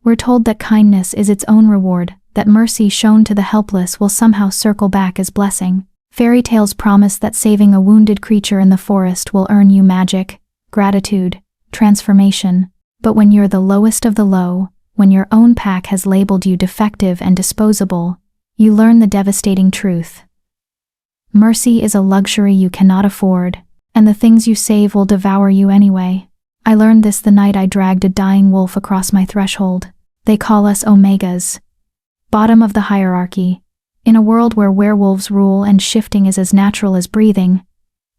We're told that kindness is its own reward, that mercy shown to the helpless will somehow circle back as blessing. Fairy tales promise that saving a wounded creature in the forest will earn you magic, gratitude, transformation. But when you're the lowest of the low, when your own pack has labeled you defective and disposable, you learn the devastating truth. Mercy is a luxury you cannot afford, and the things you save will devour you anyway. I learned this the night I dragged a dying wolf across my threshold. They call us Omegas. Bottom of the hierarchy. In a world where werewolves rule and shifting is as natural as breathing,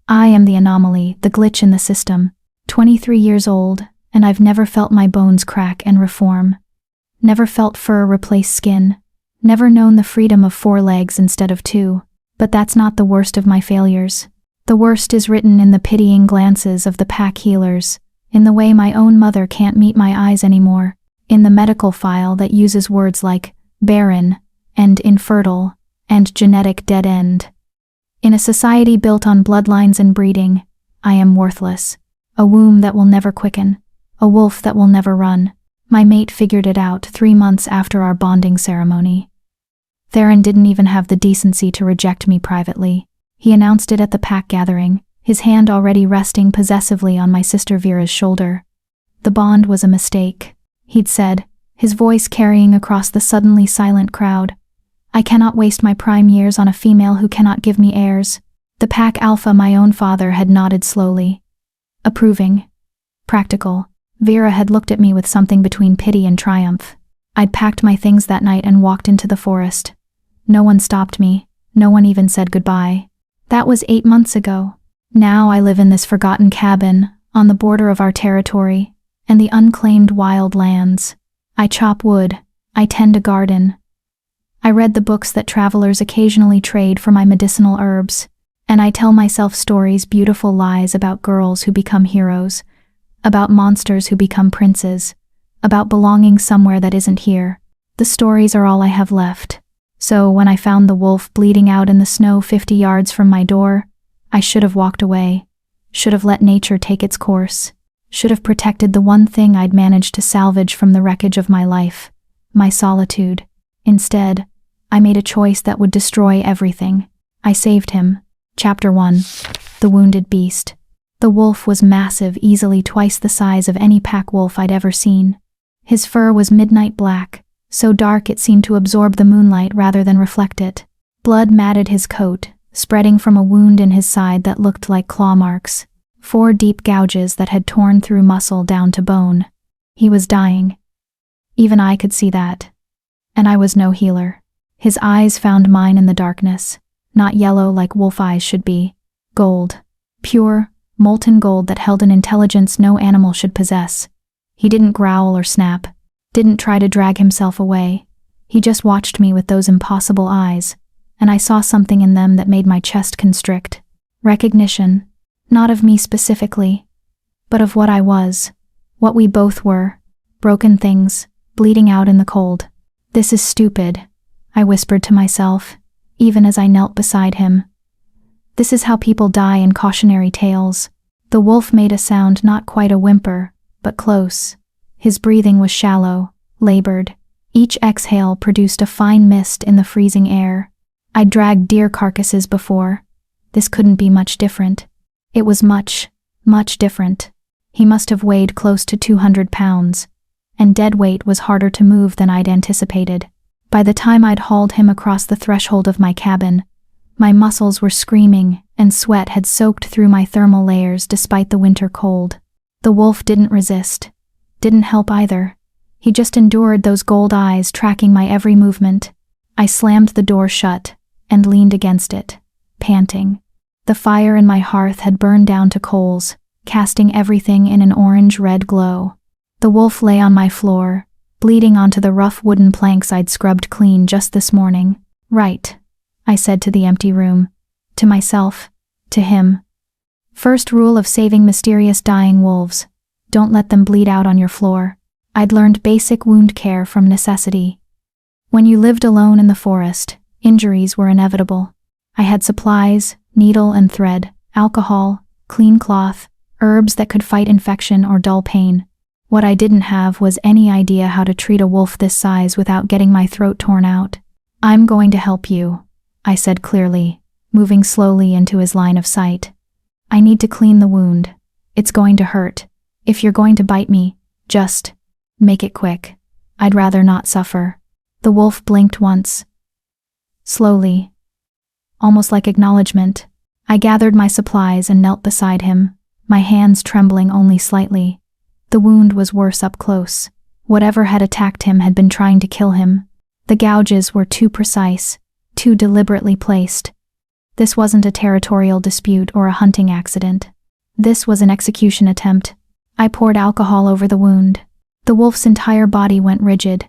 I am the anomaly, the glitch in the system. 23 years old, and I've never felt my bones crack and reform. Never felt fur replace skin. Never known the freedom of 4 legs instead of 2. But that's not the worst of my failures. The worst is written in the pitying glances of the pack healers, in the way my own mother can't meet my eyes anymore, in the medical file that uses words like barren, and infertile, and genetic dead end. In a society built on bloodlines and breeding, I am worthless. A womb that will never quicken. A wolf that will never run. My mate figured it out 3 months after our bonding ceremony. Theron didn't even have the decency to reject me privately. He announced it at the pack gathering, his hand already resting possessively on my sister Vera's shoulder. The bond was a mistake, he'd said, his voice carrying across the suddenly silent crowd. I cannot waste my prime years on a female who cannot give me heirs. The pack alpha, my own father, had nodded slowly. Approving. Practical. Vera had looked at me with something between pity and triumph. I'd packed my things that night and walked into the forest. No one stopped me. No one even said goodbye. That was 8 months ago. Now I live in this forgotten cabin, on the border of our territory, and the unclaimed wild lands. I chop wood. I tend a garden. I read the books that travelers occasionally trade for my medicinal herbs, and I tell myself stories, beautiful lies about girls who become heroes, about monsters who become princes, about belonging somewhere that isn't here. The stories are all I have left. So when I found the wolf bleeding out in the snow 50 yards from my door, I should have walked away, should have let nature take its course, should have protected the one thing I'd managed to salvage from the wreckage of my life, my solitude. Instead, I made a choice that would destroy everything. I saved him. Chapter 1. The Wounded Beast. The wolf was massive, easily twice the size of any pack wolf I'd ever seen. His fur was midnight black, so dark it seemed to absorb the moonlight rather than reflect it. Blood matted his coat, spreading from a wound in his side that looked like claw marks. 4 deep gouges that had torn through muscle down to bone. He was dying. Even I could see that. And I was no healer. His eyes found mine in the darkness, not yellow like wolf eyes should be. Gold. Pure, molten gold that held an intelligence no animal should possess. He didn't growl or snap, didn't try to drag himself away. He just watched me with those impossible eyes, and I saw something in them that made my chest constrict. Recognition, not of me specifically, but of what I was, what we both were, broken things, bleeding out in the cold. This is stupid, I whispered to myself, even as I knelt beside him. This is how people die in cautionary tales. The wolf made a sound, not quite a whimper, but close. His breathing was shallow, labored. Each exhale produced a fine mist in the freezing air. I'd dragged deer carcasses before. This couldn't be much different. It was much, much different. He must have weighed close to 200 pounds, and dead weight was harder to move than I'd anticipated. By the time I'd hauled him across the threshold of my cabin, my muscles were screaming, and sweat had soaked through my thermal layers despite the winter cold. The wolf didn't resist. Didn't help either. He just endured, those gold eyes tracking my every movement. I slammed the door shut and leaned against it, panting. The fire in my hearth had burned down to coals, casting everything in an orange-red glow. The wolf lay on my floor, bleeding onto the rough wooden planks I'd scrubbed clean just this morning. Right, I said to the empty room. To myself. To him. First rule of saving mysterious dying wolves: don't let them bleed out on your floor. I'd learned basic wound care from necessity. When you lived alone in the forest, injuries were inevitable. I had supplies, needle and thread, alcohol, clean cloth, herbs that could fight infection or dull pain. What I didn't have was any idea how to treat a wolf this size without getting my throat torn out. "I'm going to help you," I said clearly, moving slowly into his line of sight. "I need to clean the wound. It's going to hurt. If you're going to bite me, just make it quick. I'd rather not suffer." The wolf blinked once. Slowly, almost like acknowledgement, I gathered my supplies and knelt beside him, my hands trembling only slightly. The wound was worse up close. Whatever had attacked him had been trying to kill him. The gouges were too precise, too deliberately placed. This wasn't a territorial dispute or a hunting accident. This was an execution attempt. I poured alcohol over the wound. The wolf's entire body went rigid.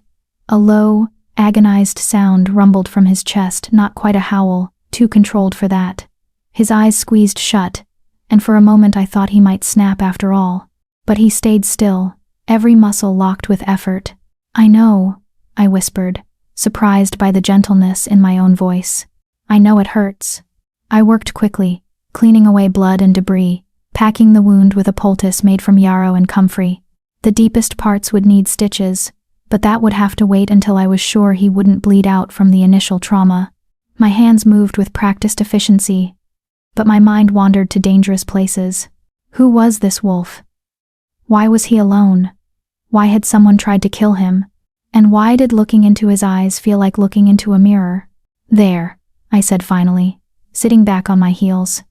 A low, agonized sound rumbled from his chest, not quite a howl, too controlled for that. His eyes squeezed shut, and for a moment I thought he might snap after all. But he stayed still, every muscle locked with effort. "I know," I whispered, surprised by the gentleness in my own voice. "I know it hurts." I worked quickly, cleaning away blood and debris, packing the wound with a poultice made from yarrow and comfrey. The deepest parts would need stitches, but that would have to wait until I was sure he wouldn't bleed out from the initial trauma. My hands moved with practiced efficiency, but my mind wandered to dangerous places. Who was this wolf? Why was he alone? Why had someone tried to kill him? And why did looking into his eyes feel like looking into a mirror? "There," I said finally, sitting back on my heels.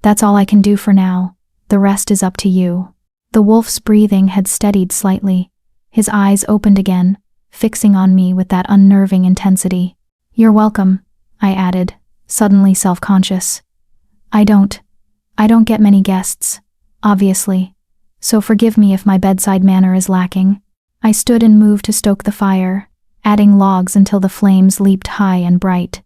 "That's all I can do for now. The rest is up to you." The wolf's breathing had steadied slightly. His eyes opened again, fixing on me with that unnerving intensity. "You're welcome," I added, suddenly self-conscious. I don't get many guests, obviously, so forgive me if my bedside manner is lacking." I stood and moved to stoke the fire, adding logs until the flames leaped high and bright.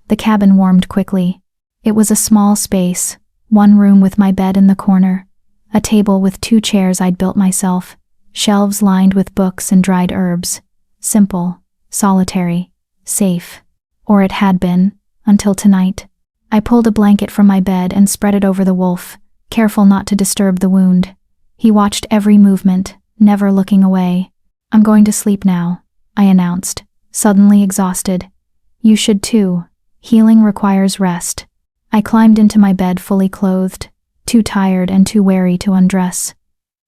The cabin warmed quickly. It was a small space, one room with my bed in the corner, a table with 2 chairs I'd built myself, shelves lined with books and dried herbs. Simple, solitary, safe. Or it had been, until tonight. I pulled a blanket from my bed and spread it over the wolf, careful not to disturb the wound. He watched every movement, never looking away. "I'm going to sleep now," I announced, suddenly exhausted. "You should too. Healing requires rest." I climbed into my bed fully clothed, too tired and too wary to undress.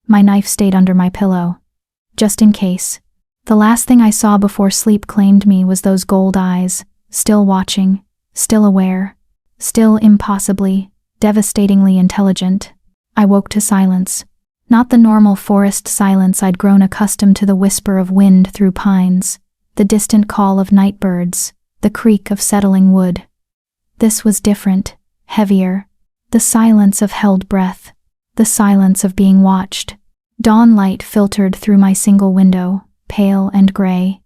My knife stayed under my pillow, just in case. The last thing I saw before sleep claimed me was those gold eyes, still watching, still aware, still impossibly, devastatingly intelligent. I woke to silence. Not the normal forest silence I'd grown accustomed to, the whisper of wind through pines, the distant call of night birds, the creak of settling wood. This was different, heavier, the silence of held breath, the silence of being watched. Dawn light filtered through my single window, pale and gray.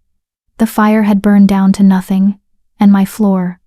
The fire had burned down to nothing, and my floor,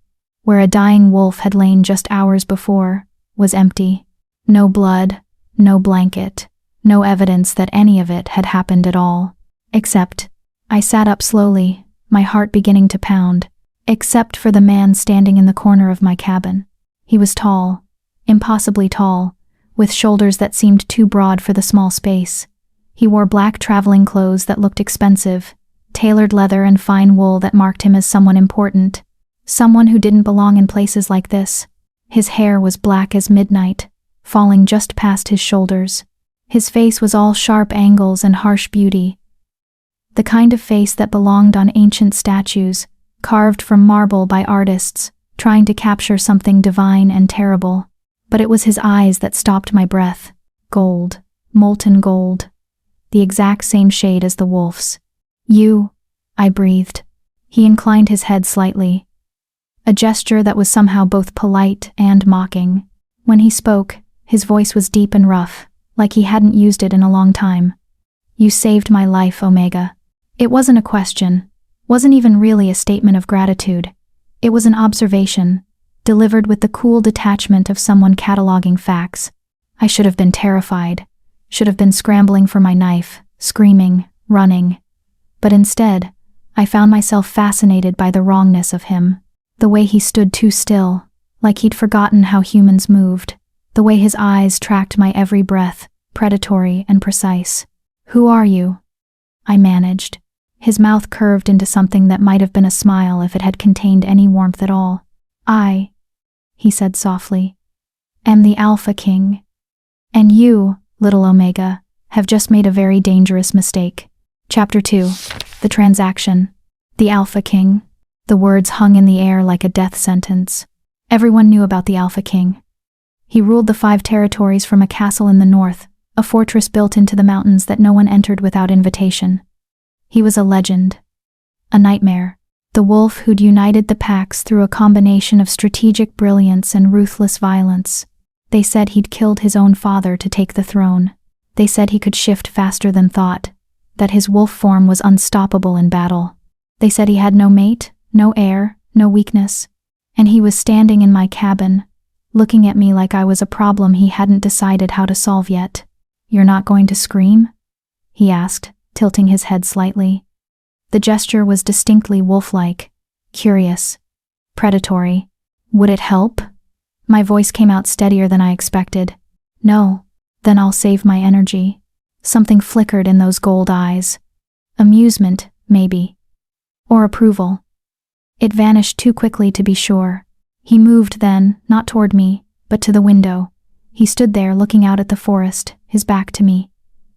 where a dying wolf had lain just hours before, was empty. No blood, no blanket, no evidence that any of it had happened at all. Except, I sat up slowly, my heart beginning to pound, except for the man standing in the corner of my cabin. He was tall, impossibly tall, with shoulders that seemed too broad for the small space. He wore black traveling clothes that looked expensive, tailored leather and fine wool that marked him as someone important, someone who didn't belong in places like this. His hair was black as midnight, falling just past his shoulders. His face was all sharp angles and harsh beauty, the kind of face that belonged on ancient statues, carved from marble by artists, trying to capture something divine and terrible. But it was his eyes that stopped my breath. Gold, molten gold, the exact same shade as the wolf's. "You," I breathed. He inclined his head slightly, a gesture that was somehow both polite and mocking. When he spoke, his voice was deep and rough, like he hadn't used it in a long time. "You saved my life, Omega." It wasn't a question, wasn't even really a statement of gratitude. It was an observation, delivered with the cool detachment of someone cataloging facts. I should have been terrified, should have been scrambling for my knife, screaming, running. But instead, I found myself fascinated by the wrongness of him. The way he stood too still, like he'd forgotten how humans moved. The way his eyes tracked my every breath, predatory and precise. Who are you? I managed. His mouth curved into something that might have been a smile if it had contained any warmth at all. I, he said softly, am the Alpha King. And you, little Omega, have just made a very dangerous mistake. Chapter 2. The Transaction. The Alpha King. The words hung in the air like a death sentence. Everyone knew about the Alpha King. He ruled the 5 territories from a castle in the north, a fortress built into the mountains that no one entered without invitation. He was a legend. A nightmare. The wolf who'd united the packs through a combination of strategic brilliance and ruthless violence. They said he'd killed his own father to take the throne. They said he could shift faster than thought, that his wolf form was unstoppable in battle. They said he had no mate, no heir, no weakness. And he was standing in my cabin, looking at me like I was a problem he hadn't decided how to solve yet. You're not going to scream? He asked, tilting his head slightly. The gesture was distinctly wolf-like, curious, predatory. Would it help? My voice came out steadier than I expected. No. Then I'll save my energy. Something flickered in those gold eyes. Amusement, maybe. Or approval. It vanished too quickly to be sure. He moved then, not toward me, but to the window. He stood there looking out at the forest, his back to me.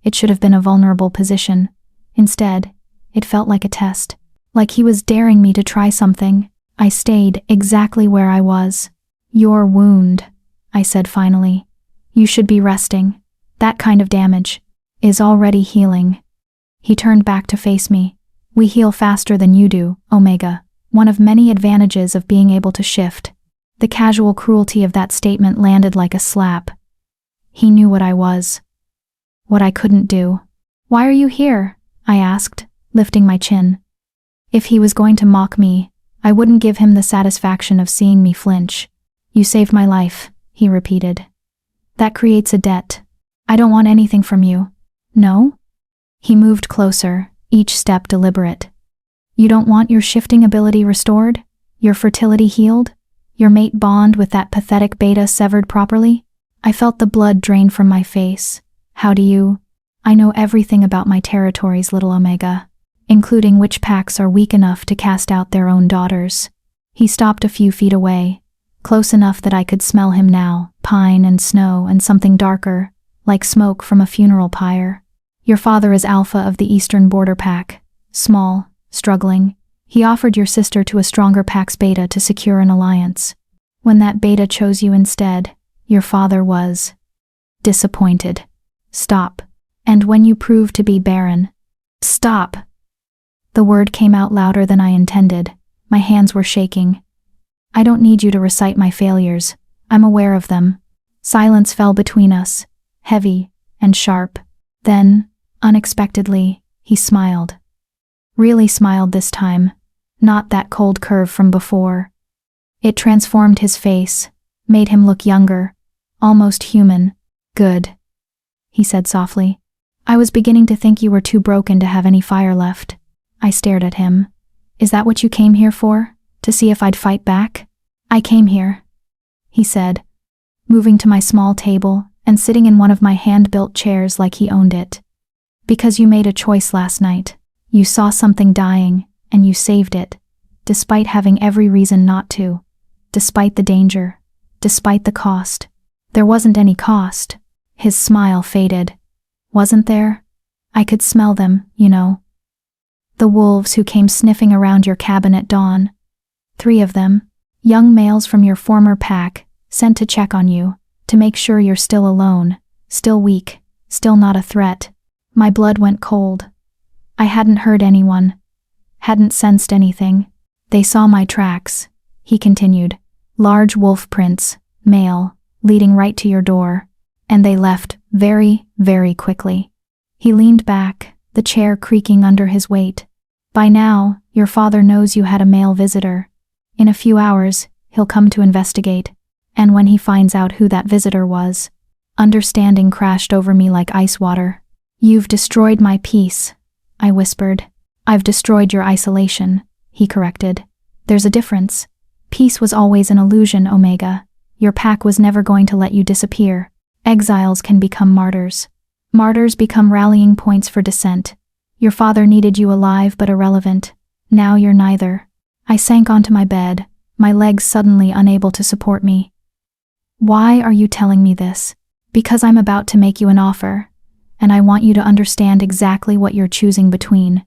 It should have been a vulnerable position. Instead, it felt like a test. Like he was daring me to try something. I stayed exactly where I was. Your wound, I said finally. You should be resting. That kind of damage is already healing. He turned back to face me. We heal faster than you do, Omega. One of many advantages of being able to shift. The casual cruelty of that statement landed like a slap. He knew what I was. What I couldn't do. Why are you here? I asked, lifting my chin. If he was going to mock me, I wouldn't give him the satisfaction of seeing me flinch. You saved my life, he repeated. That creates a debt. I don't want anything from you. No? He moved closer, each step deliberate. You don't want your shifting ability restored? Your fertility healed? Your mate bond with that pathetic beta severed properly? I felt the blood drain from my face. How do you? I know everything about my territories, little Omega, including which packs are weak enough to cast out their own daughters. He stopped a few feet away, close enough that I could smell him now, pine and snow and something darker, like smoke from a funeral pyre. Your father is Alpha of the Eastern Border Pack, small, struggling. He offered your sister to a stronger Pax Beta to secure an alliance. When that Beta chose you instead, your father was disappointed. Stop. And when you proved to be barren. Stop. The word came out louder than I intended. My hands were shaking. I don't need you to recite my failures. I'm aware of them. Silence fell between us, heavy and sharp. Then, unexpectedly, he smiled. Really smiled this time, not that cold curve from before. It transformed his face, made him look younger, almost human. Good, he said softly. I was beginning to think you were too broken to have any fire left. I stared at him. Is that what you came here for? To see if I'd fight back? I came here, he said, moving to my small table and sitting in one of my hand-built chairs like he owned it. Because you made a choice last night. You saw something dying, and you saved it, despite having every reason not to, despite the danger, despite the cost. There wasn't any cost. His smile faded. Wasn't there? I could smell them, you know. The wolves who came sniffing around your cabin at dawn. 3 of them, young males from your former pack, sent to check on you, to make sure you're still alone, still weak, still not a threat. My blood went cold. I hadn't heard anyone, hadn't sensed anything. They saw my tracks, he continued, large wolf prints, male, leading right to your door, and they left very, very quickly. He leaned back, the chair creaking under his weight. By now, your father knows you had a male visitor. In a few hours, he'll come to investigate, and when he finds out who that visitor was, understanding crashed over me like ice water. You've destroyed my peace, I whispered. I've destroyed your isolation, he corrected. There's a difference. Peace was always an illusion, Omega. Your pack was never going to let you disappear. Exiles can become martyrs. Martyrs become rallying points for dissent. Your father needed you alive but irrelevant. Now you're neither. I sank onto my bed, my legs suddenly unable to support me. Why are you telling me this? Because I'm about to make you an offer, and I want you to understand exactly what you're choosing between.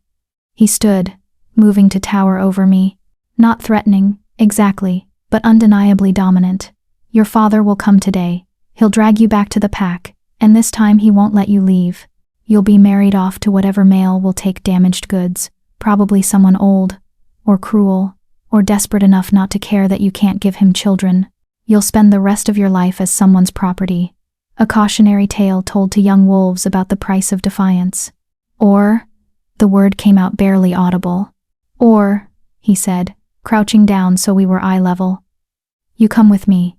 He stood, moving to tower over me. Not threatening, exactly, but undeniably dominant. Your father will come today. He'll drag you back to the pack, and this time he won't let you leave. You'll be married off to whatever male will take damaged goods, probably someone old, or cruel, or desperate enough not to care that you can't give him children. You'll spend the rest of your life as someone's property. A cautionary tale told to young wolves about the price of defiance. Or, the word came out barely audible. Or, he said, crouching down so we were eye level. You come with me.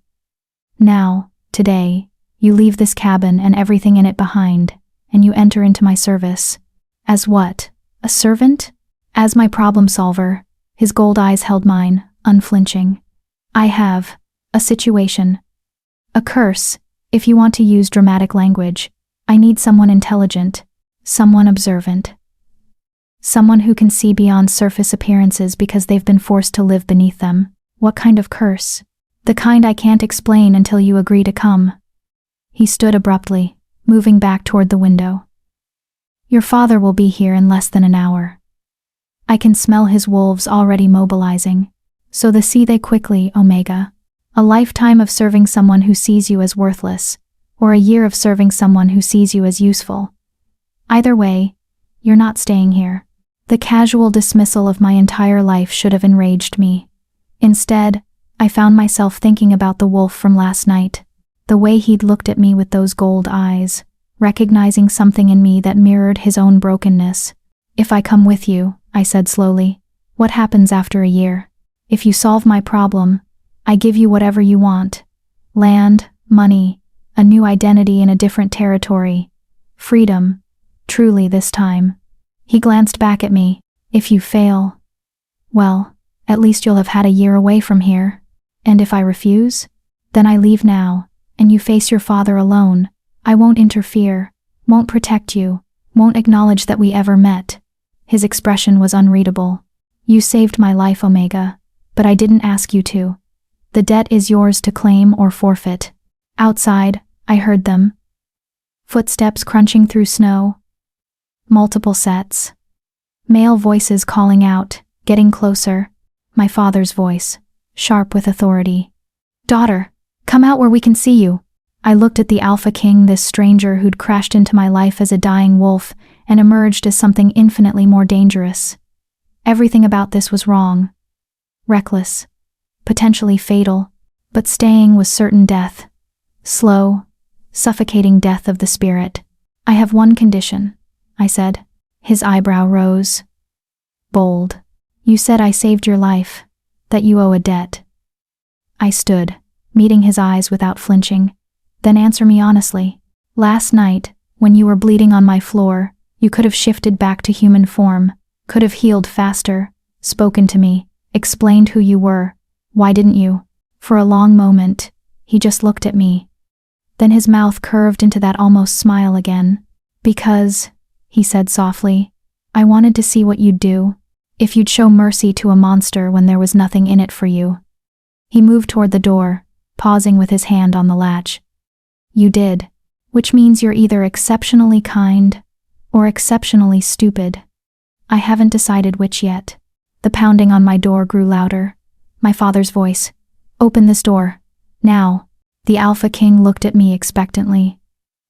Now, today, you leave this cabin and everything in it behind, and you enter into my service. As what? A servant? As my problem solver. His gold eyes held mine, unflinching. I have a situation. A curse, if you want to use dramatic language. I need someone intelligent, someone observant. Someone who can see beyond surface appearances because they've been forced to live beneath them. What kind of curse? The kind I can't explain until you agree to come. He stood abruptly, moving back toward the window. Your father will be here in less than an hour. I can smell his wolves already mobilizing. So the see they quickly, Omega. A lifetime of serving someone who sees you as worthless, or a year of serving someone who sees you as useful. Either way, you're not staying here. The casual dismissal of my entire life should have enraged me. Instead, I found myself thinking about the wolf from last night, the way he'd looked at me with those gold eyes, recognizing something in me that mirrored his own brokenness. If I come with you, I said slowly, what happens after a year? If you solve my problem, I give you whatever you want. Land, money, a new identity in a different territory. Freedom, truly this time. He glanced back at me. If you fail, well, at least you'll have had a year away from here. And if I refuse? Then I leave now, and you face your father alone. I won't interfere, won't protect you, won't acknowledge that we ever met. His expression was unreadable. You saved my life, Omega, but I didn't ask you to. The debt is yours to claim or forfeit. Outside, I heard them. Footsteps crunching through snow. Multiple sets. Male voices calling out, getting closer. My father's voice, sharp with authority. Daughter, come out where we can see you. I looked at the Alpha King, this stranger who'd crashed into my life as a dying wolf and emerged as something infinitely more dangerous. Everything about this was wrong. Reckless. Potentially fatal, but staying was certain death. Slow, suffocating death of the spirit. I have one condition, I said. His eyebrow rose. Bold. You said I saved your life, that you owe a debt. I stood, meeting his eyes without flinching. Then answer me honestly. Last night, when you were bleeding on my floor, you could have shifted back to human form, could have healed faster, spoken to me, explained who you were. Why didn't you? For a long moment, he just looked at me. Then his mouth curved into that almost smile again. Because, he said softly, I wanted to see what you'd do, if you'd show mercy to a monster when there was nothing in it for you. He moved toward the door, pausing with his hand on the latch. You did, which means you're either exceptionally kind or exceptionally stupid. I haven't decided which yet. The pounding on my door grew louder. My father's voice. Open this door. Now. The Alpha King looked at me expectantly.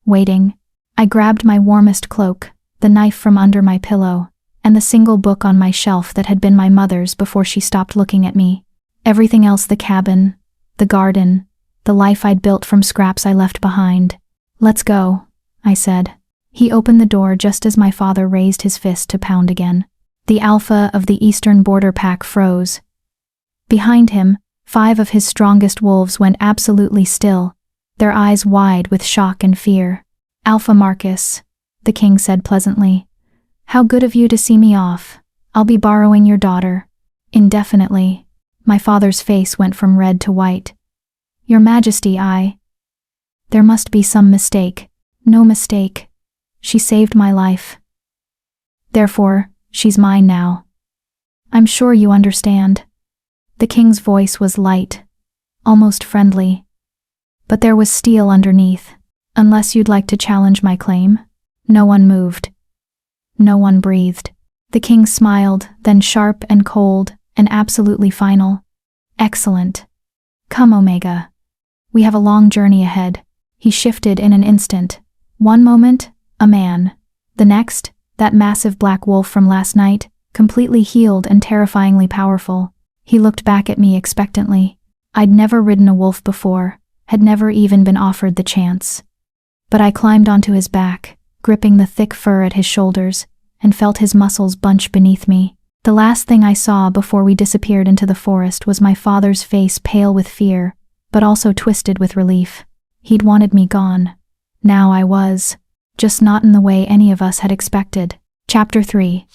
Waiting. I grabbed my warmest cloak, the knife from under my pillow, and the single book on my shelf that had been my mother's before she stopped looking at me. Everything else, the cabin, the garden, the life I'd built from scraps I left behind. Let's go, I said. He opened the door just as my father raised his fist to pound again. The Alpha of the Eastern Border Pack froze. Behind him, 5 of his strongest wolves went absolutely still, their eyes wide with shock and fear. Alpha Marcus, the king said pleasantly. How good of you to see me off. I'll be borrowing your daughter. Indefinitely. My father's face went from red to white. Your Majesty, There must be some mistake. No mistake. She saved my life. Therefore, she's mine now. I'm sure you understand." The king's voice was light, almost friendly. But there was steel underneath. "Unless you'd like to challenge my claim?" No one moved. No one breathed. The king smiled, then sharp and cold, and absolutely final. "Excellent. Come, Omega. We have a long journey ahead." He shifted in an instant. One moment, a man. The next, that massive black wolf from last night, completely healed and terrifyingly powerful. He looked back at me expectantly. I'd never ridden a wolf before, had never even been offered the chance. But I climbed onto his back, gripping the thick fur at his shoulders, and felt his muscles bunch beneath me. The last thing I saw before we disappeared into the forest was my father's face, pale with fear, but also twisted with relief. He'd wanted me gone. Now I was. Just not in the way any of us had expected. Chapter 3.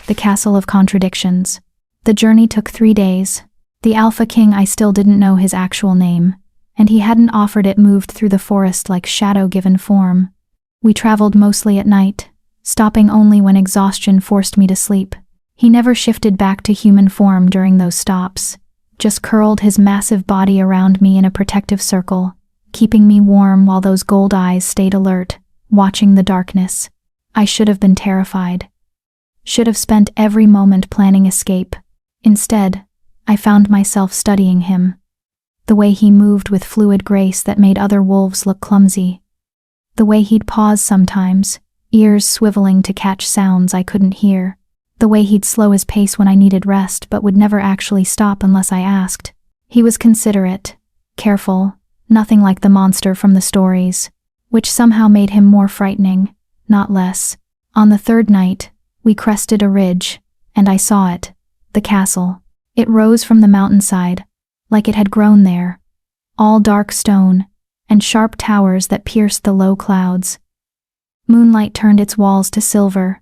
The Castle of Contradictions. The journey took 3 days. The Alpha King, I still didn't know his actual name, and he hadn't offered it, moved through the forest like shadow given form. We traveled mostly at night, stopping only when exhaustion forced me to sleep. He never shifted back to human form during those stops, just curled his massive body around me in a protective circle, keeping me warm while those gold eyes stayed alert, watching the darkness. I should have been terrified. Should have spent every moment planning escape. Instead, I found myself studying him. The way he moved with fluid grace that made other wolves look clumsy. The way he'd pause sometimes, ears swiveling to catch sounds I couldn't hear. The way he'd slow his pace when I needed rest but would never actually stop unless I asked. He was considerate, careful, nothing like the monster from the stories, which somehow made him more frightening, not less. On the 3rd night, we crested a ridge, and I saw it, the castle. It rose from the mountainside, like it had grown there, all dark stone, and sharp towers that pierced the low clouds. Moonlight turned its walls to silver.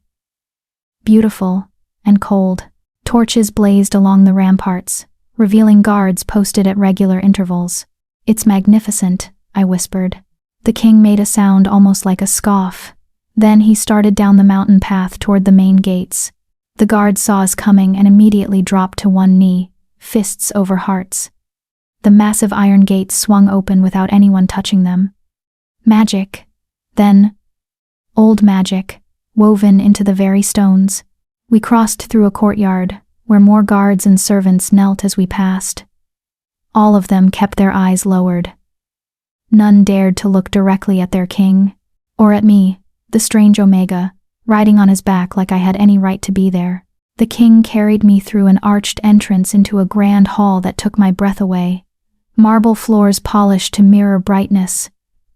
Beautiful and cold. Torches blazed along the ramparts, revealing guards posted at regular intervals. "It's magnificent," I whispered. The king made a sound almost like a scoff. Then he started down the mountain path toward the main gates. The guards saw us coming and immediately dropped to one knee, fists over hearts. The massive iron gates swung open without anyone touching them. Magic. Then, old magic, woven into the very stones. We crossed through a courtyard, where more guards and servants knelt as we passed. All of them kept their eyes lowered. None dared to look directly at their king, or at me, the strange Omega, riding on his back like I had any right to be there. The king carried me through an arched entrance into a grand hall that took my breath away. Marble floors polished to mirror brightness,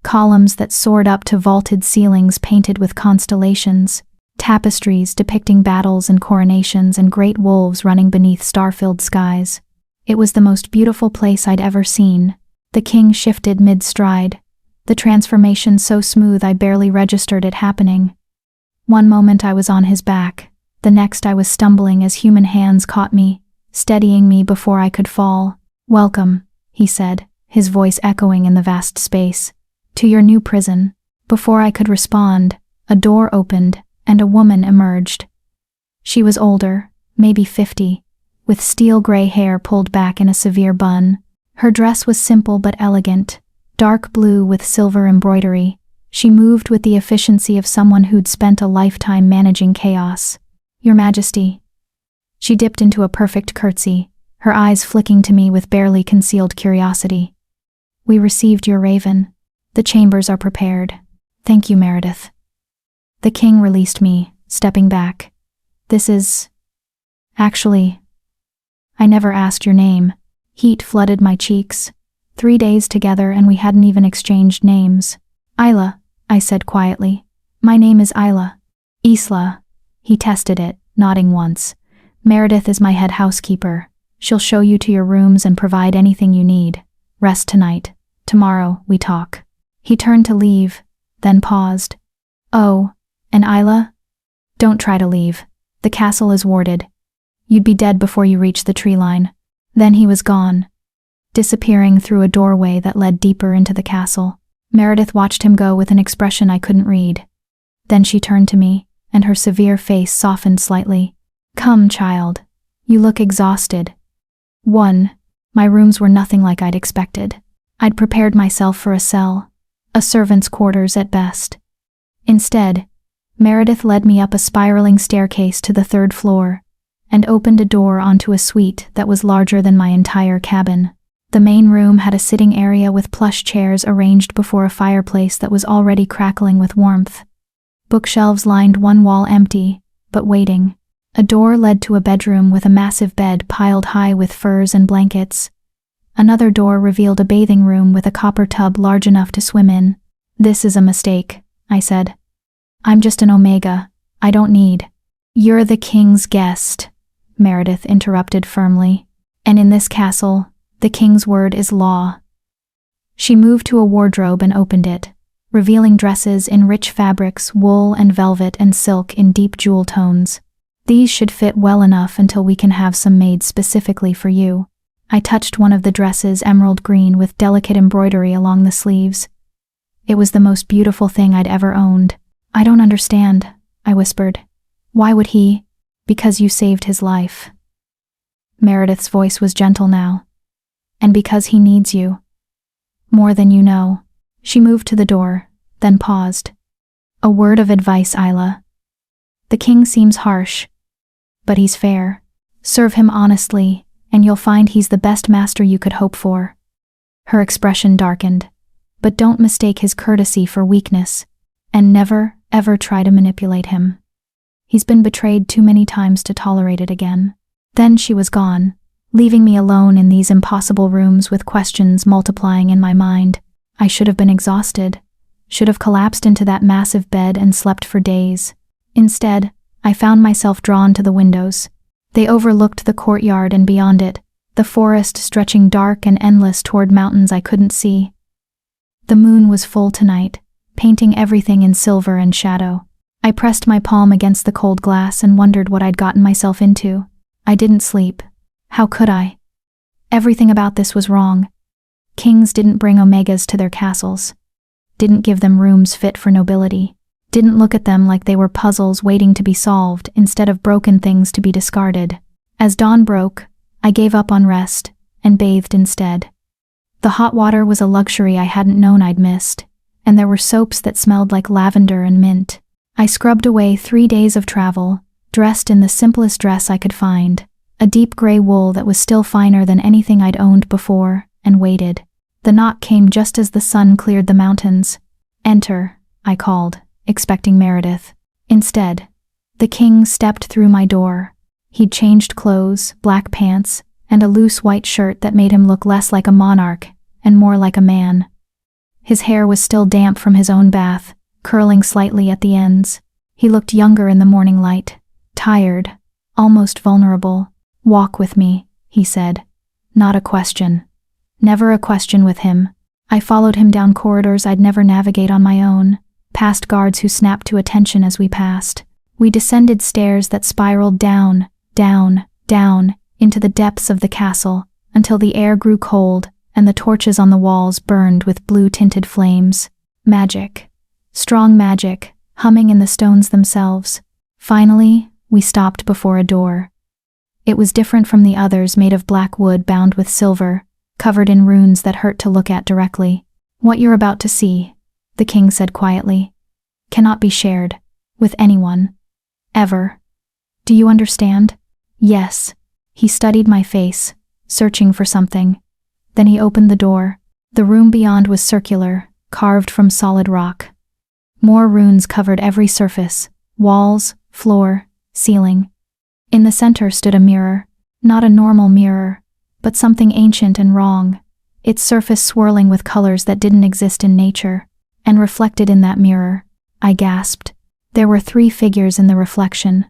columns that soared up to vaulted ceilings painted with constellations, tapestries depicting battles and coronations, and great wolves running beneath star-filled skies. It was the most beautiful place I'd ever seen. The king shifted mid-stride, the transformation so smooth I barely registered it happening. One moment I was on his back, the next I was stumbling as human hands caught me, steadying me before I could fall. "Welcome," he said, his voice echoing in the vast space, "to your new prison." Before I could respond, a door opened, and a woman emerged. She was older, maybe 50, with steel-gray hair pulled back in a severe bun. Her dress was simple but elegant, dark blue with silver embroidery. She moved with the efficiency of someone who'd spent a lifetime managing chaos. "Your Majesty." She dipped into a perfect curtsy, her eyes flicking to me with barely concealed curiosity. "We received your raven. The chambers are prepared. Thank you, Meredith." The king released me, stepping back. "This is... Actually, I never asked your name." Heat flooded my cheeks. 3 days together and we hadn't even exchanged names. "Isla," I said quietly. "My name is Isla." "Isla." He tested it, nodding once. "Meredith is my head housekeeper. She'll show you to your rooms and provide anything you need. Rest tonight. Tomorrow, we talk." He turned to leave, then paused. "Oh, and Isla? Don't try to leave. The castle is warded. You'd be dead before you reach the tree line." Then he was gone, disappearing through a doorway that led deeper into the castle. Meredith watched him go with an expression I couldn't read. Then she turned to me, and her severe face softened slightly. "Come, child. You look exhausted." 1. My rooms were nothing like I'd expected. I'd prepared myself for a cell, a servant's quarters at best. Instead, Meredith led me up a spiraling staircase to the 3rd floor, and opened a door onto a suite that was larger than my entire cabin. The main room had a sitting area with plush chairs arranged before a fireplace that was already crackling with warmth. Bookshelves lined one wall empty, but waiting. A door led to a bedroom with a massive bed piled high with furs and blankets. Another door revealed a bathing room with a copper tub large enough to swim in. "This is a mistake," I said. "I'm just an Omega. I don't need." "You're the king's guest," Meredith interrupted firmly. "And in this castle, the king's word is law." She moved to a wardrobe and opened it, revealing dresses in rich fabrics, wool and velvet and silk in deep jewel tones. "These should fit well enough until we can have some made specifically for you." I touched one of the dresses, emerald green with delicate embroidery along the sleeves. It was the most beautiful thing I'd ever owned. "I don't understand," I whispered. "Why would he?" "Because you saved his life." Meredith's voice was gentle now. "And because he needs you. More than you know." She moved to the door, then paused. "A word of advice, Isla. The king seems harsh, but he's fair. Serve him honestly, and you'll find he's the best master you could hope for." Her expression darkened. "But don't mistake his courtesy for weakness, and never, ever try to manipulate him. He's been betrayed too many times to tolerate it again." Then she was gone, leaving me alone in these impossible rooms with questions multiplying in my mind. I should have been exhausted, should have collapsed into that massive bed and slept for days. Instead, I found myself drawn to the windows. They overlooked the courtyard and beyond it, the forest stretching dark and endless toward mountains I couldn't see. The moon was full tonight, painting everything in silver and shadow. I pressed my palm against the cold glass and wondered what I'd gotten myself into. I didn't sleep. How could I? Everything about this was wrong. Kings didn't bring Omegas to their castles, didn't give them rooms fit for nobility, didn't look at them like they were puzzles waiting to be solved instead of broken things to be discarded. As dawn broke, I gave up on rest and bathed instead. The hot water was a luxury I hadn't known I'd missed, and there were soaps that smelled like lavender and mint. I scrubbed away 3 days of travel, dressed in the simplest dress I could find, a deep gray wool that was still finer than anything I'd owned before, and waited. The knock came just as the sun cleared the mountains. "Enter," I called, expecting Meredith. Instead, the king stepped through my door. He'd changed clothes, black pants, and a loose white shirt that made him look less like a monarch and more like a man. His hair was still damp from his own bath, curling slightly at the ends. He looked younger in the morning light, tired, almost vulnerable. "Walk with me," he said. Not a question. Never a question with him. I followed him down corridors I'd never navigate on my own, past guards who snapped to attention as we passed. We descended stairs that spiraled down, down, down, into the depths of the castle, until the air grew cold and the torches on the walls burned with blue-tinted flames. Magic. Strong magic, humming in the stones themselves. Finally, we stopped before a door. It was different from the others, made of black wood bound with silver, covered in runes that hurt to look at directly. "What you're about to see," the king said quietly, "cannot be shared with anyone. Ever. Do you understand?" "Yes." He studied my face, searching for something. Then he opened the door. The room beyond was circular, carved from solid rock. More runes covered every surface, walls, floor, ceiling. In the center stood a mirror, not a normal mirror, but something ancient and wrong, its surface swirling with colors that didn't exist in nature. And reflected in that mirror, I gasped. There were 3 figures in the reflection,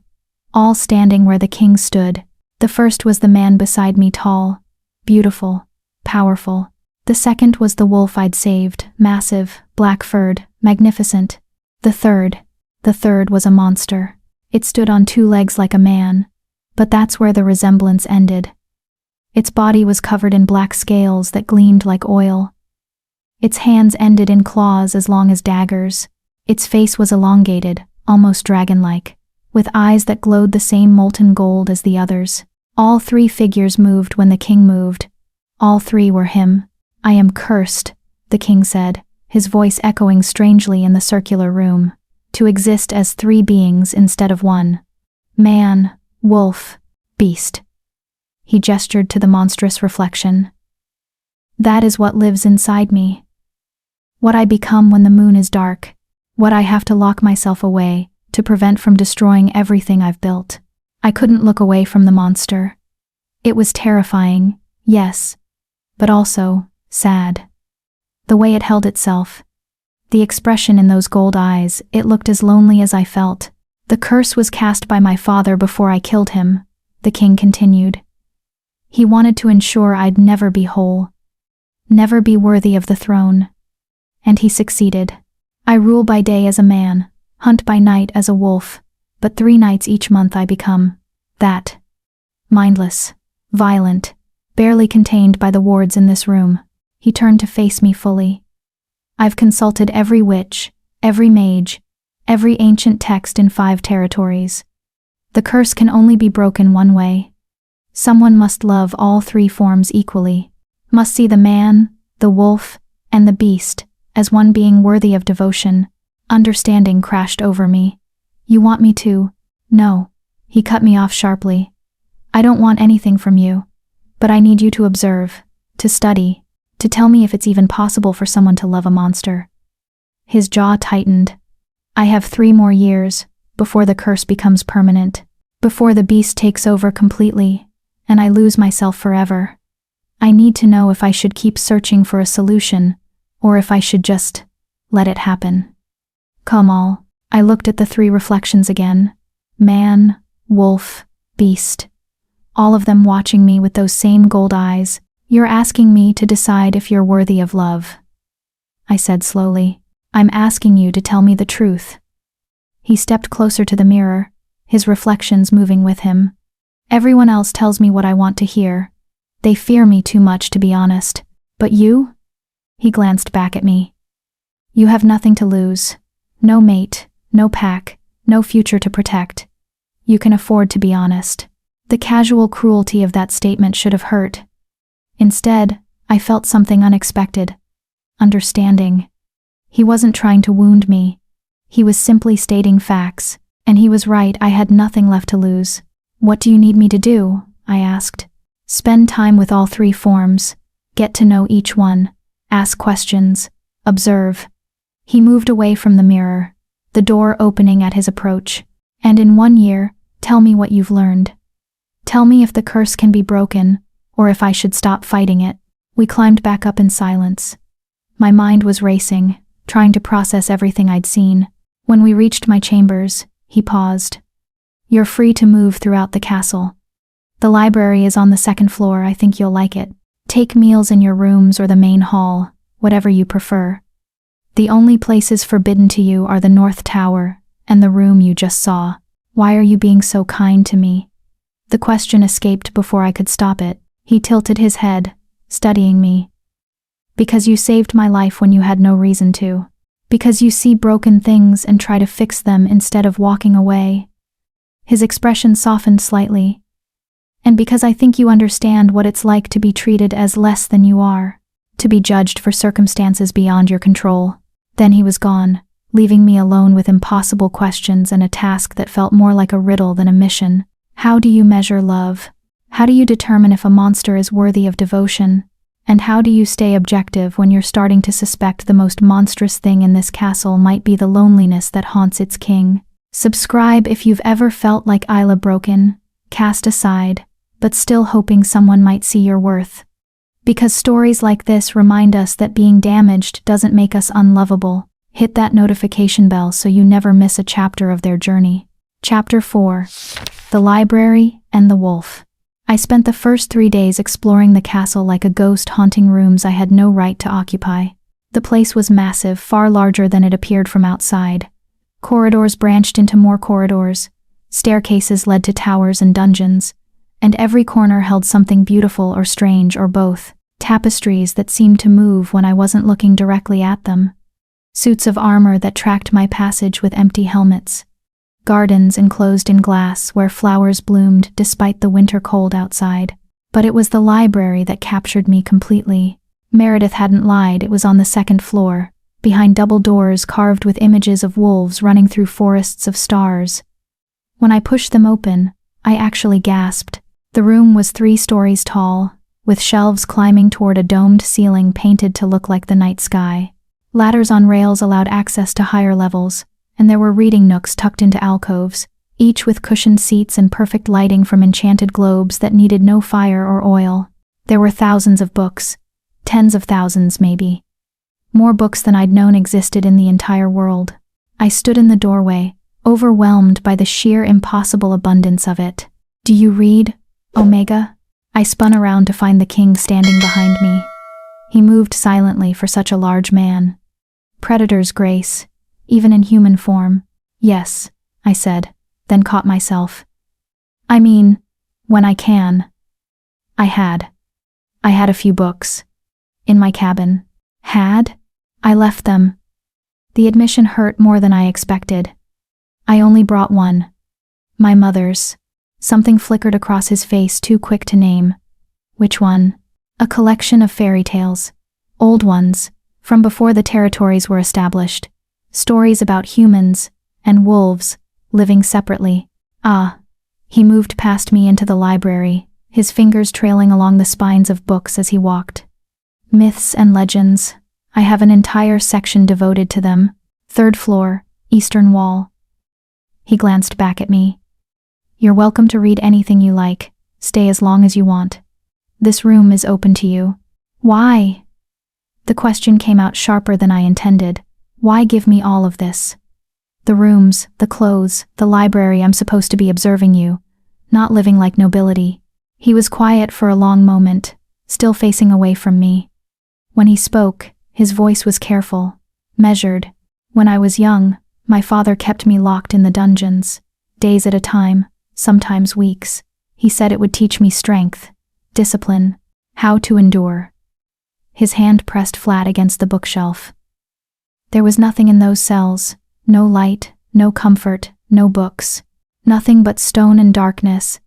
all standing where the king stood. The first was the man beside me, tall, beautiful, powerful. The second was the wolf I'd saved, massive, black-furred, magnificent. The third was a monster. It stood on 2 legs like a man, but that's where the resemblance ended. Its body was covered in black scales that gleamed like oil. Its hands ended in claws as long as daggers. Its face was elongated, almost dragon-like, with eyes that glowed the same molten gold as the others. All 3 figures moved when the king moved. All 3 were him. "I am cursed," the king said, his voice echoing strangely in the circular room, "to exist as 3 beings instead of 1. Man, wolf, beast." He gestured to the monstrous reflection. "That is what lives inside me. What I become when the moon is dark. What I have to lock myself away to prevent from destroying everything I've built." I couldn't look away from the monster. It was terrifying, yes, but also sad. The way it held itself. The expression in those gold eyes, it looked as lonely as I felt. "The curse was cast by my father before I killed him," the king continued. "He wanted to ensure I'd never be whole, never be worthy of the throne. And he succeeded. I rule by day as a man, hunt by night as a wolf, but 3 nights each month I become that. Mindless, violent, barely contained by the wards in this room." He turned to face me fully. "I've consulted every witch, every mage, every ancient text in 5 territories. The curse can only be broken one way. Someone must love all 3 forms equally, must see the man, the wolf, and the beast as one being worthy of devotion." Understanding crashed over me. "You want me to—" "No," he cut me off sharply. "I don't want anything from you, but I need you to observe, to study, to tell me if it's even possible for someone to love a monster." His jaw tightened. "I have 3 more years, before the curse becomes permanent, before the beast takes over completely, and I lose myself forever. I need to know if I should keep searching for a solution, or if I should just let it happen." "Come all." I looked at the 3 reflections again. Man, wolf, beast. All of them watching me with those same gold eyes. "You're asking me to decide if you're worthy of love," I said slowly. "I'm asking you to tell me the truth." He stepped closer to the mirror, his reflections moving with him. "Everyone else tells me what I want to hear. They fear me too much, to be honest. But you?" He glanced back at me. "You have nothing to lose. No mate, no pack, no future to protect. You can afford to be honest." The casual cruelty of that statement should have hurt. Instead, I felt something unexpected. Understanding. He wasn't trying to wound me. He was simply stating facts, and he was right. I had nothing left to lose. "What do you need me to do?" I asked. "Spend time with all 3 forms. Get to know each one. Ask questions. Observe." He moved away from the mirror, the door opening at his approach. "And in 1 year, tell me what you've learned. Tell me if the curse can be broken, or if I should stop fighting it." We climbed back up in silence. My mind was racing, trying to process everything I'd seen. When we reached my chambers, he paused. "You're free to move throughout the castle. The library is on the 2nd floor. I think you'll like it. Take meals in your rooms or the main hall, whatever you prefer. The only places forbidden to you are the North Tower and the room you just saw." "Why are you being so kind to me?" The question escaped before I could stop it. He tilted his head, studying me. "Because you saved my life when you had no reason to. Because you see broken things and try to fix them instead of walking away." His expression softened slightly. "And because I think you understand what it's like to be treated as less than you are, to be judged for circumstances beyond your control." Then he was gone, leaving me alone with impossible questions and a task that felt more like a riddle than a mission. How do you measure love? How do you determine if a monster is worthy of devotion? And how do you stay objective when you're starting to suspect the most monstrous thing in this castle might be the loneliness that haunts its king? Subscribe if you've ever felt like Isla, broken, cast aside, but still hoping someone might see your worth. Because stories like this remind us that being damaged doesn't make us unlovable. Hit that notification bell so you never miss a chapter of their journey. Chapter 4. The Library and the Wolf. I spent the first 3 days exploring the castle like a ghost, haunting rooms I had no right to occupy. The place was massive, far larger than it appeared from outside. Corridors branched into more corridors. Staircases led to towers and dungeons. And every corner held something beautiful or strange or both. Tapestries that seemed to move when I wasn't looking directly at them. suits of armor that tracked my passage with empty helmets, gardens enclosed in glass where flowers bloomed despite the winter cold outside. But it was the library that captured me completely. Meredith hadn't lied, it was on the second floor, behind double doors carved with images of wolves running through forests of stars. When I pushed them open, I actually gasped. The room was 3 stories tall, with shelves climbing toward a domed ceiling painted to look like the night sky. Ladders on rails allowed access to higher levels, and there were reading nooks tucked into alcoves, each with cushioned seats and perfect lighting from enchanted globes that needed no fire or oil. There were thousands of books, tens of thousands maybe. More books than I'd known existed in the entire world. I stood in the doorway, overwhelmed by the sheer impossible abundance of it. "Do you read, Omega?" I spun around to find the king standing behind me. He moved silently for such a large man. Predator's grace, even in human form. "Yes," I said, then caught myself. "I mean, when I can." I had a few books. In my cabin. Had? I left them. The admission hurt more than I expected. I only brought one. My mother's. Something flickered across his face too quick to name. Which one? A collection of fairy tales. Old ones, from before the territories were established. Stories about humans and wolves living separately. Ah. He moved past me into the library, his fingers trailing along the spines of books as he walked. Myths and legends. I have an entire section devoted to them. 3rd floor, eastern wall. He glanced back at me. "You're welcome to read anything you like. Stay as long as you want. This room is open to you." "Why?" The question came out sharper than I intended. Why give me all of this? The rooms, the clothes, the library. I'm supposed to be observing you, not living like nobility. He was quiet for a long moment, still facing away from me. When he spoke, his voice was careful, measured. "When I was young, my father kept me locked in the dungeons, days at a time, sometimes weeks. He said it would teach me strength, discipline, how to endure." His hand pressed flat against the bookshelf. There was nothing in those cells, no light, no comfort, no books, nothing but stone and darkness,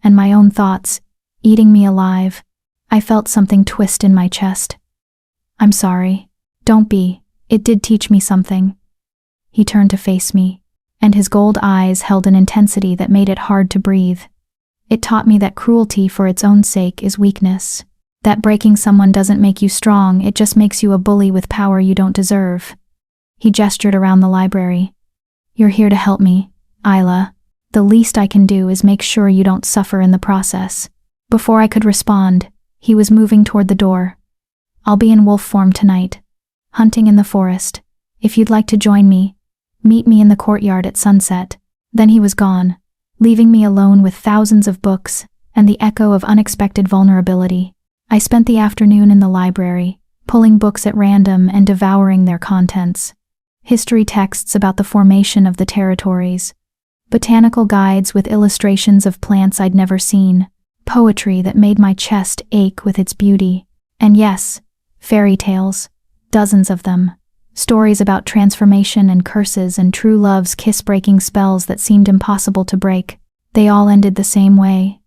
and my own thoughts, eating me alive. I felt something twist in my chest. "I'm sorry. Don't be. It did teach me something." He turned to face me, and his gold eyes held an intensity that made it hard to breathe. "It taught me that cruelty for its own sake is weakness. That breaking someone doesn't make you strong, it just makes you a bully with power you don't deserve." He gestured around the library. "You're here to help me, Isla. The least I can do is make sure you don't suffer in the process." Before I could respond, he was moving toward the door. "I'll be in wolf form tonight, hunting in the forest. If you'd like to join me, meet me in the courtyard at sunset." Then he was gone, leaving me alone with thousands of books and the echo of unexpected vulnerability. I spent the afternoon in the library, pulling books at random and devouring their contents. History texts about the formation of the territories, botanical guides with illustrations of plants I'd never seen, poetry that made my chest ache with its beauty, and yes, fairy tales, dozens of them, stories about transformation and curses and true love's kiss-breaking spells that seemed impossible to break. They all ended the same way.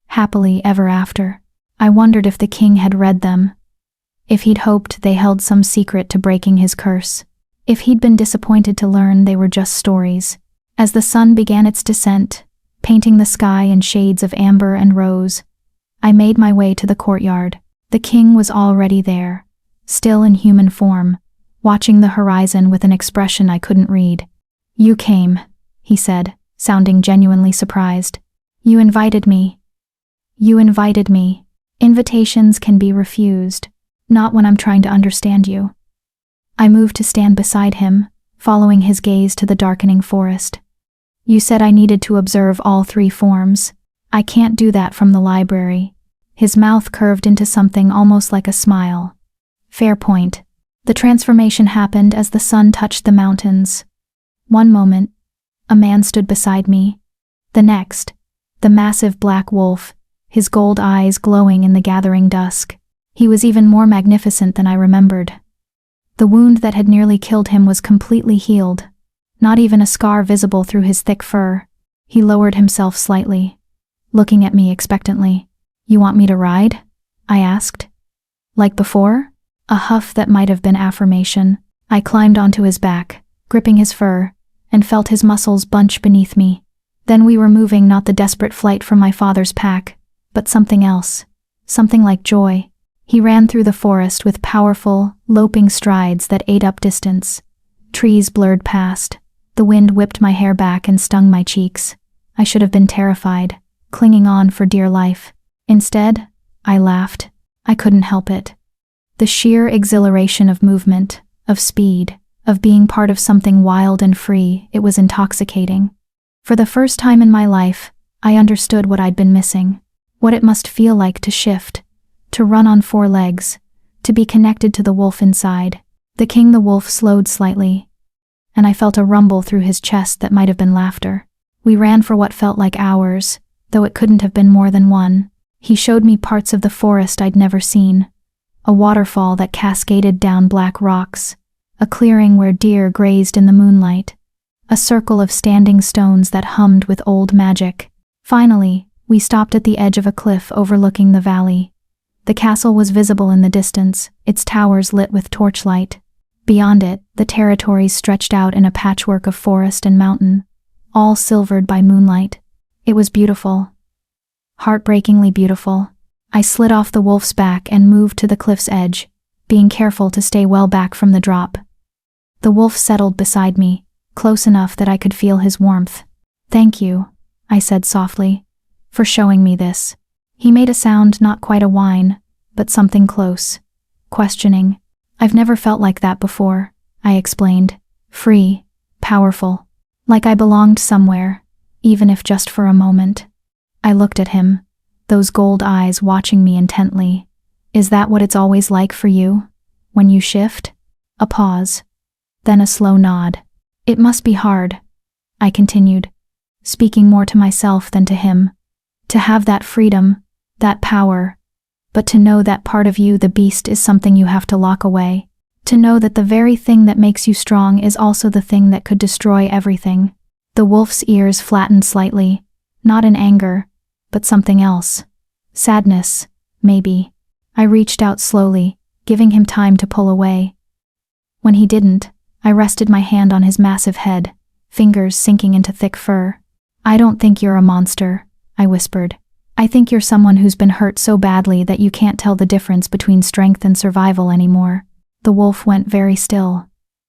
Happily ever after. I wondered if the king had read them, if he'd hoped they held some secret to breaking his curse, if he'd been disappointed to learn they were just stories. As the sun began its descent, painting the sky in shades of amber and rose, I made my way to the courtyard. The king was already there, still in human form, watching the horizon with an expression I couldn't read. "You came," he said, sounding genuinely surprised. "You invited me. You invited me. Invitations can be refused, not when I'm trying to understand you." I moved to stand beside him, following his gaze to the darkening forest. "You said I needed to observe all 3 forms. I can't do that from the library." His mouth curved into something almost like a smile. "Fair point." The transformation happened as the sun touched the mountains. One moment, a man stood beside me. The next, the massive black wolf, his gold eyes glowing in the gathering dusk. He was even more magnificent than I remembered. The wound that had nearly killed him was completely healed, not even a scar visible through his thick fur. He lowered himself slightly, looking at me expectantly. "You want me to ride?" I asked. "Like before?" A huff that might have been affirmation. I climbed onto his back, gripping his fur, and felt his muscles bunch beneath me. Then we were moving not the desperate flight from my father's pack, but something else. Something like joy. He ran through the forest with powerful, loping strides that ate up distance. Trees blurred past. The wind whipped my hair back and stung my cheeks. I should have been terrified, clinging on for dear life. Instead, I laughed. I couldn't help it. The sheer exhilaration of movement, of speed, of being part of something wild and free, it was intoxicating. For the first time in my life, I understood what I'd been missing. What it must feel like to shift, to run on 4 legs, to be connected to the wolf inside. The wolf slowed slightly, and I felt a rumble through his chest that might have been laughter. We ran for what felt like hours, though it couldn't have been more than one. He showed me parts of the forest I'd never seen. A waterfall that cascaded down black rocks, a clearing where deer grazed in the moonlight, a circle of standing stones that hummed with old magic. Finally, we stopped at the edge of a cliff overlooking the valley. The castle was visible in the distance, its towers lit with torchlight. Beyond it, the territories stretched out in a patchwork of forest and mountain, all silvered by moonlight. It was beautiful. Heartbreakingly beautiful. I slid off the wolf's back and moved to the cliff's edge, being careful to stay well back from the drop. The wolf settled beside me, close enough that I could feel his warmth. "Thank you," I said softly, "for showing me this." He made a sound, not quite a whine, but something close, questioning. "I've never felt like that before," I explained. "Free, powerful, like I belonged somewhere, even if just for a moment." I looked at him, those gold eyes watching me intently. "Is that what it's always like for you, when you shift?" A pause, then a slow nod. "It must be hard," I continued, speaking more to myself than to him. "To have that freedom, that power, but to know that part of you, the beast, is something you have to lock away. To know that the very thing that makes you strong is also the thing that could destroy everything." The wolf's ears flattened slightly, not in anger, but something else. Sadness, maybe. I reached out slowly, giving him time to pull away. When he didn't, I rested my hand on his massive head, fingers sinking into thick fur. "I don't think you're a monster," I whispered. "I think you're someone who's been hurt so badly that you can't tell the difference between strength and survival anymore." The wolf went very still.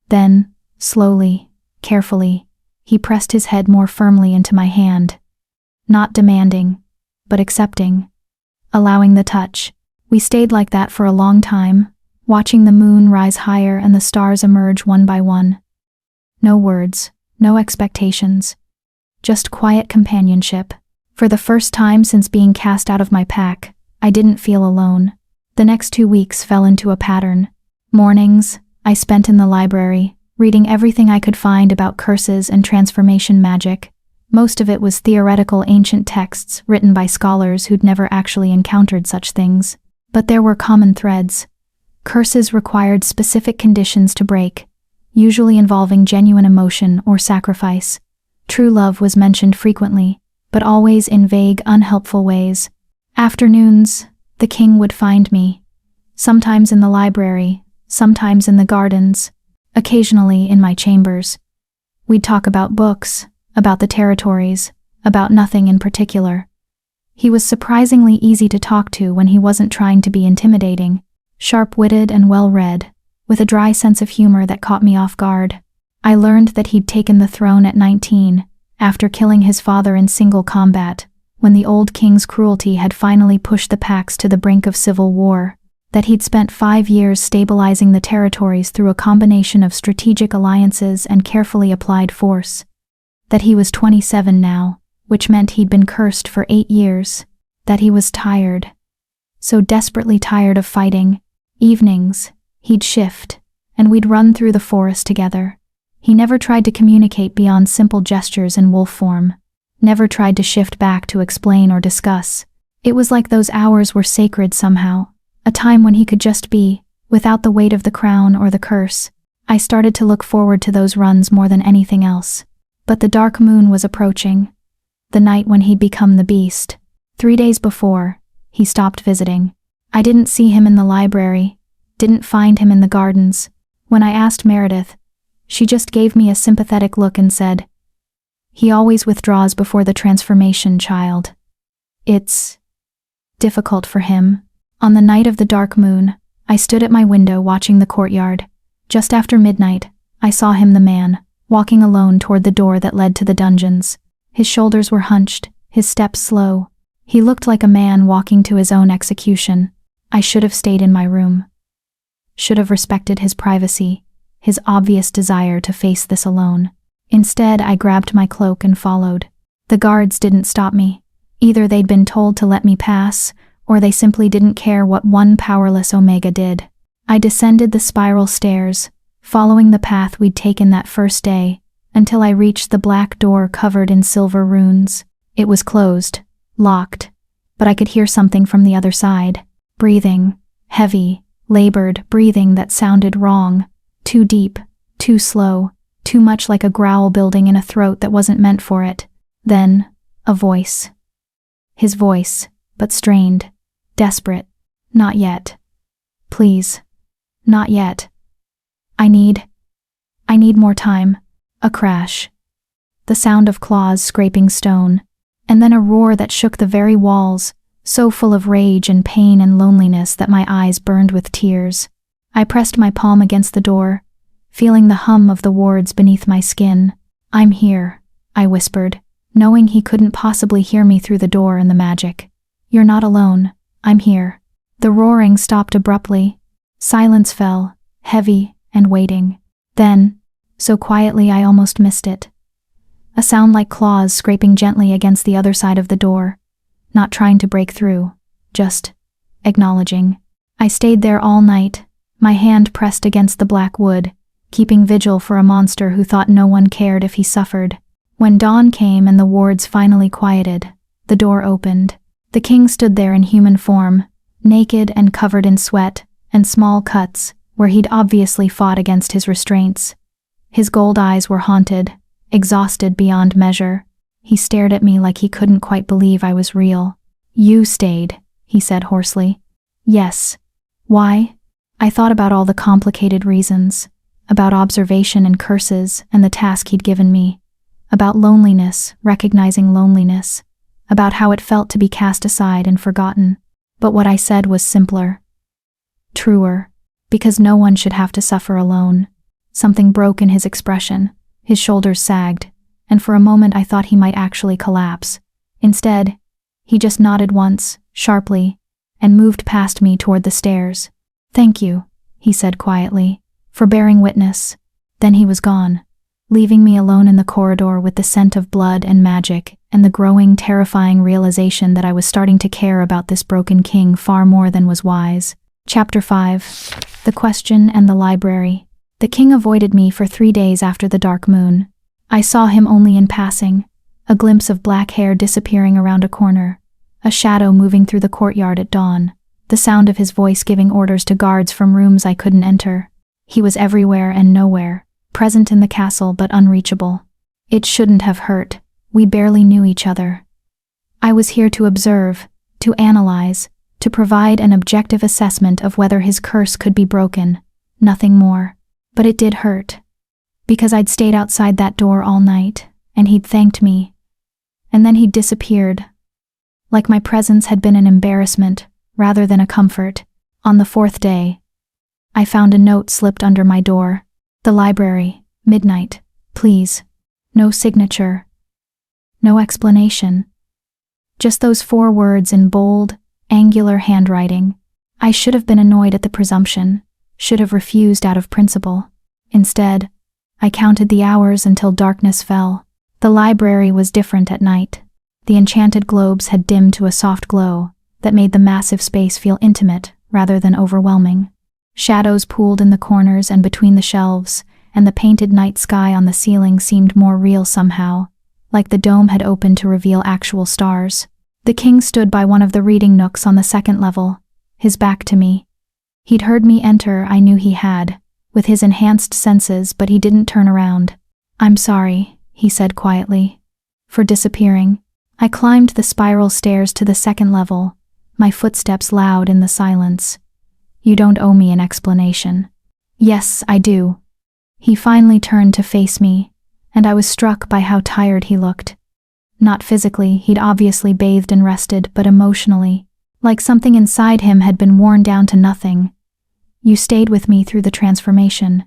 Then, slowly, carefully, he pressed his head more firmly into my hand. Not demanding, but accepting. Allowing the touch. We stayed like that for a long time, watching the moon rise higher and the stars emerge one by one. No words, no expectations. Just quiet companionship. For the first time since being cast out of my pack, I didn't feel alone. The next 2 weeks fell into a pattern. Mornings, I spent in the library, reading everything I could find about curses and transformation magic. Most of it was theoretical ancient texts written by scholars who'd never actually encountered such things. But there were common threads. Curses required specific conditions to break, usually involving genuine emotion or sacrifice. True love was mentioned frequently, but always in vague, unhelpful ways. Afternoons, the king would find me. Sometimes in the library, sometimes in the gardens, occasionally in my chambers. We'd talk about books, about the territories, about nothing in particular. He was surprisingly easy to talk to when he wasn't trying to be intimidating, sharp-witted and well-read, with a dry sense of humor that caught me off guard. I learned that he'd taken the throne at 19, after killing his father in single combat, when the old king's cruelty had finally pushed the Pax to the brink of civil war, that he'd spent 5 years stabilizing the territories through a combination of strategic alliances and carefully applied force, that he was 27 now, which meant he'd been cursed for 8 years, that he was tired, so desperately tired of fighting. Evenings, he'd shift, and we'd run through the forest together. He never tried to communicate beyond simple gestures in wolf form, never tried to shift back to explain or discuss. It was like those hours were sacred somehow, a time when he could just be, Without the weight of the crown or the curse, I started to look forward to those runs more than anything else. But the dark moon was approaching. The night when he'd become the beast. 3 days before, he stopped visiting. I didn't see him in the library, didn't find him in the gardens. When I asked Meredith, she just gave me a sympathetic look and said, "He always withdraws before the transformation, child. It's difficult for him." On the night of the dark moon, I stood at my window watching the courtyard. Just after midnight, I saw him, the man, walking alone toward the door that led to the dungeons. His shoulders were hunched, his steps slow. He looked like a man walking to his own execution. I should have stayed in my room. Should have respected his privacy, his obvious desire to face this alone. Instead, I grabbed my cloak and followed. The guards didn't stop me. Either they'd been told to let me pass, or they simply didn't care what one powerless Omega did. I descended the spiral stairs, following the path we'd taken that first day, until I reached the black door covered in silver runes. It was closed, locked, but I could hear something from the other side. Breathing, heavy, labored breathing that sounded wrong, too deep, too slow, too much like a growl building in a throat that wasn't meant for it. Then, a voice. His voice, but strained, desperate. "Not yet. Please. Not yet. I need more time." A crash. The sound of claws scraping stone, and then a roar that shook the very walls, so full of rage and pain and loneliness that my eyes burned with tears. I pressed my palm against the door, feeling the hum of the wards beneath my skin. "I'm here," I whispered, knowing he couldn't possibly hear me through the door and the magic. "You're not alone. I'm here." The roaring stopped abruptly. Silence fell, heavy and waiting. Then, so quietly I almost missed it. A sound like claws scraping gently against the other side of the door, not trying to break through, just acknowledging. I stayed there all night, my hand pressed against the black wood, keeping vigil for a monster who thought no one cared if he suffered. When dawn came and the wards finally quieted, the door opened. The king stood there in human form, naked and covered in sweat and small cuts, where he'd obviously fought against his restraints. His gold eyes were haunted, exhausted beyond measure. He stared at me like he couldn't quite believe I was real. "You stayed," he said hoarsely. "Yes. Why?" I thought about all the complicated reasons, about observation and curses and the task he'd given me, about loneliness, recognizing loneliness, about how it felt to be cast aside and forgotten. But what I said was simpler, truer, because no one should have to suffer alone. Something broke in his expression, his shoulders sagged, and for a moment I thought he might actually collapse. Instead, he just nodded once, sharply, and moved past me toward the stairs. "Thank you," he said quietly, "for bearing witness." Then he was gone, leaving me alone in the corridor with the scent of blood and magic and the growing, terrifying realization that I was starting to care about this broken king far more than was wise. Chapter 5. The Question and the Library. The king avoided me for 3 days after the dark moon. I saw him only in passing, a glimpse of black hair disappearing around a corner, a shadow moving through the courtyard at dawn, the sound of his voice giving orders to guards from rooms I couldn't enter. He was everywhere and nowhere, present in the castle but unreachable. It shouldn't have hurt. We barely knew each other. I was here to observe, to analyze, to provide an objective assessment of whether his curse could be broken, nothing more. But it did hurt, because I'd stayed outside that door all night, and he'd thanked me. And then he'd disappeared, like my presence had been an embarrassment rather than a comfort. On the 4th day, I found a note slipped under my door. "The library, midnight, please." No signature. No explanation. Just those 4 words in bold, angular handwriting. I should have been annoyed at the presumption, should have refused out of principle. Instead, I counted the hours until darkness fell. The library was different at night. The enchanted globes had dimmed to a soft glow that made the massive space feel intimate rather than overwhelming. Shadows pooled in the corners and between the shelves, and the painted night sky on the ceiling seemed more real somehow, like the dome had opened to reveal actual stars. The king stood by one of the reading nooks on the 2nd level, his back to me. He'd heard me enter, I knew he had, with his enhanced senses, but he didn't turn around. "I'm sorry," he said quietly, "for disappearing." I climbed the spiral stairs to the second level, my footsteps loud in the silence. "You don't owe me an explanation." "Yes, I do." He finally turned to face me, and I was struck by how tired he looked. Not physically, he'd obviously bathed and rested, but emotionally, like something inside him had been worn down to nothing. "You stayed with me through the transformation.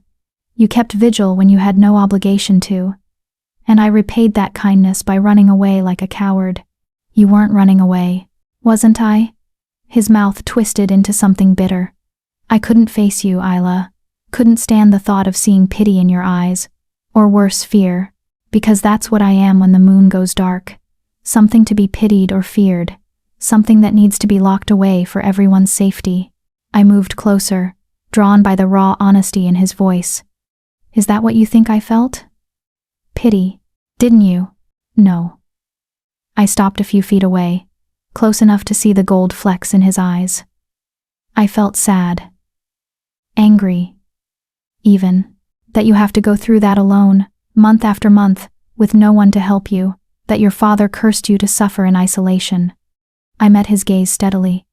You kept vigil when you had no obligation to. And I repaid that kindness by running away like a coward." "You weren't running away, wasn't I?" His mouth twisted into something bitter. "I couldn't face you, Isla. Couldn't stand the thought of seeing pity in your eyes, or worse, fear, because that's what I am when the moon goes dark. Something to be pitied or feared, something that needs to be locked away for everyone's safety." I moved closer, drawn by the raw honesty in his voice. "Is that what you think I felt? Pity, didn't you?" "No." I stopped a few feet away, close enough to see the gold flecks in his eyes. "I felt sad. Angry. Even. That you have to go through that alone, month after month, with no one to help you, that your father cursed you to suffer in isolation." I met his gaze steadily.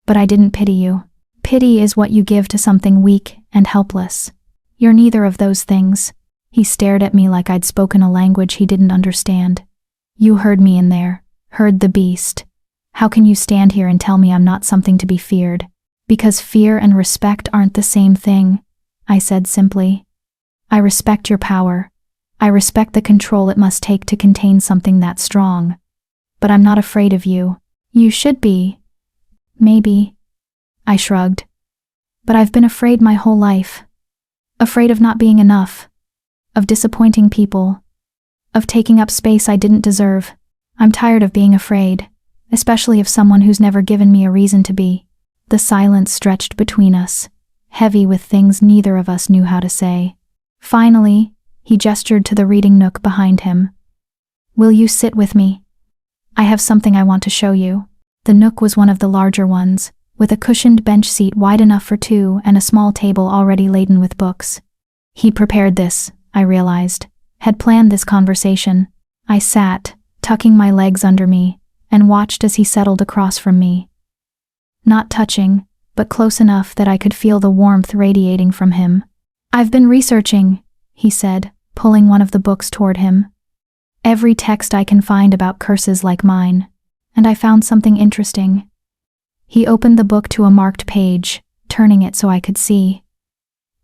"But I didn't pity you. Pity is what you give to something weak and helpless. You're neither of those things." He stared at me like I'd spoken a language he didn't understand. "You heard me in there, heard the beast. How can you stand here and tell me I'm not something to be feared?" "Because fear and respect aren't the same thing," I said simply. "I respect your power. I respect the control it must take to contain something that strong. But I'm not afraid of you. You should be. Maybe." I shrugged. "But I've been afraid my whole life. Afraid of not being enough. Of disappointing people. Of taking up space I didn't deserve. I'm tired of being afraid, especially of someone who's never given me a reason to be." The silence stretched between us, heavy with things neither of us knew how to say. Finally, he gestured to the reading nook behind him. "Will you sit with me? I have something I want to show you." The nook was one of the larger ones, with a cushioned bench seat wide enough for two and a small table already laden with books. He prepared this, I realized, had planned this conversation. I sat, tucking my legs under me, and watched as he settled across from me. Not touching, but close enough that I could feel the warmth radiating from him. "I've been researching," he said, pulling one of the books toward him. "Every text I can find about curses like mine, and I found something interesting." He opened the book to a marked page, turning it so I could see.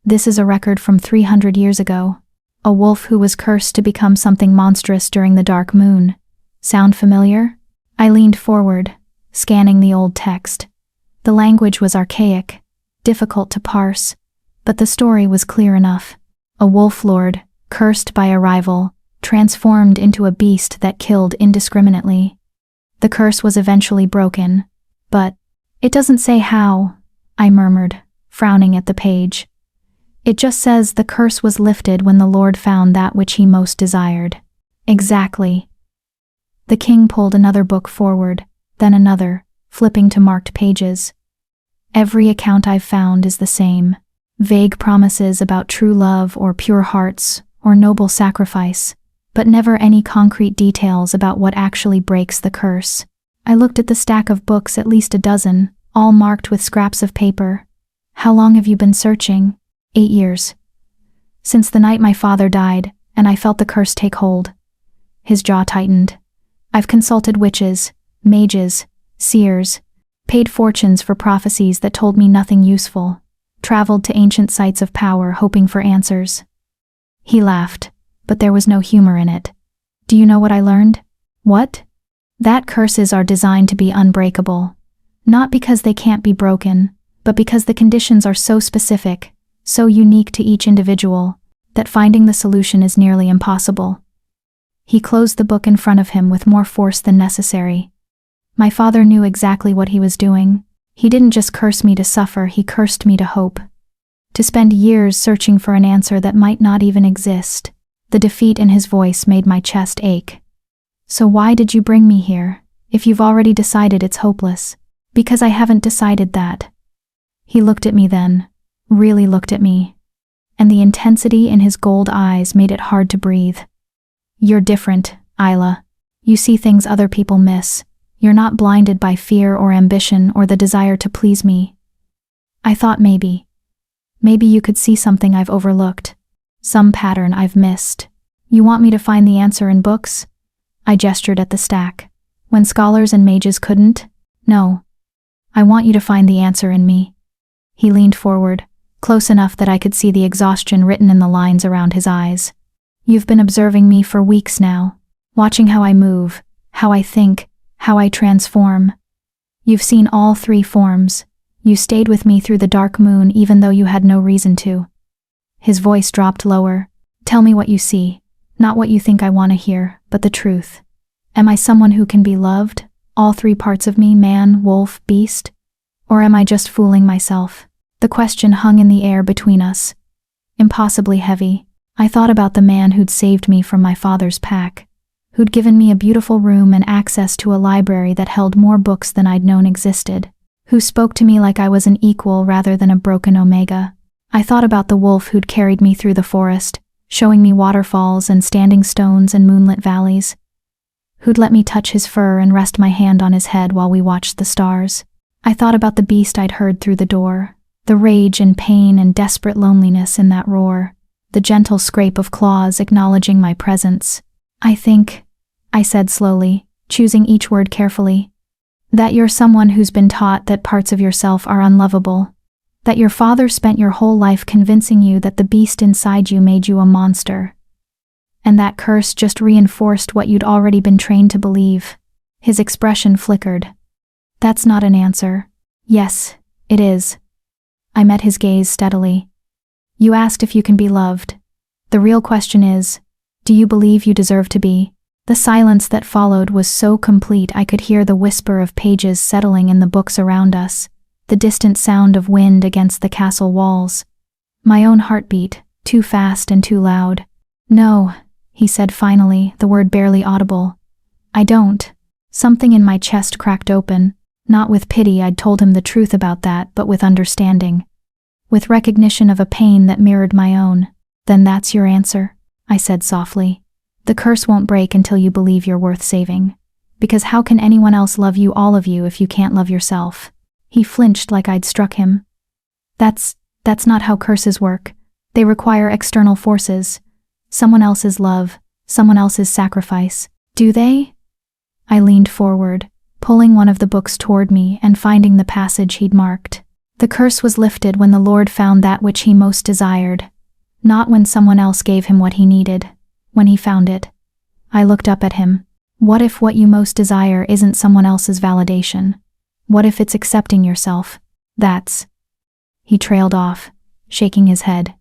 "This is a record from 300 years ago. A wolf who was cursed to become something monstrous during the dark moon. Sound familiar?" I leaned forward, scanning the old text. The language was archaic, difficult to parse, but the story was clear enough. A wolf lord, cursed by a rival, transformed into a beast that killed indiscriminately. The curse was eventually broken, but "It doesn't say how," I murmured, frowning at the page. "It just says the curse was lifted when the Lord found that which he most desired." "Exactly." The king pulled another book forward, then another, flipping to marked pages. "Every account I've found is the same. Vague promises about true love or pure hearts or noble sacrifice, but never any concrete details about what actually breaks the curse." I looked at the stack of books, at least a dozen, all marked with scraps of paper. "How long have you been searching?" 8 years. Since the night my father died, and I felt the curse take hold." His jaw tightened. "I've consulted witches, mages, seers, paid fortunes for prophecies that told me nothing useful, traveled to ancient sites of power hoping for answers." He laughed, but there was no humor in it. "Do you know what I learned?" "What?" "That curses are designed to be unbreakable. Not because they can't be broken, but because the conditions are so specific, so unique to each individual, that finding the solution is nearly impossible." He closed the book in front of him with more force than necessary. My father knew exactly what he was doing. He didn't just curse me to suffer, he cursed me to hope. To spend years searching for an answer that might not even exist. The defeat in his voice made my chest ache. "So why did you bring me here, if you've already decided it's hopeless?" "Because I haven't decided that." He looked at me then, really looked at me, and the intensity in his gold eyes made it hard to breathe. You're different, Isla. You see things other people miss. You're not blinded by fear or ambition or the desire to please me. I thought maybe you could see something I've overlooked, some pattern I've missed. You want me to find the answer in books? I gestured at the stack. When scholars and mages couldn't? No. I want you to find the answer in me. He leaned forward, close enough that I could see the exhaustion written in the lines around his eyes. You've been observing me for weeks now, watching how I move, how I think, how I transform. You've seen all three forms. You stayed with me through the dark moon even though you had no reason to. His voice dropped lower. Tell me what you see, not what you think I want to hear, but the truth. Am I someone who can be loved? All three parts of me, man, wolf, beast? Or am I just fooling myself? The question hung in the air between us, impossibly heavy. I thought about the man who'd saved me from my father's pack, who'd given me a beautiful room and access to a library that held more books than I'd known existed, who spoke to me like I was an equal rather than a broken omega. I thought about the wolf who'd carried me through the forest, showing me waterfalls and standing stones and moonlit valleys, who'd let me touch his fur and rest my hand on his head while we watched the stars. I thought about the beast I'd heard through the door, the rage and pain and desperate loneliness in that roar, the gentle scrape of claws acknowledging my presence. I think, I said slowly, choosing each word carefully, that you're someone who's been taught that parts of yourself are unlovable, that your father spent your whole life convincing you that the beast inside you made you a monster, and that curse just reinforced what you'd already been trained to believe. His expression flickered. That's not an answer. Yes, it is. I met his gaze steadily. You asked if you can be loved. The real question is, do you believe you deserve to be? The silence that followed was so complete I could hear the whisper of pages settling in the books around us, the distant sound of wind against the castle walls. My own heartbeat, too fast and too loud. No, he said finally, the word barely audible. I don't. Something in my chest cracked open. Not with pity, I'd told him the truth about that, but with understanding. With recognition of a pain that mirrored my own. Then that's your answer, I said softly. The curse won't break until you believe you're worth saving. Because how can anyone else love you, all of you, if you can't love yourself? He flinched like I'd struck him. That's not how curses work. They require external forces. Someone else's love, someone else's sacrifice. Do they? I leaned forward, pulling one of the books toward me and finding the passage he'd marked. The curse was lifted when the Lord found that which he most desired, not when someone else gave him what he needed. When he found it. I looked up at him. What if what you most desire isn't someone else's validation? What if it's accepting yourself? That's... He trailed off, shaking his head.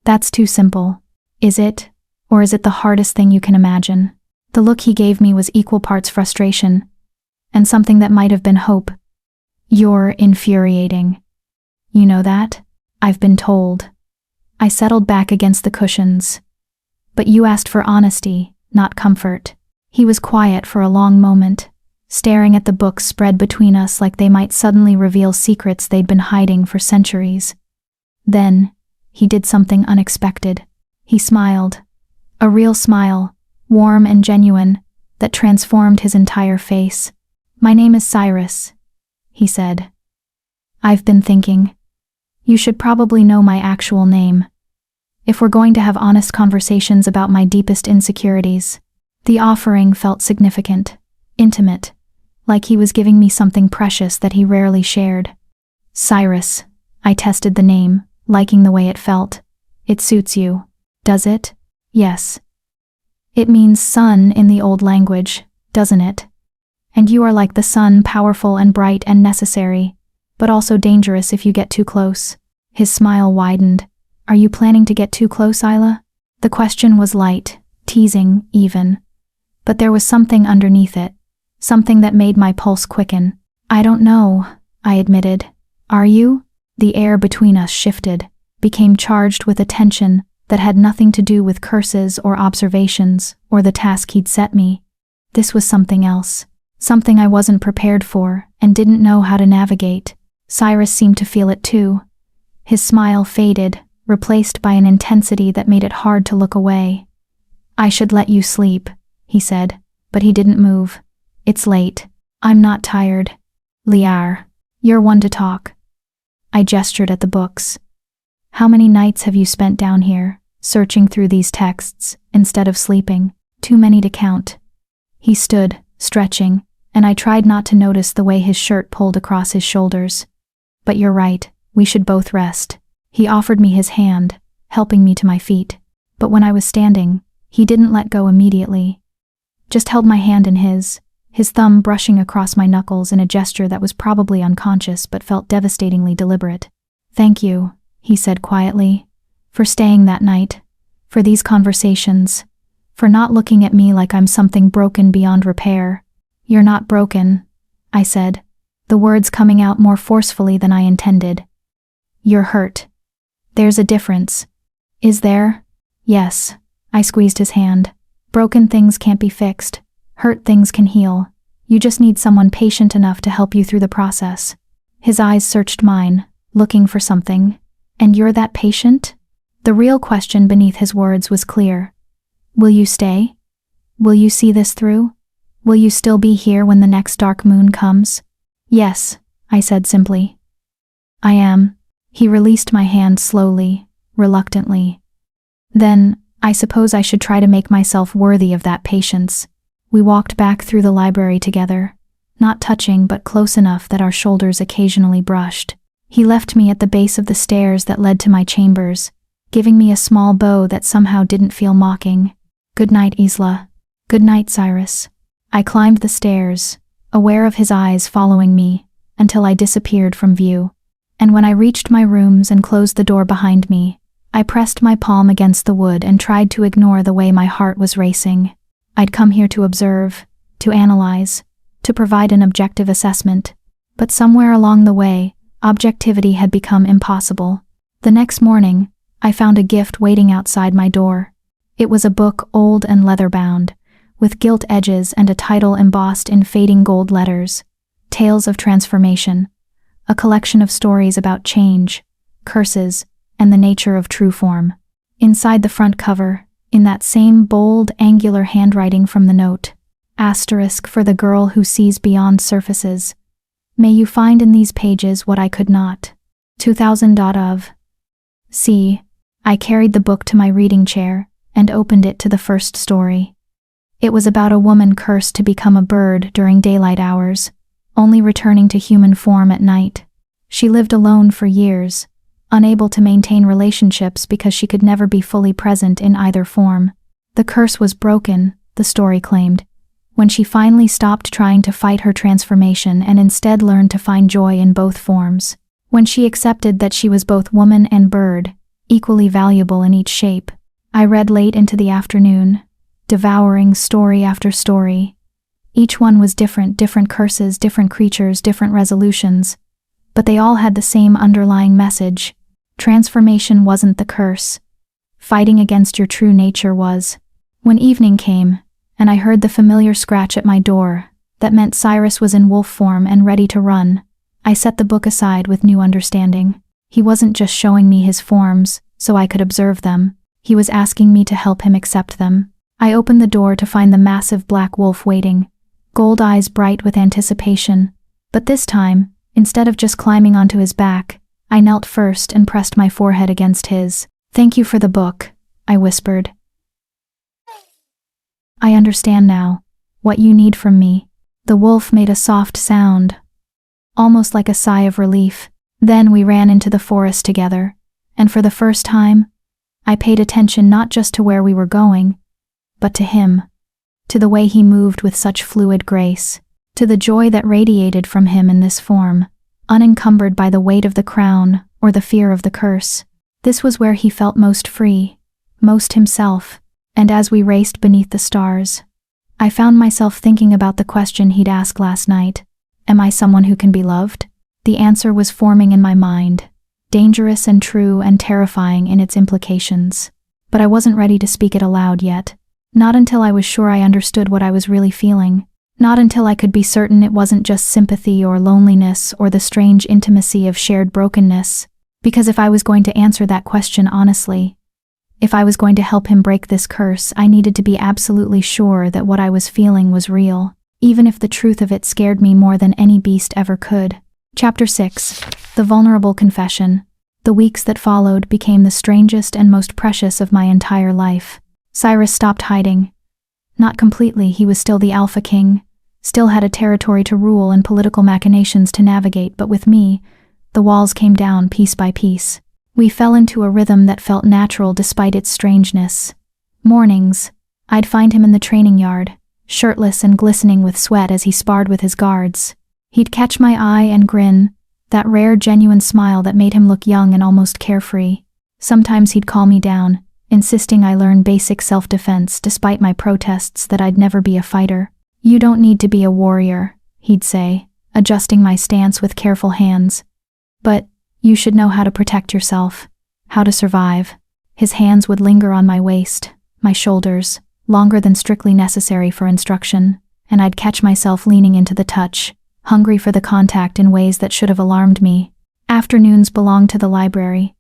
That's too simple. Is it? Or is it the hardest thing you can imagine? The look he gave me was equal parts frustration, and something that might have been hope. You're infuriating. You know that? I've been told. I settled back against the cushions. But you asked for honesty, not comfort. He was quiet for a long moment, staring at the books spread between us like they might suddenly reveal secrets they'd been hiding for centuries. Then, he did something unexpected. He smiled. A real smile, warm and genuine, that transformed his entire face. My name is Cyrus, he said. I've been thinking. You should probably know my actual name. If we're going to have honest conversations about my deepest insecurities. The offering felt significant, intimate, like he was giving me something precious that he rarely shared. Cyrus, I tested the name, liking the way it felt. It suits you, does it? Yes. It means sun in the old language, doesn't it? And you are like the sun, powerful and bright and necessary, but also dangerous if you get too close. His smile widened. Are you planning to get too close, Isla? The question was light, teasing, even. But there was something underneath it, something that made my pulse quicken. I don't know, I admitted. Are you? The air between us shifted, became charged with a tension that had nothing to do with curses or observations or the task he'd set me. This was something else, something I wasn't prepared for and didn't know how to navigate, Cyrus seemed to feel it too. His smile faded, replaced by an intensity that made it hard to look away. "I should let you sleep," he said, but he didn't move. "It's late. I'm not tired. Liar, you're one to talk." I gestured at the books. "How many nights have you spent down here, searching through these texts, instead of sleeping?" "Too many to count." He stood, stretching, and I tried not to notice the way his shirt pulled across his shoulders. "But you're right, we should both rest." He offered me his hand, helping me to my feet. But when I was standing, he didn't let go immediately. Just held my hand in his thumb brushing across my knuckles in a gesture that was probably unconscious but felt devastatingly deliberate. "Thank you," he said quietly, "for staying that night, for these conversations, for not looking at me like I'm something broken beyond repair." "You're not broken," I said, the words coming out more forcefully than I intended. "You're hurt. There's a difference." "Is there?" "Yes." I squeezed his hand. "Broken things can't be fixed. Hurt things can heal. You just need someone patient enough to help you through the process." His eyes searched mine, looking for something. "And you're that patient?" The real question beneath his words was clear. "Will you stay? Will you see this through? Will you still be here when the next dark moon comes?" "Yes," I said simply. "I am." He released my hand slowly, reluctantly. "Then, I suppose I should try to make myself worthy of that patience." We walked back through the library together, not touching but close enough that our shoulders occasionally brushed. He left me at the base of the stairs that led to my chambers, giving me a small bow that somehow didn't feel mocking. "Good night, Isla." "Good night, Cyrus." I climbed the stairs, aware of his eyes following me, until I disappeared from view. And when I reached my rooms and closed the door behind me, I pressed my palm against the wood and tried to ignore the way my heart was racing. I'd come here to observe, to analyze, to provide an objective assessment. But somewhere along the way, objectivity had become impossible. The next morning, I found a gift waiting outside my door. It was a book old and leather-bound, with gilt edges and a title embossed in fading gold letters, Tales of Transformation, a collection of stories about change, curses, and the nature of true form. Inside the front cover, in that same bold, angular handwriting from the note, asterisk for the girl who sees beyond surfaces. "May you find in these pages what I could not." 2000 of. See, I carried the book to my reading chair and opened it to the first story. It was about a woman cursed to become a bird during daylight hours, only returning to human form at night. She lived alone for years, unable to maintain relationships because she could never be fully present in either form. The curse was broken, the story claimed, when she finally stopped trying to fight her transformation and instead learned to find joy in both forms. When she accepted that she was both woman and bird, equally valuable in each shape. I read late into the afternoon, devouring story after story. Each one was different curses, different creatures, different resolutions. But they all had the same underlying message. Transformation wasn't the curse. Fighting against your true nature was. When evening came, and I heard the familiar scratch at my door, that meant Cyrus was in wolf form and ready to run, I set the book aside with new understanding. He wasn't just showing me his forms, so I could observe them. He was asking me to help him accept them. I opened the door to find the massive black wolf waiting, gold eyes bright with anticipation. But this time, instead of just climbing onto his back, I knelt first and pressed my forehead against his. "Thank you for the book," I whispered. "I understand now what you need from me." The wolf made a soft sound, almost like a sigh of relief. Then we ran into the forest together, and for the first time, I paid attention not just to where we were going, but to him, to the way he moved with such fluid grace, to the joy that radiated from him in this form, unencumbered by the weight of the crown or the fear of the curse. This was where he felt most free, most himself, and as we raced beneath the stars, I found myself thinking about the question he'd asked last night. Am I someone who can be loved? The answer was forming in my mind, dangerous and true and terrifying in its implications. But I wasn't ready to speak it aloud yet. Not until I was sure I understood what I was really feeling. Not until I could be certain it wasn't just sympathy or loneliness or the strange intimacy of shared brokenness. Because if I was going to answer that question honestly, if I was going to help him break this curse, I needed to be absolutely sure that what I was feeling was real, even if the truth of it scared me more than any beast ever could. Chapter 6. The Vulnerable Confession. The weeks that followed became the strangest and most precious of my entire life. Cyrus stopped hiding. Not completely, he was still the Alpha King, still had a territory to rule and political machinations to navigate, but with me, the walls came down piece by piece. We fell into a rhythm that felt natural despite its strangeness. Mornings, I'd find him in the training yard, shirtless and glistening with sweat as he sparred with his guards. He'd catch my eye and grin, that rare genuine smile that made him look young and almost carefree. Sometimes he'd call me down, insisting I learn basic self-defense despite my protests that I'd never be a fighter. "You don't need to be a warrior," he'd say, adjusting my stance with careful hands. "But you should know how to protect yourself, how to survive." His hands would linger on my waist, my shoulders, longer than strictly necessary for instruction, and I'd catch myself leaning into the touch, hungry for the contact in ways that should have alarmed me. Afternoons belonged to the library.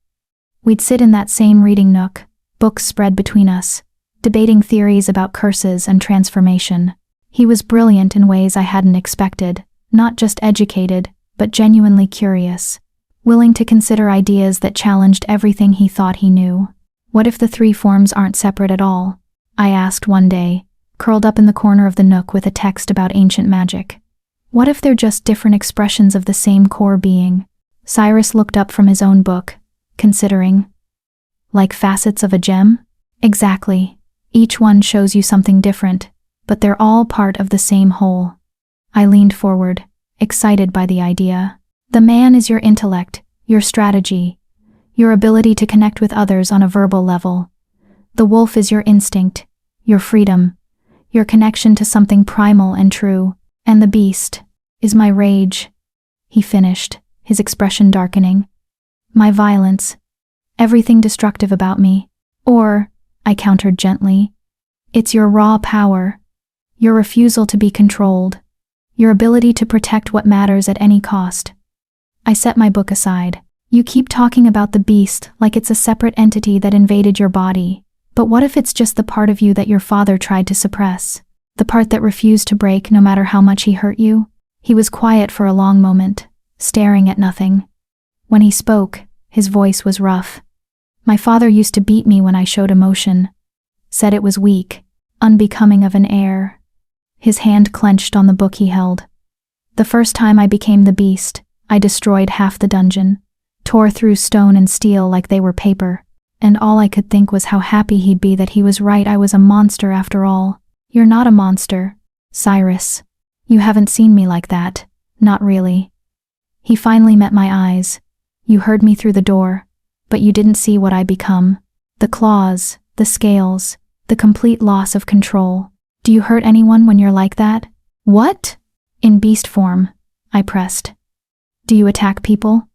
We'd sit in that same reading nook, books spread between us, debating theories about curses and transformation. He was brilliant in ways I hadn't expected, not just educated, but genuinely curious, willing to consider ideas that challenged everything he thought he knew. "What if the three forms aren't separate at all?" I asked one day, curled up in the corner of the nook with a text about ancient magic. "What if they're just different expressions of the same core being?" Cyrus looked up from his own book, considering. "Like facets of a gem?" "Exactly. Each one shows you something different, but they're all part of the same whole." I leaned forward, excited by the idea. "The man is your intellect, your strategy, your ability to connect with others on a verbal level. The wolf is your instinct, your freedom, your connection to something primal and true. And the beast is my rage," he finished, his expression darkening. "My violence, everything destructive about me. Or," I countered gently, "it's your raw power, your refusal to be controlled, your ability to protect what matters at any cost." I set my book aside. "You keep talking about the beast like it's a separate entity that invaded your body, but what if it's just the part of you that your father tried to suppress? The part that refused to break no matter how much he hurt you?" He was quiet for a long moment, staring at nothing. When he spoke, his voice was rough. "My father used to beat me when I showed emotion. Said it was weak, unbecoming of an heir." His hand clenched on the book he held. "The first time I became the beast, I destroyed half the dungeon, tore through stone and steel like they were paper, and all I could think was how happy he'd be that he was right. I was a monster after all." "You're not a monster, Cyrus. You haven't seen me like that, not really." He finally met my eyes. "You heard me through the door, but you didn't see what I become. The claws, the scales, the complete loss of control. Do you hurt anyone when you're like that?" "What?" "In beast form," I pressed. "Do you attack people?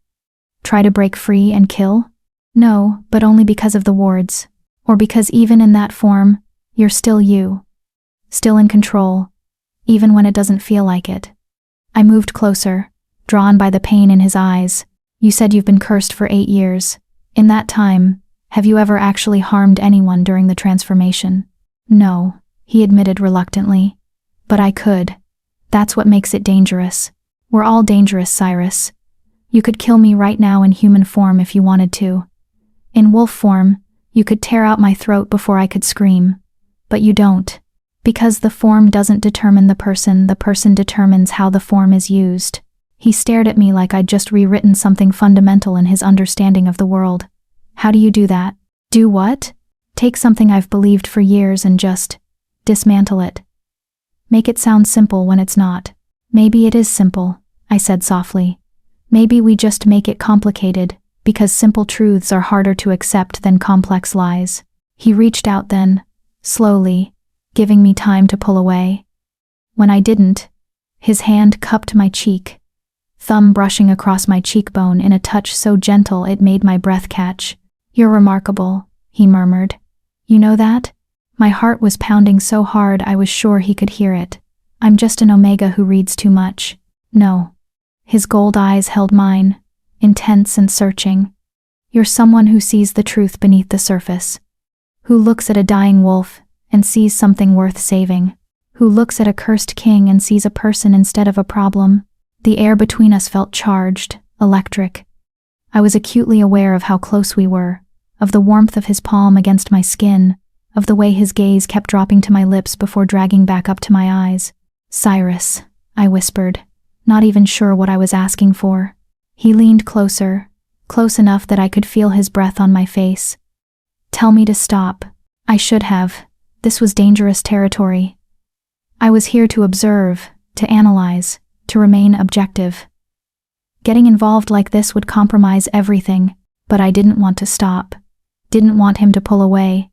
Try to break free and kill?" "No, but only because of the wards, or because even in that form, you're still you. Still in control, even when it doesn't feel like it." I moved closer, drawn by the pain in his eyes. "You said you've been cursed for 8 years. In that time, have you ever actually harmed anyone during the transformation?" "No," he admitted reluctantly. "But I could. That's what makes it dangerous. We're all dangerous, Cyrus. You could kill me right now in human form if you wanted to. In wolf form, you could tear out my throat before I could scream. But you don't. Because the form doesn't determine the person determines how the form is used." He stared at me like I'd just rewritten something fundamental in his understanding of the world. "How do you do that?" "Do what?" "Take something I've believed for years and just dismantle it. Make it sound simple when it's not." "Maybe it is simple," I said softly. "Maybe we just make it complicated, because simple truths are harder to accept than complex lies." He reached out then, slowly, giving me time to pull away. When I didn't, his hand cupped my cheek, thumb brushing across my cheekbone in a touch so gentle it made my breath catch. "You're remarkable," he murmured. "You know that?" My heart was pounding so hard I was sure he could hear it, I'm just an omega who reads too much. No. His gold eyes held mine, intense and searching. You're someone who sees the truth beneath the surface. Who looks at a dying wolf and sees something worth saving. Who looks at a cursed king and sees a person instead of a problem. The air between us felt charged, electric. I was acutely aware of how close we were, of the warmth of his palm against my skin, of the way his gaze kept dropping to my lips before dragging back up to my eyes. "Cyrus," I whispered, not even sure what I was asking for. He leaned closer, close enough that I could feel his breath on my face. "Tell me to stop." I should have. This was dangerous territory. I was here to observe, to analyze, to remain objective. Getting involved like this would compromise everything, but I didn't want to stop. Didn't want him to pull away.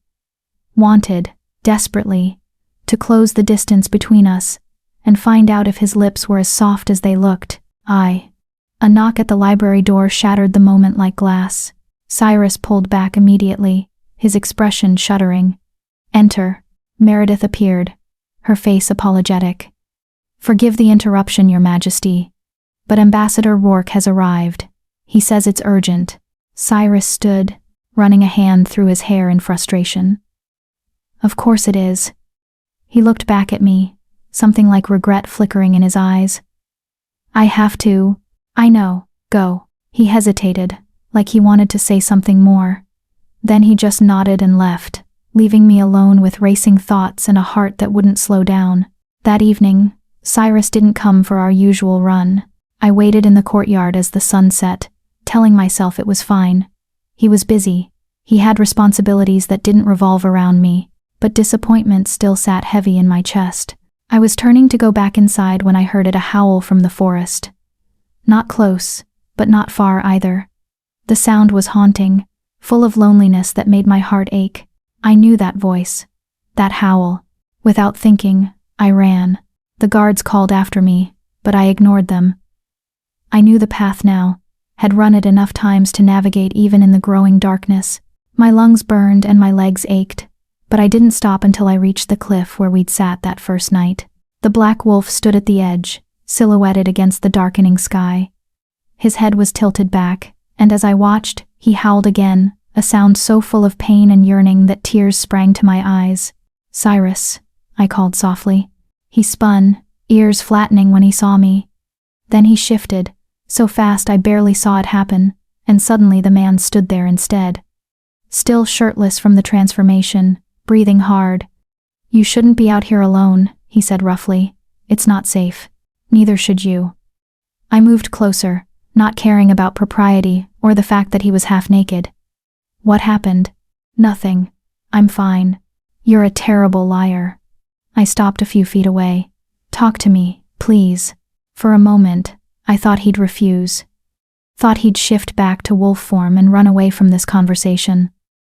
Wanted, desperately, to close the distance between us and find out if his lips were as soft as they looked. A knock at the library door shattered the moment like glass. Cyrus pulled back immediately, his expression shuddering. "Enter." Meredith appeared, her face apologetic. "Forgive the interruption, Your Majesty, but Ambassador Rourke has arrived. He says it's urgent." Cyrus stood, running a hand through his hair in frustration. "Of course it is." He looked back at me, something like regret flickering in his eyes. "I have to." "I know, go." He hesitated, like he wanted to say something more. Then he just nodded and left, leaving me alone with racing thoughts and a heart that wouldn't slow down. That evening, Cyrus didn't come for our usual run. I waited in the courtyard as the sun set, telling myself it was fine. He was busy. He had responsibilities that didn't revolve around me, but disappointment still sat heavy in my chest. I was turning to go back inside when I heard a howl from the forest. Not close, but not far either. The sound was haunting, full of loneliness that made my heart ache. I knew that voice, that howl. Without thinking, I ran. The guards called after me, but I ignored them. I knew the path now, had run it enough times to navigate even in the growing darkness. My lungs burned and my legs ached, but I didn't stop until I reached the cliff where we'd sat that first night. The black wolf stood at the edge, silhouetted against the darkening sky. His head was tilted back, and as I watched, he howled again, a sound so full of pain and yearning that tears sprang to my eyes. "Cyrus," I called softly. He spun, ears flattening when he saw me. Then he shifted, so fast I barely saw it happen, and suddenly the man stood there instead. Still shirtless from the transformation, breathing hard. "You shouldn't be out here alone," he said roughly. "It's not safe. Neither should you." I moved closer, not caring about propriety or the fact that he was half naked. "What happened?" "Nothing. I'm fine." "You're a terrible liar." I stopped a few feet away. "Talk to me, please." For a moment, I thought he'd refuse. Thought he'd shift back to wolf form and run away from this conversation.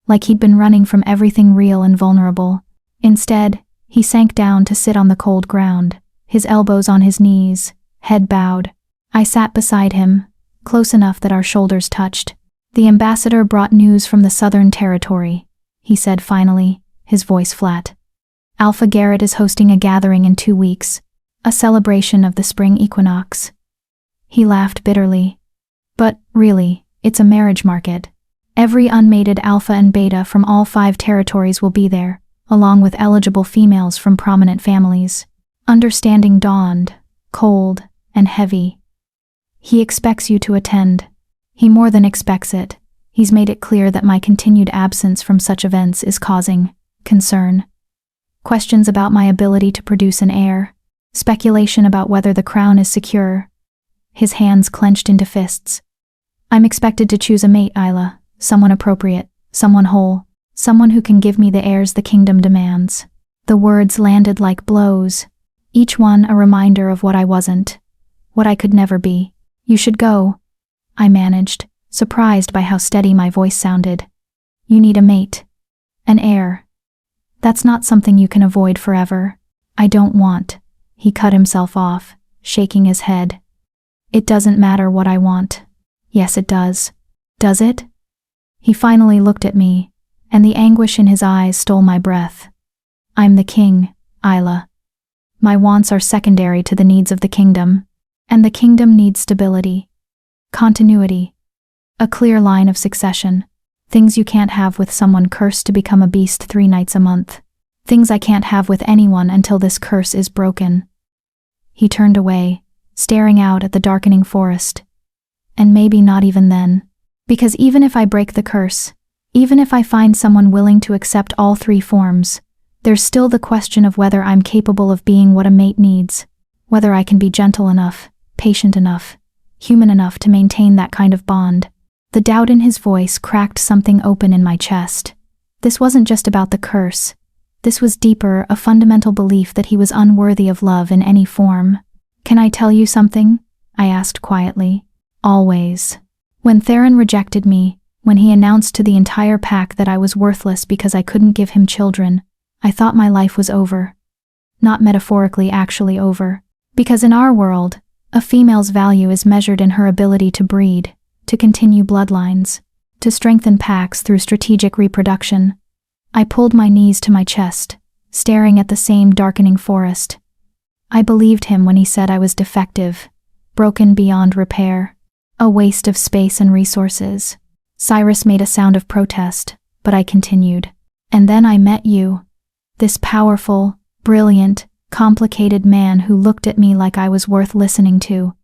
Like he'd been running from everything real and vulnerable. Instead, he sank down to sit on the cold ground, his elbows on his knees, head bowed. I sat beside him, close enough that our shoulders touched. "The ambassador brought news from the Southern Territory," he said finally, his voice flat. "Alpha Garrett is hosting a gathering in 2 weeks, a celebration of the spring equinox." He laughed bitterly. "But, really, it's a marriage market. Every unmated alpha and beta from all 5 territories will be there, along with eligible females from prominent families." Understanding dawned, cold and heavy. "He expects you to attend. He more than expects it. He's made it clear that my continued absence from such events is causing concern. Questions about my ability to produce an heir. Speculation about whether the crown is secure." His hands clenched into fists. "I'm expected to choose a mate, Isla. Someone appropriate, someone whole, someone who can give me the heirs the kingdom demands." The words landed like blows, each one a reminder of what I wasn't, what I could never be. "You should go," I managed, surprised by how steady my voice sounded. "You need a mate. An heir. That's not something you can avoid forever." "I don't want." He cut himself off, shaking his head. "It doesn't matter what I want." "Yes, it does." "Does it?" He finally looked at me, and the anguish in his eyes stole my breath. "I'm the king, Isla. My wants are secondary to the needs of the kingdom. And the kingdom needs stability, continuity, a clear line of succession. Things you can't have with someone cursed to become a beast 3 nights a month. Things I can't have with anyone until this curse is broken. He turned away, staring out at the darkening forest. And maybe not even then. Because even if I break the curse, even if I find someone willing to accept all 3 forms, there's still the question of whether I'm capable of being what a mate needs, whether I can be gentle enough, patient enough, human enough to maintain that kind of bond. The doubt in his voice cracked something open in my chest. This wasn't just about the curse. This was deeper, a fundamental belief that he was unworthy of love in any form. "Can I tell you something?" I asked quietly. "Always. When Theron rejected me, when he announced to the entire pack that I was worthless because I couldn't give him children, I thought my life was over. Not metaphorically, actually over. Because in our world, a female's value is measured in her ability to breed, to continue bloodlines, to strengthen packs through strategic reproduction." I pulled my knees to my chest, staring at the same darkening forest. I believed him when he said I was defective, broken beyond repair, a waste of space and resources. Cyrus made a sound of protest, but I continued. "And then I met you. This powerful, brilliant, complicated man who looked at me like I was worth listening to,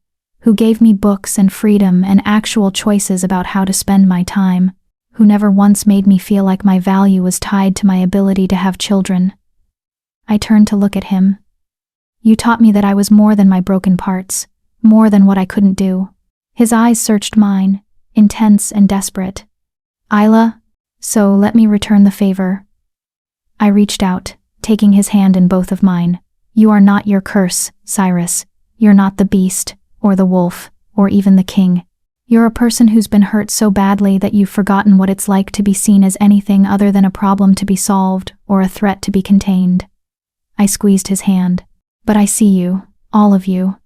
who gave me books and freedom and actual choices about how to spend my time, who never once made me feel like my value was tied to my ability to have children." I turned to look at him. "You taught me that I was more than my broken parts, more than what I couldn't do." His eyes searched mine, intense and desperate. "Isla, so let me return the favor." I reached out, taking his hand in both of mine. "You are not your curse, Cyrus. You're not the beast, or the wolf, or even the king. You're a person who's been hurt so badly that you've forgotten what it's like to be seen as anything other than a problem to be solved or a threat to be contained." I squeezed his hand. "But I see you, all of you.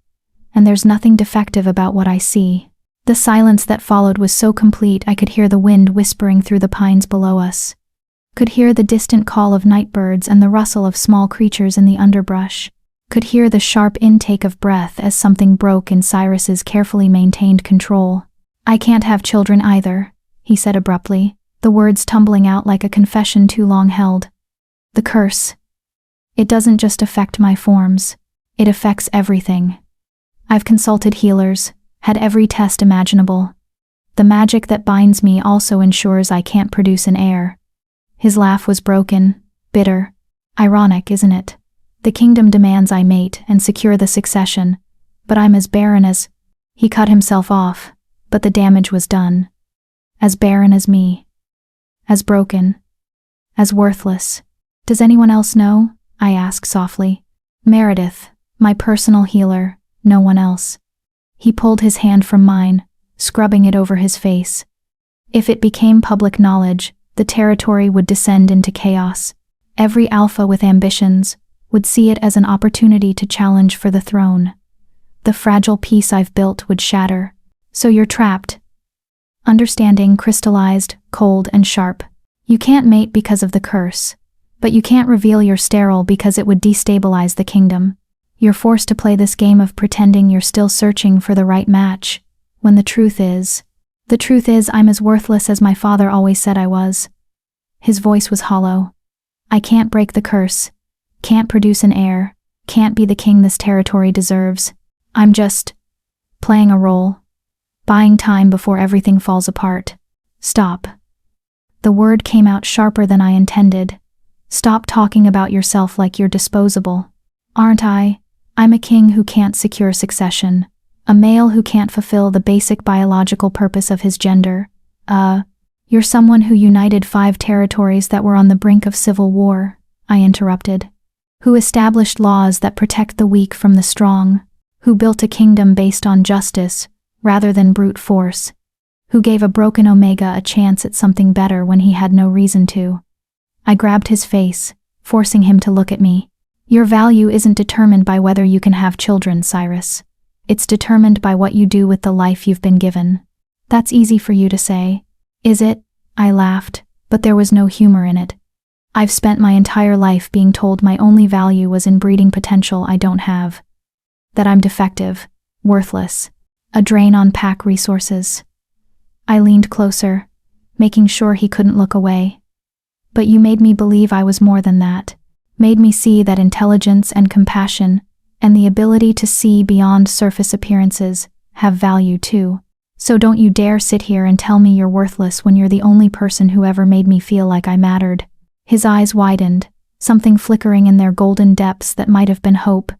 And there's nothing defective about what I see." The silence that followed was so complete I could hear the wind whispering through the pines below us. Could hear the distant call of night birds and the rustle of small creatures in the underbrush. Could hear the sharp intake of breath as something broke in Cyrus's carefully maintained control. "I can't have children either," he said abruptly, the words tumbling out like a confession too long held. "The curse. It doesn't just affect my forms. It affects everything. I've consulted healers, had every test imaginable. The magic that binds me also ensures I can't produce an heir." His laugh was broken, bitter. "Ironic, isn't it? The kingdom demands I mate and secure the succession, but I'm as barren as—" He cut himself off, but the damage was done. "As barren as me. As broken. As worthless. Does anyone else know?" I asked softly. "Meredith, my personal healer, no one else." He pulled his hand from mine, scrubbing it over his face. "If it became public knowledge, the territory would descend into chaos. Every alpha with ambitions would see it as an opportunity to challenge for the throne. The fragile peace I've built would shatter. So you're trapped." Understanding crystallized, cold and sharp. "You can't mate because of the curse, but you can't reveal you're sterile because it would destabilize the kingdom. You're forced to play this game of pretending you're still searching for the right match, when the truth is I'm as worthless as my father always said I was." His voice was hollow. "I can't break the curse, can't produce an heir, can't be the king this territory deserves. I'm just playing a role. Buying time before everything falls apart. Stop." The word came out sharper than I intended. "Stop talking about yourself like you're disposable. Aren't I? I'm a king who can't secure succession. A male who can't fulfill the basic biological purpose of his gender. You're someone who united 5 territories that were on the brink of civil war," I interrupted. "Who established laws that protect the weak from the strong. Who built a kingdom based on justice, rather than brute force. Who gave a broken Omega a chance at something better when he had no reason to." I grabbed his face, forcing him to look at me. "Your value isn't determined by whether you can have children, Cyrus. It's determined by what you do with the life you've been given." "That's easy for you to say." "Is it?" I laughed, but there was no humor in it. I've spent my entire life being told my only value was in breeding potential I don't have. That I'm defective, worthless, a drain on pack resources. I leaned closer, making sure he couldn't look away. But you made me believe I was more than that. Made me see that intelligence and compassion, and the ability to see beyond surface appearances, have value too. So don't you dare sit here and tell me you're worthless when you're the only person who ever made me feel like I mattered. His eyes widened, something flickering in their golden depths that might have been hope.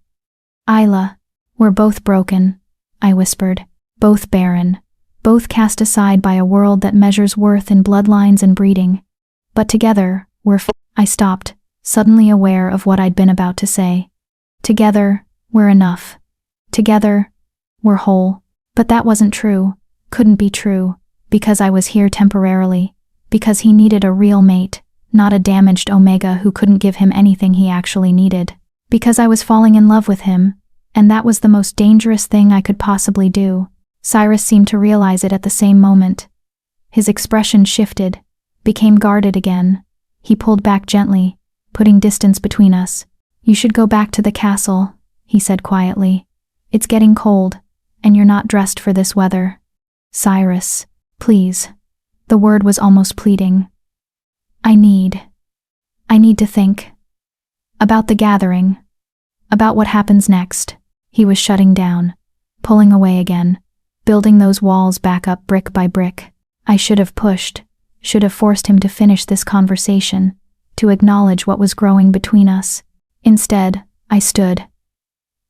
Isla, we're both broken, I whispered, both barren, both cast aside by a world that measures worth in bloodlines and breeding. But together, I stopped, suddenly aware of what I'd been about to say. Together, we're enough. Together, we're whole. But that wasn't true, couldn't be true, because I was here temporarily, because he needed a real mate, not a damaged Omega who couldn't give him anything he actually needed. Because I was falling in love with him, and that was the most dangerous thing I could possibly do. Cyrus seemed to realize it at the same moment. His expression shifted, became guarded again. He pulled back gently, putting distance between us. You should go back to the castle, he said quietly. It's getting cold, and you're not dressed for this weather. Cyrus, please. The word was almost pleading. I need to think. About the gathering. About what happens next. He was shutting down, pulling away again, building those walls back up brick by brick. I should have pushed, should have forced him to finish this conversation, to acknowledge what was growing between us. Instead, I stood.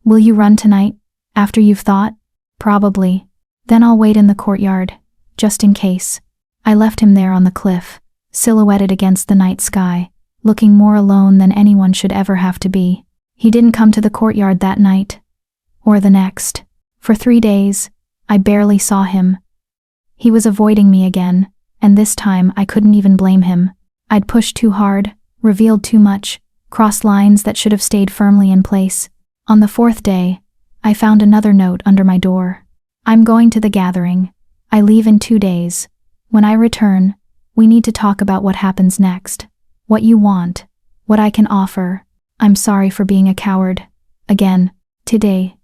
Will you run tonight, after you've thought? Probably. Then I'll wait in the courtyard, just in case. I left him there on the cliff, silhouetted against the night sky, looking more alone than anyone should ever have to be. He didn't come to the courtyard that night, or the next. For 3 days, I barely saw him. He was avoiding me again, and this time I couldn't even blame him. I'd pushed too hard, revealed too much, crossed lines that should have stayed firmly in place. On the 4th day, I found another note under my door. I'm going to the gathering. I leave in 2 days. When I return, we need to talk about what happens next. What you want. What I can offer. I'm sorry for being a coward. Again. Today.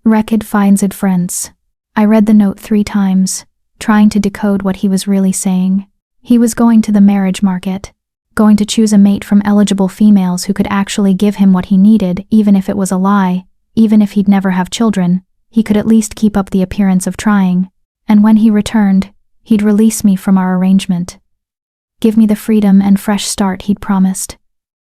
Rekid finds it friends. I read the note 3 times, trying to decode what he was really saying. He was going to the marriage market. Going to choose a mate from eligible females who could actually give him what he needed, even if it was a lie, even if he'd never have children, he could at least keep up the appearance of trying. And when he returned, he'd release me from our arrangement. Give me the freedom and fresh start he'd promised.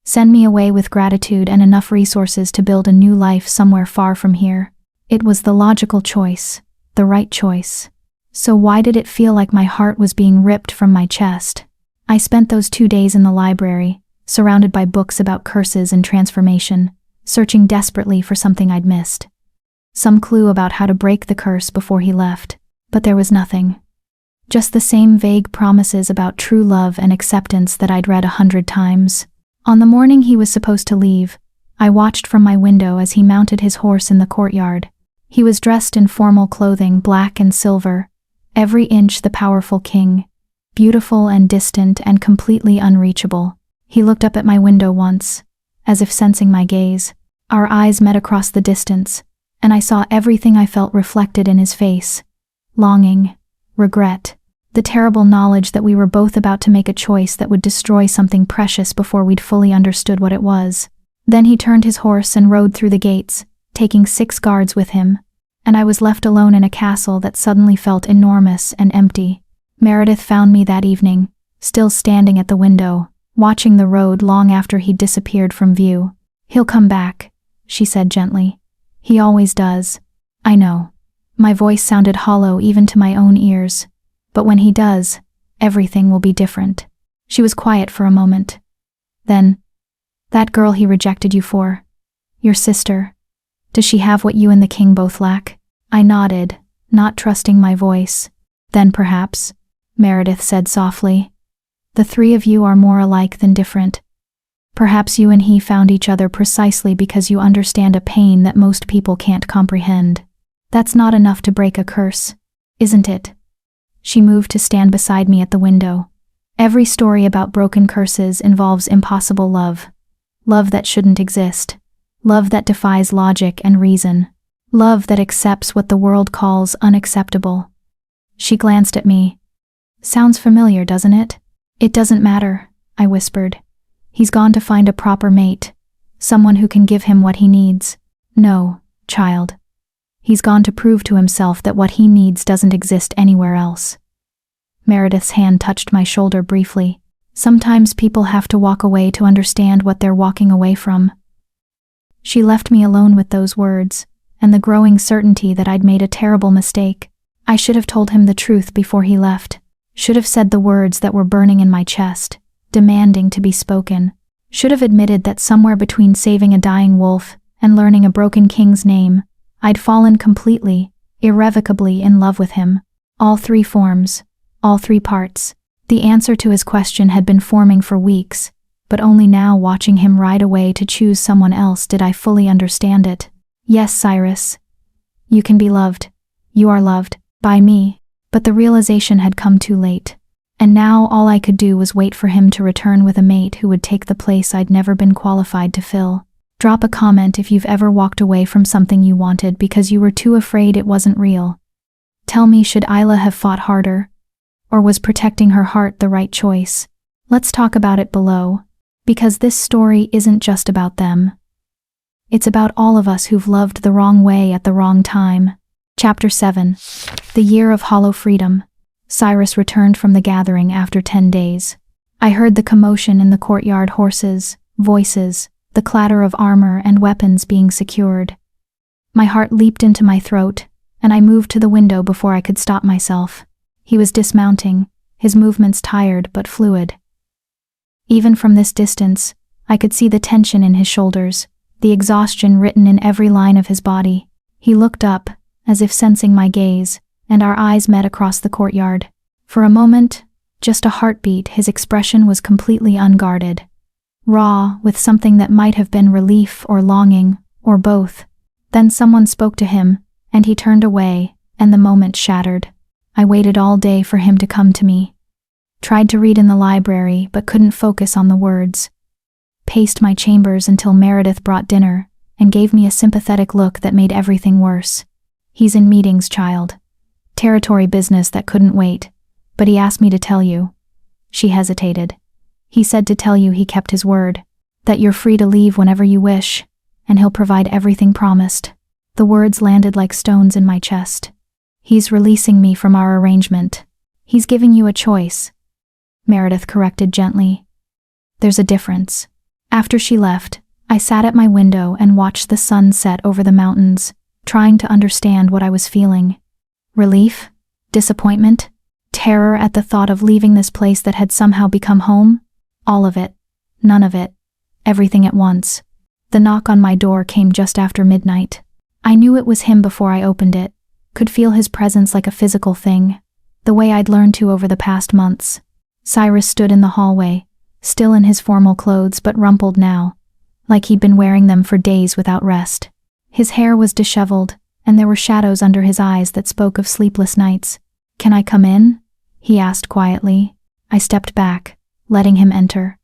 Send me away with gratitude and enough resources to build a new life somewhere far from here. It was the logical choice, the right choice. So why did it feel like my heart was being ripped from my chest? I spent those 2 days in the library, surrounded by books about curses and transformation, searching desperately for something I'd missed. Some clue about how to break the curse before he left, but there was nothing. Just the same vague promises about true love and acceptance that I'd read 100 times. On the morning he was supposed to leave, I watched from my window as he mounted his horse in the courtyard. He was dressed in formal clothing, black and silver, every inch the powerful king, beautiful and distant and completely unreachable. He looked up at my window once, as if sensing my gaze. Our eyes met across the distance, and I saw everything I felt reflected in his face. Longing, regret, the terrible knowledge that we were both about to make a choice that would destroy something precious before we'd fully understood what it was. Then he turned his horse and rode through the gates, taking 6 guards with him, and I was left alone in a castle that suddenly felt enormous and empty. Meredith found me that evening, still standing at the window, watching the road long after he'd disappeared from view. He'll come back, she said gently. He always does. I know. My voice sounded hollow even to my own ears. But when he does, everything will be different. She was quiet for a moment. Then, that girl he rejected you for, your sister, does she have what you and the king both lack? I nodded, not trusting my voice. Then perhaps, Meredith said softly, the 3 of you are more alike than different. Perhaps you and he found each other precisely because you understand a pain that most people can't comprehend. That's not enough to break a curse, isn't it? She moved to stand beside me at the window, Every story about broken curses involves impossible love. Love that shouldn't exist. Love that defies logic and reason. Love that accepts what the world calls unacceptable. She glanced at me. Sounds familiar, doesn't it? It doesn't matter, I whispered. He's gone to find a proper mate. Someone who can give him what he needs. No, child. He's gone to prove to himself that what he needs doesn't exist anywhere else. Meredith's hand touched my shoulder briefly. Sometimes people have to walk away to understand what they're walking away from. She left me alone with those words, and the growing certainty that I'd made a terrible mistake. I should have told him the truth before he left. Should have said the words that were burning in my chest, demanding to be spoken. Should have admitted that somewhere between saving a dying wolf and learning a broken king's name, I'd fallen completely, irrevocably in love with him. All three forms, all three parts. The answer to his question had been forming for weeks, but only now, watching him ride away to choose someone else, did I fully understand it. Yes, Cyrus. You can be loved. You are loved. By me. But the realization had come too late. And now all I could do was wait for him to return with a mate who would take the place I'd never been qualified to fill. Drop a comment if you've ever walked away from something you wanted because you were too afraid it wasn't real. Tell me, should Isla have fought harder? Or was protecting her heart the right choice? Let's talk about it below. Because this story isn't just about them. It's about all of us who've loved the wrong way at the wrong time. Chapter 7. The Year of Hollow Freedom. Cyrus returned from the gathering after 10 days. I heard the commotion in the courtyard, horses, voices, the clatter of armor and weapons being secured. My heart leaped into my throat, and I moved to the window before I could stop myself. He was dismounting, his movements tired but fluid. Even from this distance, I could see the tension in his shoulders, the exhaustion written in every line of his body. He looked up, as if sensing my gaze, and our eyes met across the courtyard. For a moment, just a heartbeat, his expression was completely unguarded. Raw, with something that might have been relief or longing, or both. Then someone spoke to him, and he turned away, and the moment shattered. I waited all day for him to come to me. Tried to read in the library, but couldn't focus on the words. Paced my chambers until Meredith brought dinner, and gave me a sympathetic look that made everything worse. He's in meetings, child. Territory business that couldn't wait, but he asked me to tell you. She hesitated. He said to tell you he kept his word, that you're free to leave whenever you wish, and he'll provide everything promised. The words landed like stones in my chest. He's releasing me from our arrangement. He's giving you a choice. Meredith corrected gently. There's a difference. After she left, I sat at my window and watched the sun set over the mountains, trying to understand what I was feeling. Relief? Disappointment? Terror at the thought of leaving this place that had somehow become home? All of it. None of it. Everything at once. The knock on my door came just after midnight. I knew it was him before I opened it, could feel his presence like a physical thing, the way I'd learned to over the past months. Cyrus stood in the hallway, still in his formal clothes but rumpled now, like he'd been wearing them for days without rest. His hair was disheveled, and there were shadows under his eyes that spoke of sleepless nights. "Can I come in?" he asked quietly. I stepped back, letting him enter.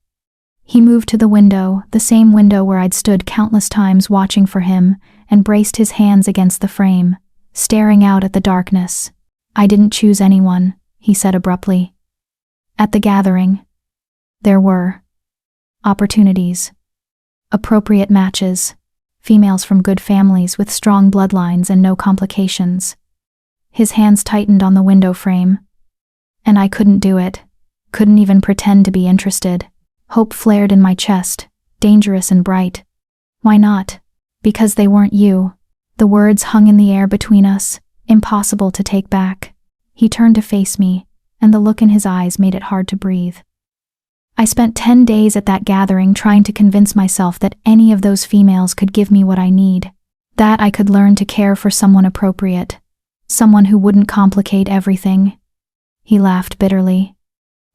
He moved to the window, the same window where I'd stood countless times watching for him, and braced his hands against the frame, staring out at the darkness. "I didn't choose anyone," he said abruptly. At the gathering, there were opportunities, appropriate matches, females from good families with strong bloodlines and no complications. His hands tightened on the window frame. And I couldn't do it, couldn't even pretend to be interested. Hope flared in my chest, dangerous and bright. Why not? Because they weren't you. The words hung in the air between us, impossible to take back. He turned to face me, and the look in his eyes made it hard to breathe. I spent 10 days at that gathering trying to convince myself that any of those females could give me what I need, that I could learn to care for someone appropriate, someone who wouldn't complicate everything. He laughed bitterly.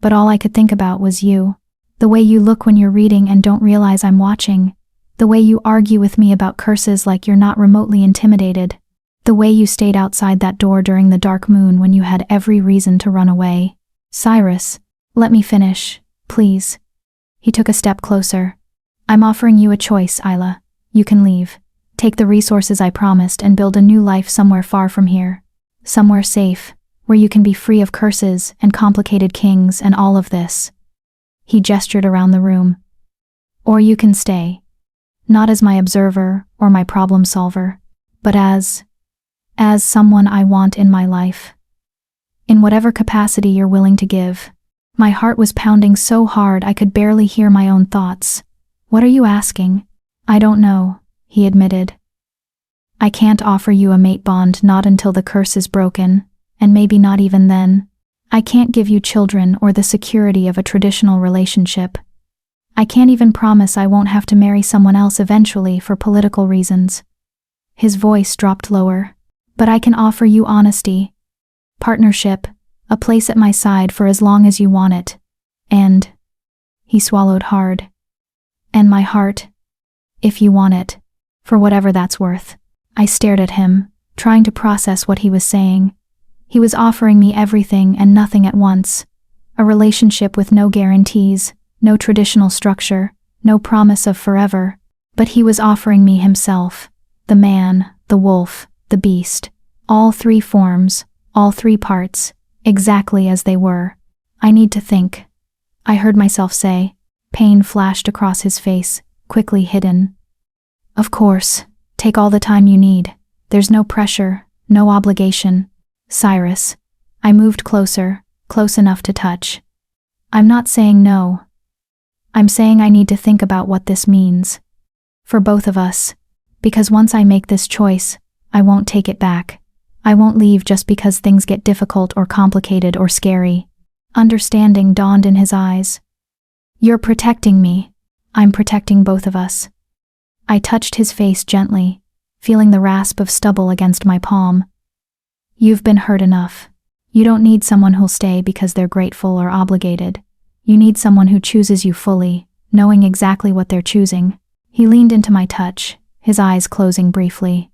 But all I could think about was you. The way you look when you're reading and don't realize I'm watching. The way you argue with me about curses like you're not remotely intimidated. The way you stayed outside that door during the dark moon when you had every reason to run away. Cyrus, Let me finish, please. He took a step closer. I'm offering you a choice, Isla. You can leave. Take the resources I promised and build a new life somewhere far from here. Somewhere safe, where you can be free of curses and complicated kings and all of this. He gestured around the room. Or you can stay. Not as my observer or my problem solver, but as someone I want in my life. In whatever capacity you're willing to give. My heart was pounding so hard I could barely hear my own thoughts. What are you asking? I don't know, he admitted. I can't offer you a mate bond, not until the curse is broken, and maybe not even then. I can't give you children or the security of a traditional relationship. I can't even promise I won't have to marry someone else eventually for political reasons. His voice dropped lower. But I can offer you honesty, partnership, a place at my side for as long as you want it. And, he swallowed hard. And my heart, if you want it, for whatever that's worth. I stared at him, trying to process what he was saying. He was offering me everything and nothing at once. A relationship with no guarantees, no traditional structure, no promise of forever. But he was offering me himself, the man, the wolf, the beast. All three forms, all three parts, exactly as they were. I need to think, I heard myself say. Pain flashed across his face, quickly hidden. Of course, take all the time you need. There's no pressure, no obligation. Cyrus. I moved closer, close enough to touch. I'm not saying no. I'm saying I need to think about what this means. For both of us. Because once I make this choice, I won't take it back. I won't leave just because things get difficult or complicated or scary. Understanding dawned in his eyes. You're protecting me. I'm protecting both of us. I touched his face gently, feeling the rasp of stubble against my palm. You've been hurt enough. You don't need someone who'll stay because they're grateful or obligated. You need someone who chooses you fully, knowing exactly what they're choosing. He leaned into my touch, his eyes closing briefly.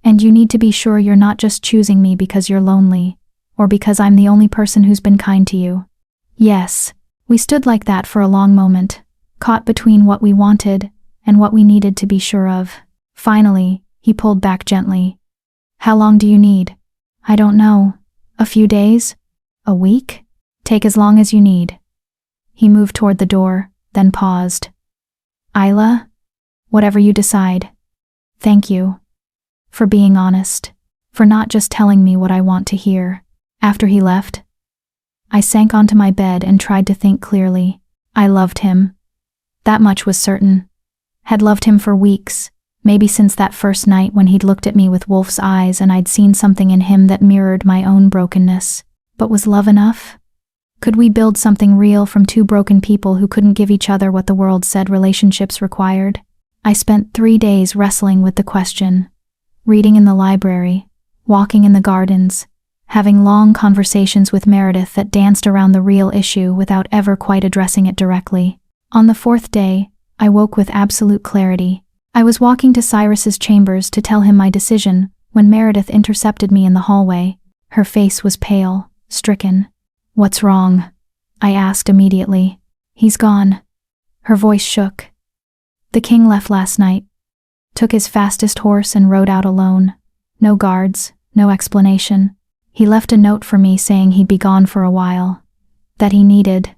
And you need to be sure you're not just choosing me because you're lonely, or because I'm the only person who's been kind to you. Yes, we stood like that for a long moment, caught between what we wanted and what we needed to be sure of. Finally, he pulled back gently. How long do you need? I don't know. A few days? A week? Take as long as you need. He moved toward the door, then paused. Isla? Whatever you decide. Thank you. For being honest. For not just telling me what I want to hear. After he left, I sank onto my bed and tried to think clearly. I loved him. That much was certain. Had loved him for weeks, maybe since that first night when he'd looked at me with wolf's eyes and I'd seen something in him that mirrored my own brokenness. But was love enough? Could we build something real from two broken people who couldn't give each other what the world said relationships required? I spent 3 days wrestling with the question. Reading in the library, walking in the gardens, having long conversations with Meredith that danced around the real issue without ever quite addressing it directly. On the 4th day, I woke with absolute clarity. I was walking to Cyrus's chambers to tell him my decision when Meredith intercepted me in the hallway. Her face was pale, stricken. What's wrong? I asked immediately. He's gone. Her voice shook. The king left last night. Took his fastest horse and rode out alone. No guards, no explanation. He left a note for me saying he'd be gone for a while. That he needed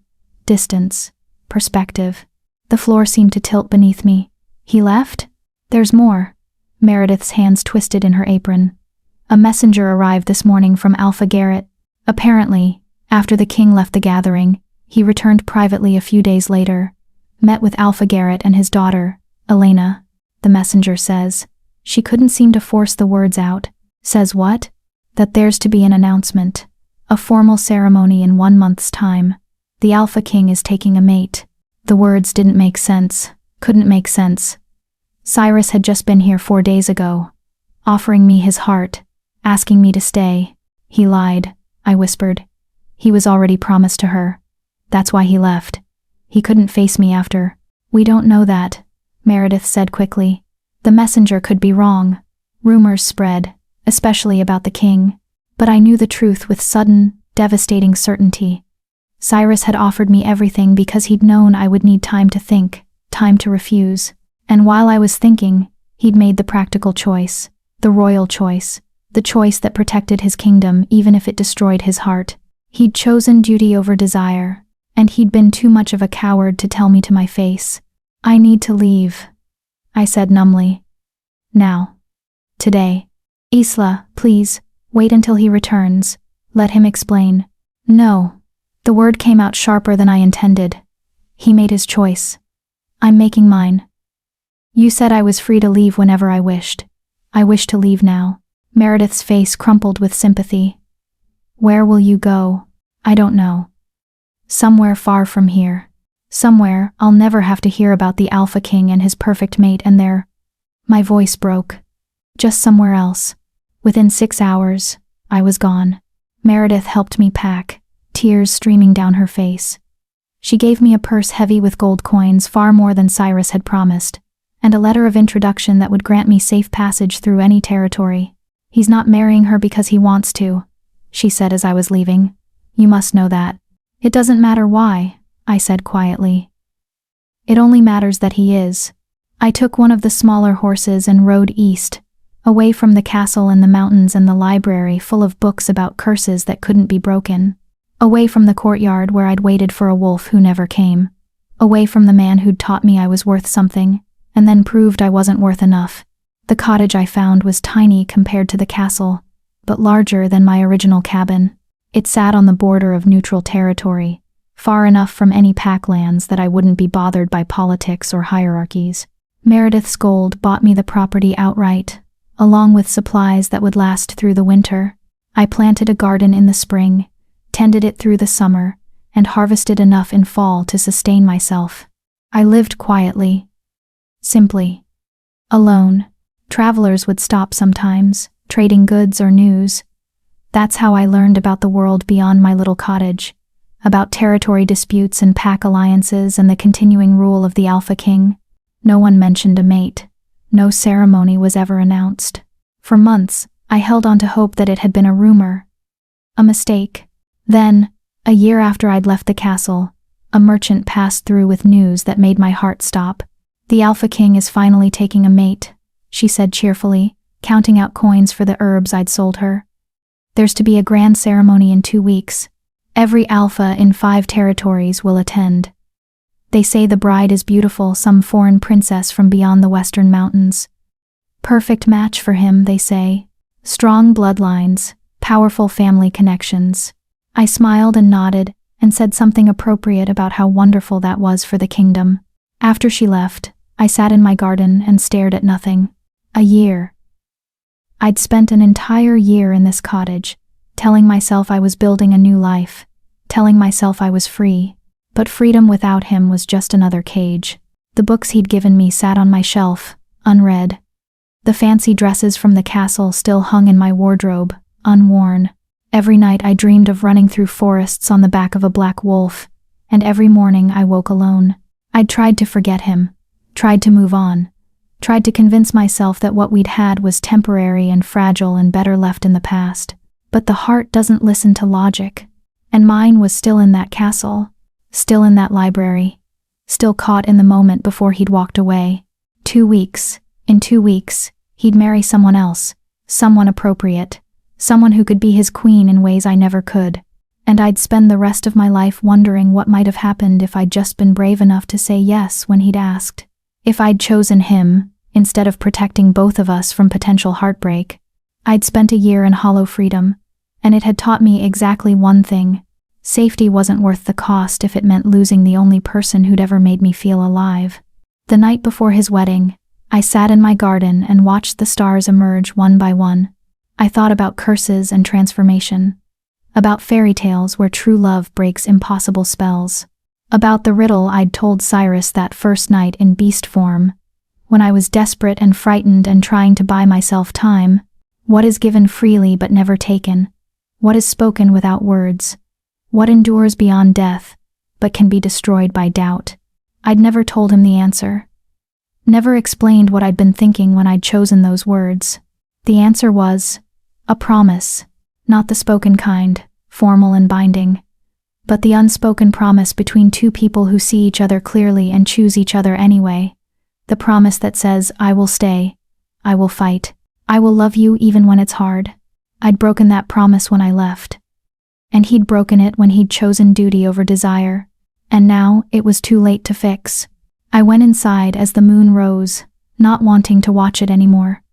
distance, perspective. The floor seemed to tilt beneath me. He left? There's more. Meredith's hands twisted in her apron. A messenger arrived this morning from Alpha Garrett. Apparently, after the king left the gathering, he returned privately a few days later. Met with Alpha Garrett and his daughter, Elena. The messenger says. She couldn't seem to force the words out. Says what? That there's to be an announcement. A formal ceremony in 1 month's time. The Alpha King is taking a mate. The words didn't make sense. Couldn't make sense. Cyrus had just been here 4 days ago. Offering me his heart. Asking me to stay. He lied, I whispered. He was already promised to her. That's why he left. He couldn't face me after. We don't know that, Meredith said quickly. The messenger could be wrong. Rumors spread, especially about the king. But I knew the truth with sudden, devastating certainty. Cyrus had offered me everything because he'd known I would need time to think, time to refuse. And while I was thinking, he'd made the practical choice, the royal choice, the choice that protected his kingdom even if it destroyed his heart. He'd chosen duty over desire, and he'd been too much of a coward to tell me to my face. "I need to leave," I said numbly. "Now. Today. Isla, please, wait until he returns. Let him explain." "No." The word came out sharper than I intended. He made his choice. I'm making mine. You said I was free to leave whenever I wished. I wish to leave now. Meredith's face crumpled with sympathy. "Where will you go?" "I don't know. Somewhere far from here. Somewhere I'll never have to hear about the Alpha King and his perfect mate and their—" My voice broke. "Just somewhere else." Within 6 hours, I was gone. Meredith helped me pack, tears streaming down her face. She gave me a purse heavy with gold coins, far more than Cyrus had promised, and a letter of introduction that would grant me safe passage through any territory. "He's not marrying her because he wants to," she said as I was leaving. "You must know that." "It doesn't matter why," I said quietly. "It only matters that he is." I took one of the smaller horses and rode east, away from the castle and the mountains and the library full of books about curses that couldn't be broken. Away from the courtyard where I'd waited for a wolf who never came. Away from the man who'd taught me I was worth something, and then proved I wasn't worth enough. The cottage I found was tiny compared to the castle, but larger than my original cabin. It sat on the border of neutral territory, far enough from any packlands that I wouldn't be bothered by politics or hierarchies. Meredith's gold bought me the property outright, along with supplies that would last through the winter. I planted a garden in the spring, tended it through the summer, and harvested enough in fall to sustain myself. I lived quietly, simply, alone. Travelers would stop sometimes, trading goods or news. That's how I learned about the world beyond my little cottage, about territory disputes and pack alliances and the continuing rule of the Alpha King. No one mentioned a mate. No ceremony was ever announced. For months, I held on to hope that it had been a rumor, a mistake. Then, a year after I'd left the castle, a merchant passed through with news that made my heart stop. "The Alpha King is finally taking a mate," she said cheerfully, counting out coins for the herbs I'd sold her. "There's to be a grand ceremony in 2 weeks. Every alpha in 5 territories will attend. They say the bride is beautiful, some foreign princess from beyond the western mountains. Perfect match for him, they say. Strong bloodlines, powerful family connections." I smiled and nodded, and said something appropriate about how wonderful that was for the kingdom. After she left, I sat in my garden and stared at nothing. A year. I'd spent an entire year in this cottage, telling myself I was building a new life, telling myself I was free, but freedom without him was just another cage. The books he'd given me sat on my shelf, unread. The fancy dresses from the castle still hung in my wardrobe, unworn. Every night I dreamed of running through forests on the back of a black wolf, and every morning I woke alone. I'd tried to forget him, tried to move on, tried to convince myself that what we'd had was temporary and fragile and better left in the past. But the heart doesn't listen to logic, and mine was still in that castle, still in that library, still caught in the moment before he'd walked away. 2 weeks, in 2 weeks, he'd marry someone else, someone appropriate, someone who could be his queen in ways I never could, and I'd spend the rest of my life wondering what might have happened if I'd just been brave enough to say yes when he'd asked. If I'd chosen him, instead of protecting both of us from potential heartbreak. I'd spent a year in hollow freedom, and it had taught me exactly one thing. Safety wasn't worth the cost if it meant losing the only person who'd ever made me feel alive. The night before his wedding, I sat in my garden and watched the stars emerge one by one. I thought about curses and transformation, about fairy tales where true love breaks impossible spells, about the riddle I'd told Cyrus that first night in beast form, when I was desperate and frightened and trying to buy myself time. What is given freely but never taken? What is spoken without words? What endures beyond death, but can be destroyed by doubt? I'd never told him the answer. Never explained what I'd been thinking when I'd chosen those words. The answer was a promise, not the spoken kind, formal and binding. but the unspoken promise between two people who see each other clearly and choose each other anyway. The promise that says, I will stay, I will fight, I will love you even when it's hard. I'd broken that promise when I left. And he'd broken it when he'd chosen duty over desire. And now it was too late to fix. I went inside as the moon rose, not wanting to watch it anymore.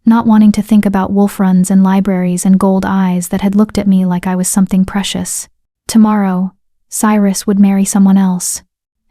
Not wanting to think about wolf runs and libraries and gold eyes that had looked at me like I was something precious. Tomorrow, Cyrus would marry someone else,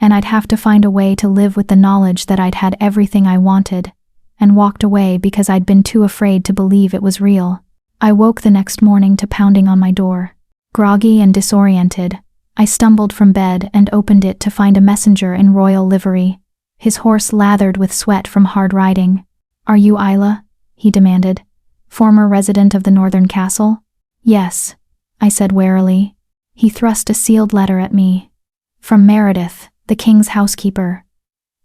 and I'd have to find a way to live with the knowledge that I'd had everything I wanted, and walked away because I'd been too afraid to believe it was real. I woke the next morning to pounding on my door. Groggy and disoriented, I stumbled from bed and opened it to find a messenger in royal livery, his horse lathered with sweat from hard riding. Are you Isla? He demanded. Former resident of the northern castle? Yes, I said warily. He thrust a sealed letter at me. From Meredith, the king's housekeeper.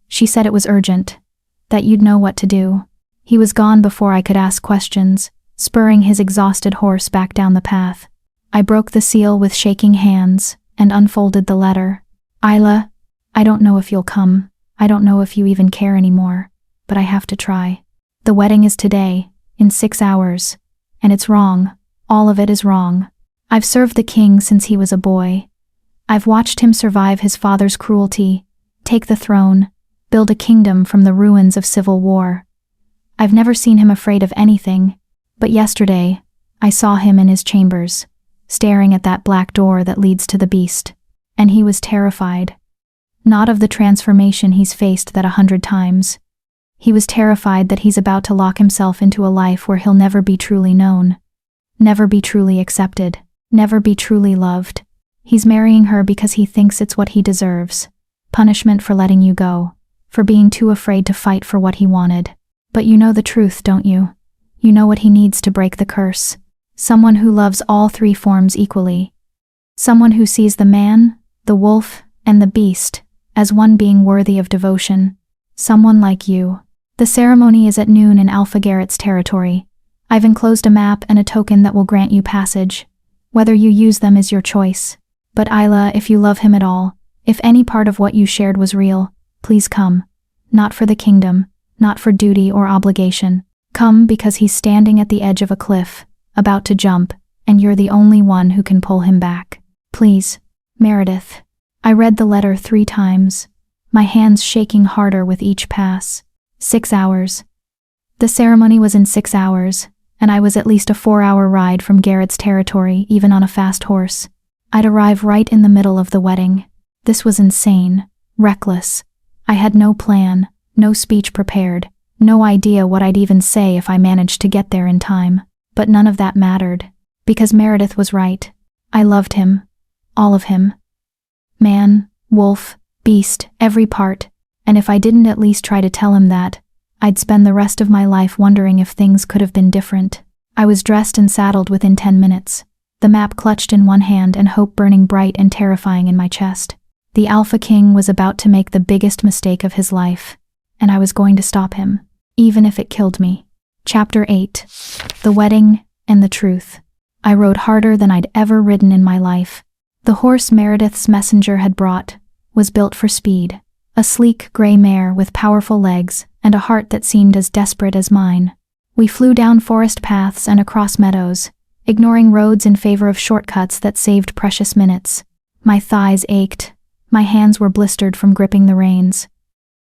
She said it was urgent, that you'd know what to do. He was gone before I could ask questions, spurring his exhausted horse back down the path. I broke the seal with shaking hands and unfolded the letter. Isla, I don't know if you'll come. I don't know if you even care anymore, but I have to try. The wedding is today, in 6 hours, and it's wrong. All of it is wrong. I've served the king since he was a boy. I've watched him survive his father's cruelty, take the throne, build a kingdom from the ruins of civil war. I've never seen him afraid of anything, but yesterday, I saw him in his chambers, staring at that black door that leads to the beast, and he was terrified. Not of the transformation he's faced that 100 times. He was terrified that he's about to lock himself into a life where he'll never be truly known, never be truly accepted, never be truly loved. He's marrying her because he thinks it's what he deserves. Punishment for letting you go, for being too afraid to fight for what he wanted. But you know the truth, don't you? You know what he needs to break the curse. Someone who loves all 3 forms equally. Someone who sees the man, the wolf, and the beast as one being worthy of devotion. Someone like you. The ceremony is at noon in Alpha Garrett's territory. I've enclosed a map and a token that will grant you passage. Whether you use them is your choice. But Isla, if you love him at all, if any part of what you shared was real, please come. Not for the kingdom, not for duty or obligation. Come because he's standing at the edge of a cliff, about to jump, and you're the only one who can pull him back. Please, Meredith. I read the letter 3 times, my hands shaking harder with each pass. 6 hours. The ceremony was in 6 hours, and I was at least a 4-hour ride from Garrett's territory, even on a fast horse. I'd arrive right in the middle of the wedding. This was insane, reckless. I had no plan, no speech prepared, no idea what I'd even say if I managed to get there in time. But none of that mattered, because Meredith was right. I loved him. All of him. Man, wolf, beast, every part. And if I didn't at least try to tell him that, I'd spend the rest of my life wondering if things could have been different. I was dressed and saddled within 10 minutes, the map clutched in one hand and hope burning bright and terrifying in my chest. The Alpha King was about to make the biggest mistake of his life, and I was going to stop him, even if it killed me. Chapter 8. The Wedding and the Truth. I rode harder than I'd ever ridden in my life. The horse Meredith's messenger had brought was built for speed. A sleek gray mare with powerful legs and a heart that seemed as desperate as mine. We flew down forest paths and across meadows, ignoring roads in favor of shortcuts that saved precious minutes. My thighs ached. My hands were blistered from gripping the reins.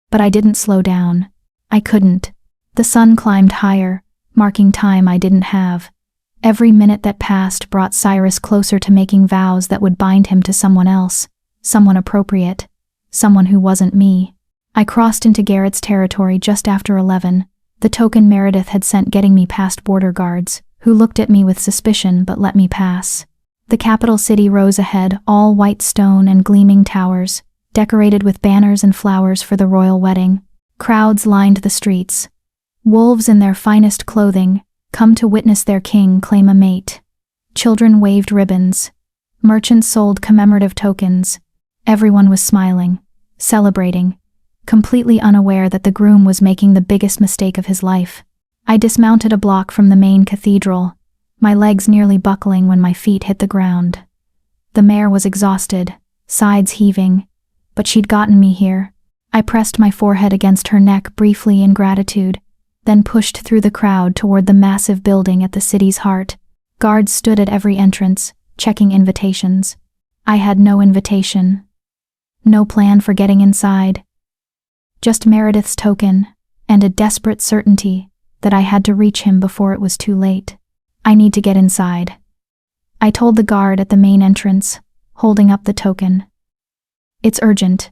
But I didn't slow down. I couldn't. The sun climbed higher, marking time I didn't have. Every minute that passed brought Cyrus closer to making vows that would bind him to someone else, someone appropriate. Someone who wasn't me. I crossed into Garrett's territory just after 11, the token Meredith had sent getting me past border guards, who looked at me with suspicion but let me pass. The capital city rose ahead, all white stone and gleaming towers, decorated with banners and flowers for the royal wedding. Crowds lined the streets. Wolves in their finest clothing, come to witness their king claim a mate. Children waved ribbons. Merchants sold commemorative tokens. Everyone was smiling, celebrating, completely unaware that the groom was making the biggest mistake of his life. I dismounted a block from the main cathedral, my legs nearly buckling when my feet hit the ground. The mare was exhausted, sides heaving, but she'd gotten me here. I pressed my forehead against her neck briefly in gratitude, then pushed through the crowd toward the massive building at the city's heart. Guards stood at every entrance, checking invitations. I had no invitation. No plan for getting inside. Just Meredith's token, and a desperate certainty that I had to reach him before it was too late. I need to get inside. I told the guard at the main entrance, holding up the token. It's urgent.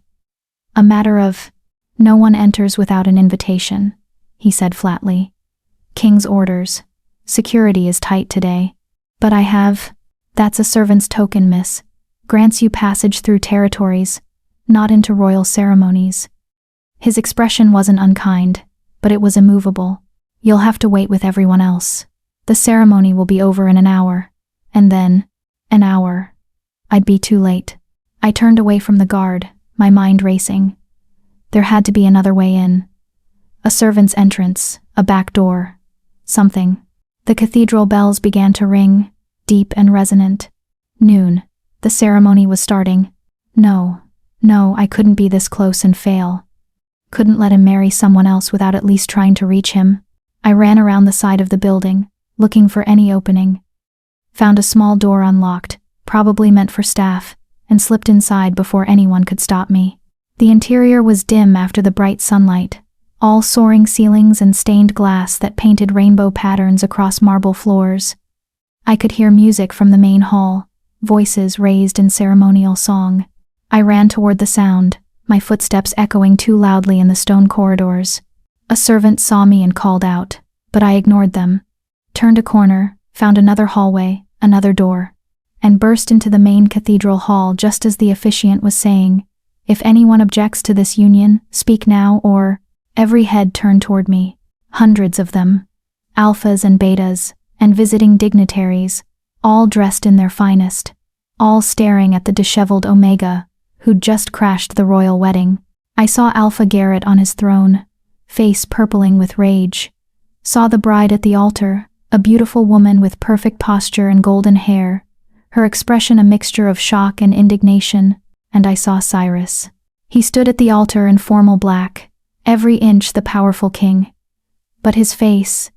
A matter of, no one enters without an invitation, he said flatly. King's orders. Security is tight today. But I have, that's a servant's token, miss. Grants you passage through territories, not into royal ceremonies. His expression wasn't unkind, but it was immovable. You'll have to wait with everyone else. The ceremony will be over in an hour. And then, an hour. I'd be too late. I turned away from the guard, my mind racing. There had to be another way in. A servant's entrance, a back door. Something. The cathedral bells began to ring, deep and resonant. Noon. The ceremony was starting. No, I couldn't be this close and fail. Couldn't let him marry someone else without at least trying to reach him. I ran around the side of the building, looking for any opening. Found a small door unlocked, probably meant for staff, and slipped inside before anyone could stop me. The interior was dim after the bright sunlight, all soaring ceilings and stained glass that painted rainbow patterns across marble floors. I could hear music from the main hall, voices raised in ceremonial song. I ran toward the sound, my footsteps echoing too loudly in the stone corridors. A servant saw me and called out, but I ignored them. Turned a corner, found another hallway, another door, and burst into the main cathedral hall just as the officiant was saying, "If anyone objects to this union, speak now," or every head turned toward me. Hundreds of them. Alphas and betas, and visiting dignitaries, all dressed in their finest, all staring at the disheveled Omega, who'd just crashed the royal wedding. I saw Alpha Garrett on his throne, face purpling with rage. Saw the bride at the altar, a beautiful woman with perfect posture and golden hair, her expression a mixture of shock and indignation, and I saw Cyrus. He stood at the altar in formal black, every inch the powerful king. But his face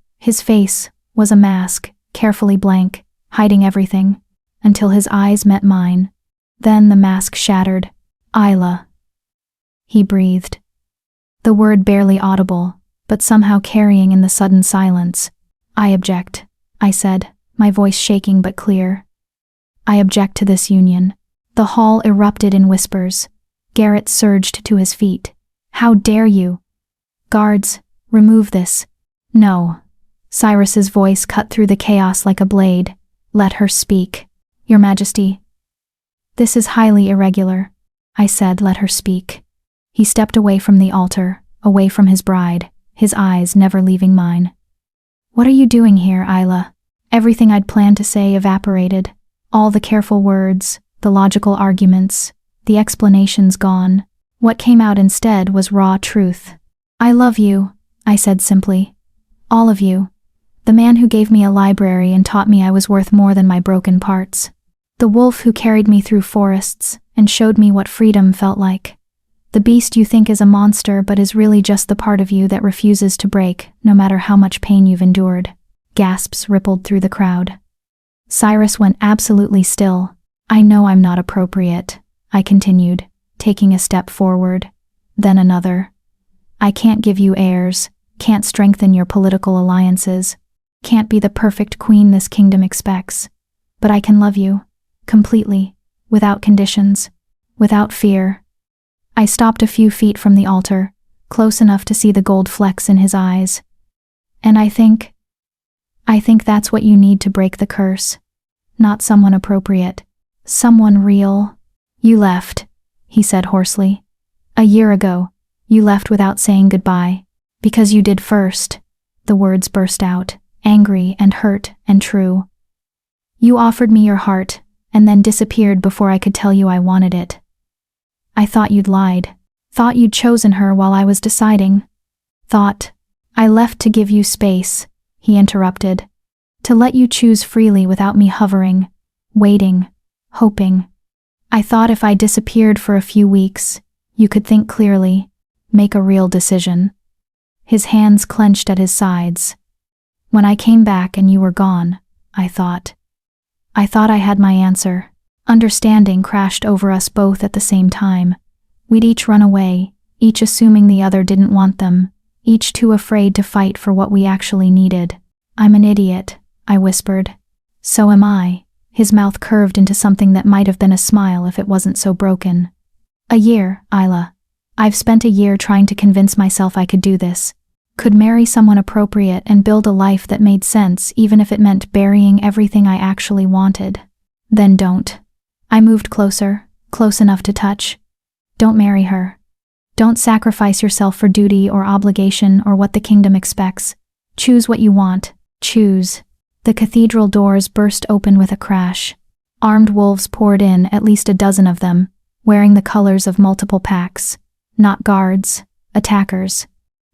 was a mask, carefully blank, hiding everything, until his eyes met mine. Then the mask shattered. "Isla," he breathed. The word barely audible, but somehow carrying in the sudden silence. "I object," I said, my voice shaking but clear. "I object to this union." The hall erupted in whispers. Garrett surged to his feet. "How dare you? Guards, remove this." "No." Cyrus's voice cut through the chaos like a blade. "Let her speak. Your Majesty." "This is highly irregular." I said, "Let her speak." He stepped away from the altar, away from his bride, his eyes never leaving mine. "What are you doing here, Isla?" Everything I'd planned to say evaporated. All the careful words, the logical arguments, the explanations gone. What came out instead was raw truth. "I love you," I said simply. "All of you. The man who gave me a library and taught me I was worth more than my broken parts. The wolf who carried me through forests and showed me what freedom felt like. The beast you think is a monster but is really just the part of you that refuses to break, no matter how much pain you've endured." Gasps rippled through the crowd. Cyrus went absolutely still. "I know I'm not appropriate," I continued, taking a step forward, then another. "I can't give you heirs, can't strengthen your political alliances, can't be the perfect queen this kingdom expects. But I can love you, completely, without conditions, without fear." I stopped a few feet from the altar, close enough to see the gold flecks in his eyes. "And I think that's what you need to break the curse. Not someone appropriate. Someone real." "You left," he said hoarsely. "A year ago, you left without saying goodbye. Because you did first." The words burst out, angry and hurt and true. "You offered me your heart, and then disappeared before I could tell you I wanted it. I thought you'd lied. Thought you'd chosen her while I was deciding. Thought I left to give you space," he interrupted. "To let you choose freely without me hovering, waiting, hoping." I thought if I disappeared for a few weeks, you could think clearly, make a real decision. His hands clenched at his sides. When I came back and you were gone, I thought I had my answer. Understanding crashed over us both at the same time. We'd each run away, each assuming the other didn't want them, each too afraid to fight for what we actually needed. I'm an idiot, I whispered. So am I. His mouth curved into something that might have been a smile if it wasn't so broken. A year, Isla. I've spent a year trying to convince myself I could do this. Could marry someone appropriate and build a life that made sense even if it meant burying everything I actually wanted. Then don't. I moved closer, close enough to touch. Don't marry her. Don't sacrifice yourself for duty or obligation or what the kingdom expects. Choose what you want. Choose. The cathedral doors burst open with a crash. Armed wolves poured in, at least a dozen of them, wearing the colors of multiple packs. Not guards, attackers.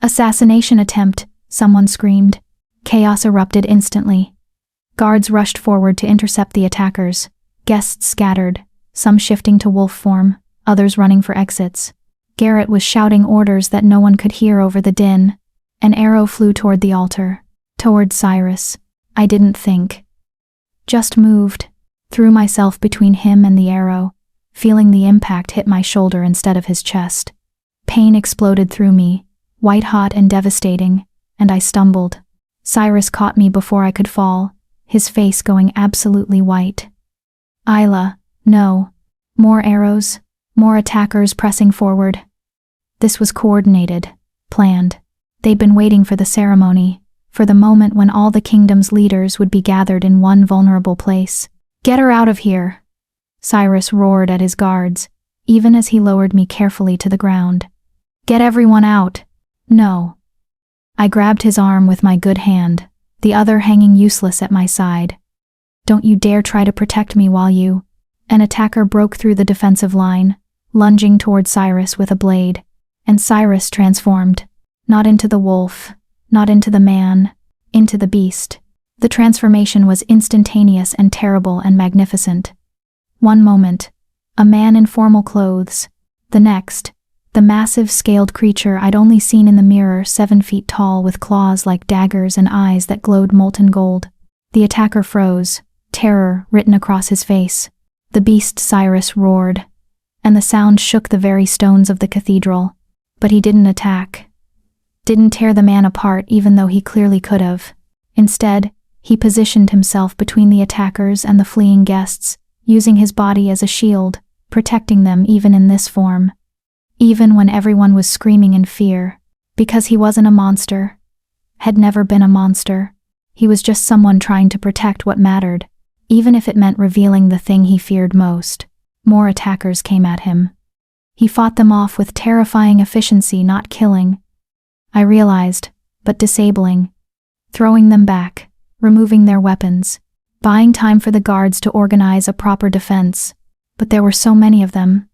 Assassination attempt, someone screamed. Chaos erupted instantly. Guards rushed forward to intercept the attackers. Guests scattered, some shifting to wolf form, others running for exits. Garrett was shouting orders that no one could hear over the din. An arrow flew toward the altar, toward Cyrus. I didn't think. Just moved, threw myself between him and the arrow, feeling the impact hit my shoulder instead of his chest. Pain exploded through me, white-hot and devastating, and I stumbled. Cyrus caught me before I could fall, his face going absolutely white. Isla, no. More arrows, more attackers pressing forward. This was coordinated, planned. They'd been waiting for the ceremony, for the moment when all the kingdom's leaders would be gathered in one vulnerable place. Get her out of here! Cyrus roared at his guards, even as he lowered me carefully to the ground. Get everyone out! No. I grabbed his arm with my good hand, the other hanging useless at my side. Don't you dare try to protect me while you... An attacker broke through the defensive line, lunging toward Cyrus with a blade, and Cyrus transformed, not into the wolf, not into the man, into the beast. The transformation was instantaneous and terrible and magnificent. One moment, a man in formal clothes. The next, the massive scaled creature I'd only seen in the mirror, 7 feet tall with claws like daggers and eyes that glowed molten gold. The attacker froze, terror written across his face. The beast Cyrus roared, and the sound shook the very stones of the cathedral. But he didn't attack. Didn't tear the man apart even though he clearly could have. Instead, he positioned himself between the attackers and the fleeing guests, using his body as a shield, protecting them even in this form. Even when everyone was screaming in fear, because he wasn't a monster. Had never been a monster. He was just someone trying to protect what mattered, even if it meant revealing the thing he feared most. More attackers came at him. He fought them off with terrifying efficiency, not killing. I realized, but disabling. Throwing them back, removing their weapons, buying time for the guards to organize a proper defense. But there were so many of them.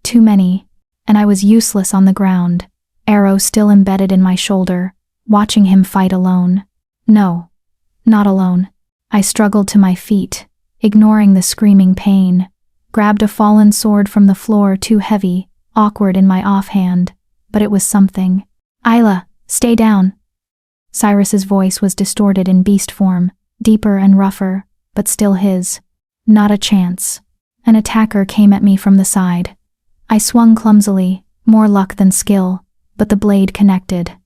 Too many. And I was useless on the ground, arrow still embedded in my shoulder, watching him fight alone. No, not alone. I struggled to my feet, ignoring the screaming pain, grabbed a fallen sword from the floor, too heavy, awkward in my offhand, but it was something. Isla, stay down. Cyrus's voice was distorted in beast form, deeper and rougher, but still his. Not a chance. An attacker came at me from the side. I swung clumsily, more luck than skill, but the blade connected.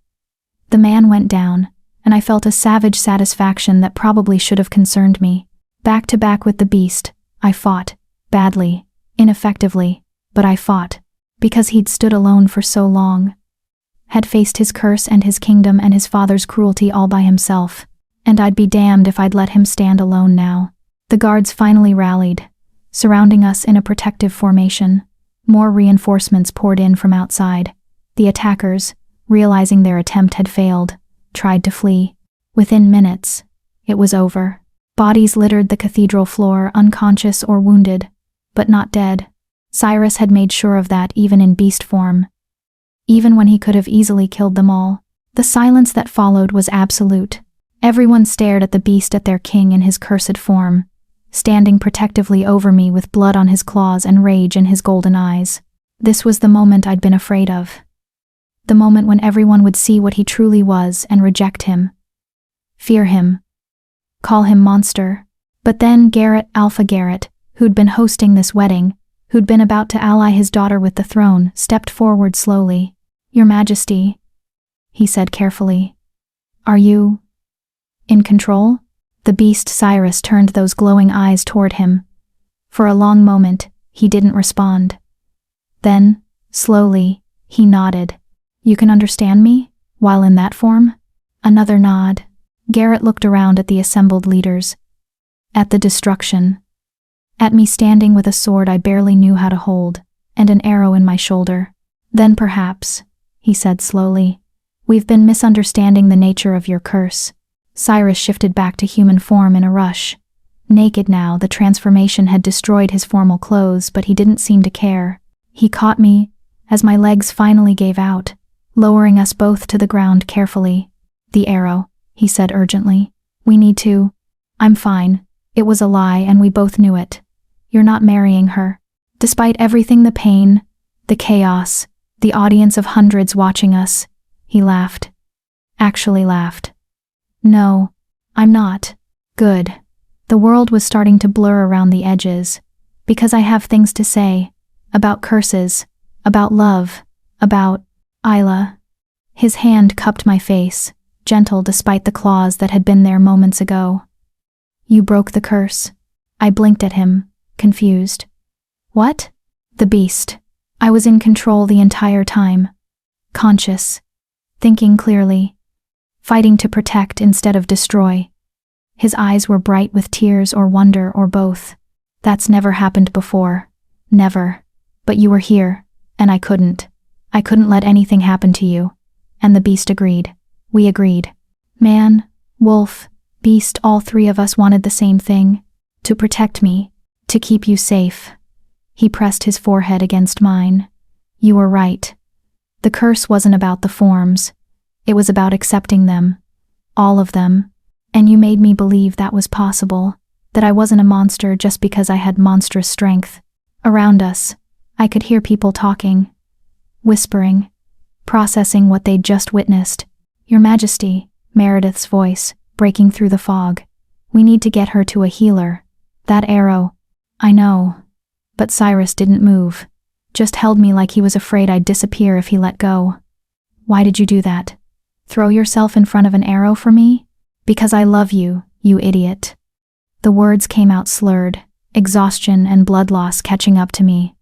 The man went down, and I felt a savage satisfaction that probably should have concerned me. Back to back with the beast, I fought, badly, ineffectively, but I fought, because he'd stood alone for so long. Had faced his curse and his kingdom and his father's cruelty all by himself, and I'd be damned if I'd let him stand alone now. The guards finally rallied, surrounding us in a protective formation. More reinforcements poured in from outside. The attackers, realizing their attempt had failed, tried to flee. Within minutes, it was over. Bodies littered the cathedral floor, unconscious or wounded, but not dead. Cyrus had made sure of that even in beast form. Even when he could have easily killed them all. The silence that followed was absolute. Everyone stared at the beast, at their king in his cursed form, standing protectively over me with blood on his claws and rage in his golden eyes. This was the moment I'd been afraid of. The moment when everyone would see what he truly was and reject him. Fear him. Call him monster. But then Garrett, Alpha Garrett, who'd been hosting this wedding, who'd been about to ally his daughter with the throne, stepped forward slowly. "Your Majesty," he said carefully. "Are you in control?" The beast Cyrus turned those glowing eyes toward him. For a long moment, he didn't respond. Then, slowly, he nodded. "You can understand me, while in that form?" Another nod. Garrett looked around at the assembled leaders. At the destruction. At me standing with a sword I barely knew how to hold, and an arrow in my shoulder. "Then perhaps," he said slowly, "we've been misunderstanding the nature of your curse." Cyrus shifted back to human form in a rush. Naked now, the transformation had destroyed his formal clothes, but he didn't seem to care. He caught me, as my legs finally gave out, lowering us both to the ground carefully. "The arrow," he said urgently. "We need to." "I'm fine. It was a lie and we both knew it. You're not marrying her." Despite everything, the pain, the chaos, the audience of hundreds watching us, he laughed. Actually laughed. "No, I'm not." Good. The world was starting to blur around the edges, because I have things to say, about curses, about love, about Isla. His hand cupped my face, gentle despite the claws that had been there moments ago. "You broke the curse." I blinked at him, confused. "What?" "The beast. I was in control the entire time. Conscious. Thinking clearly. Fighting to protect instead of destroy." His eyes were bright with tears or wonder or both. "That's never happened before. Never. But you were here, and I couldn't. I couldn't let anything happen to you." And the beast agreed. We agreed. Man, wolf, beast, all three of us wanted the same thing. To protect me. To keep you safe. He pressed his forehead against mine. "You were right. The curse wasn't about the forms. It was about accepting them. All of them. And you made me believe that was possible. That I wasn't a monster just because I had monstrous strength." Around us, I could hear people talking. Whispering. Processing what they'd just witnessed. "Your Majesty," Meredith's voice, breaking through the fog. "We need to get her to a healer. That arrow." "I know." But Cyrus didn't move. Just held me like he was afraid I'd disappear if he let go. "Why did you do that? Throw yourself in front of an arrow for me?" "Because I love you, you idiot." The words came out slurred, exhaustion and blood loss catching up to me.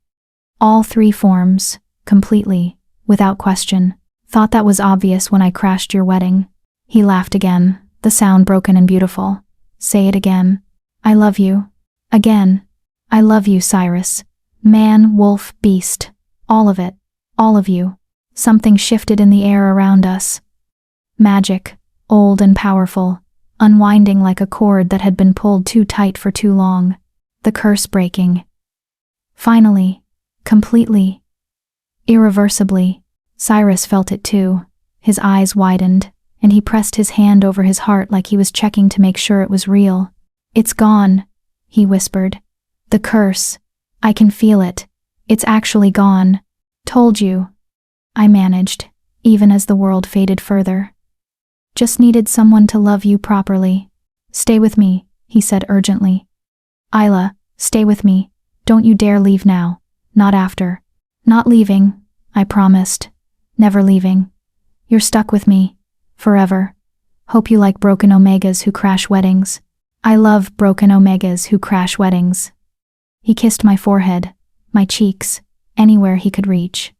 "All three forms, completely, without question. Thought that was obvious when I crashed your wedding." He laughed again, the sound broken and beautiful. "Say it again." "I love you." "Again." "I love you, Cyrus. Man, wolf, beast. All of it. All of you." Something shifted in the air around us. Magic, old and powerful, unwinding like a cord that had been pulled too tight for too long. The curse breaking. Finally. Completely. Irreversibly. Cyrus felt it too. His eyes widened, and he pressed his hand over his heart like he was checking to make sure it was real. "It's gone," he whispered. "The curse. I can feel it. It's actually gone. Told you." I managed, even as the world faded further. "Just needed someone to love you properly." "Stay with me," he said urgently. "Isla, stay with me. Don't you dare leave now. Not after." "Not leaving," I promised. "Never leaving. You're stuck with me. Forever. Hope you like broken omegas who crash weddings." "I love broken omegas who crash weddings." He kissed my forehead, my cheeks, anywhere he could reach.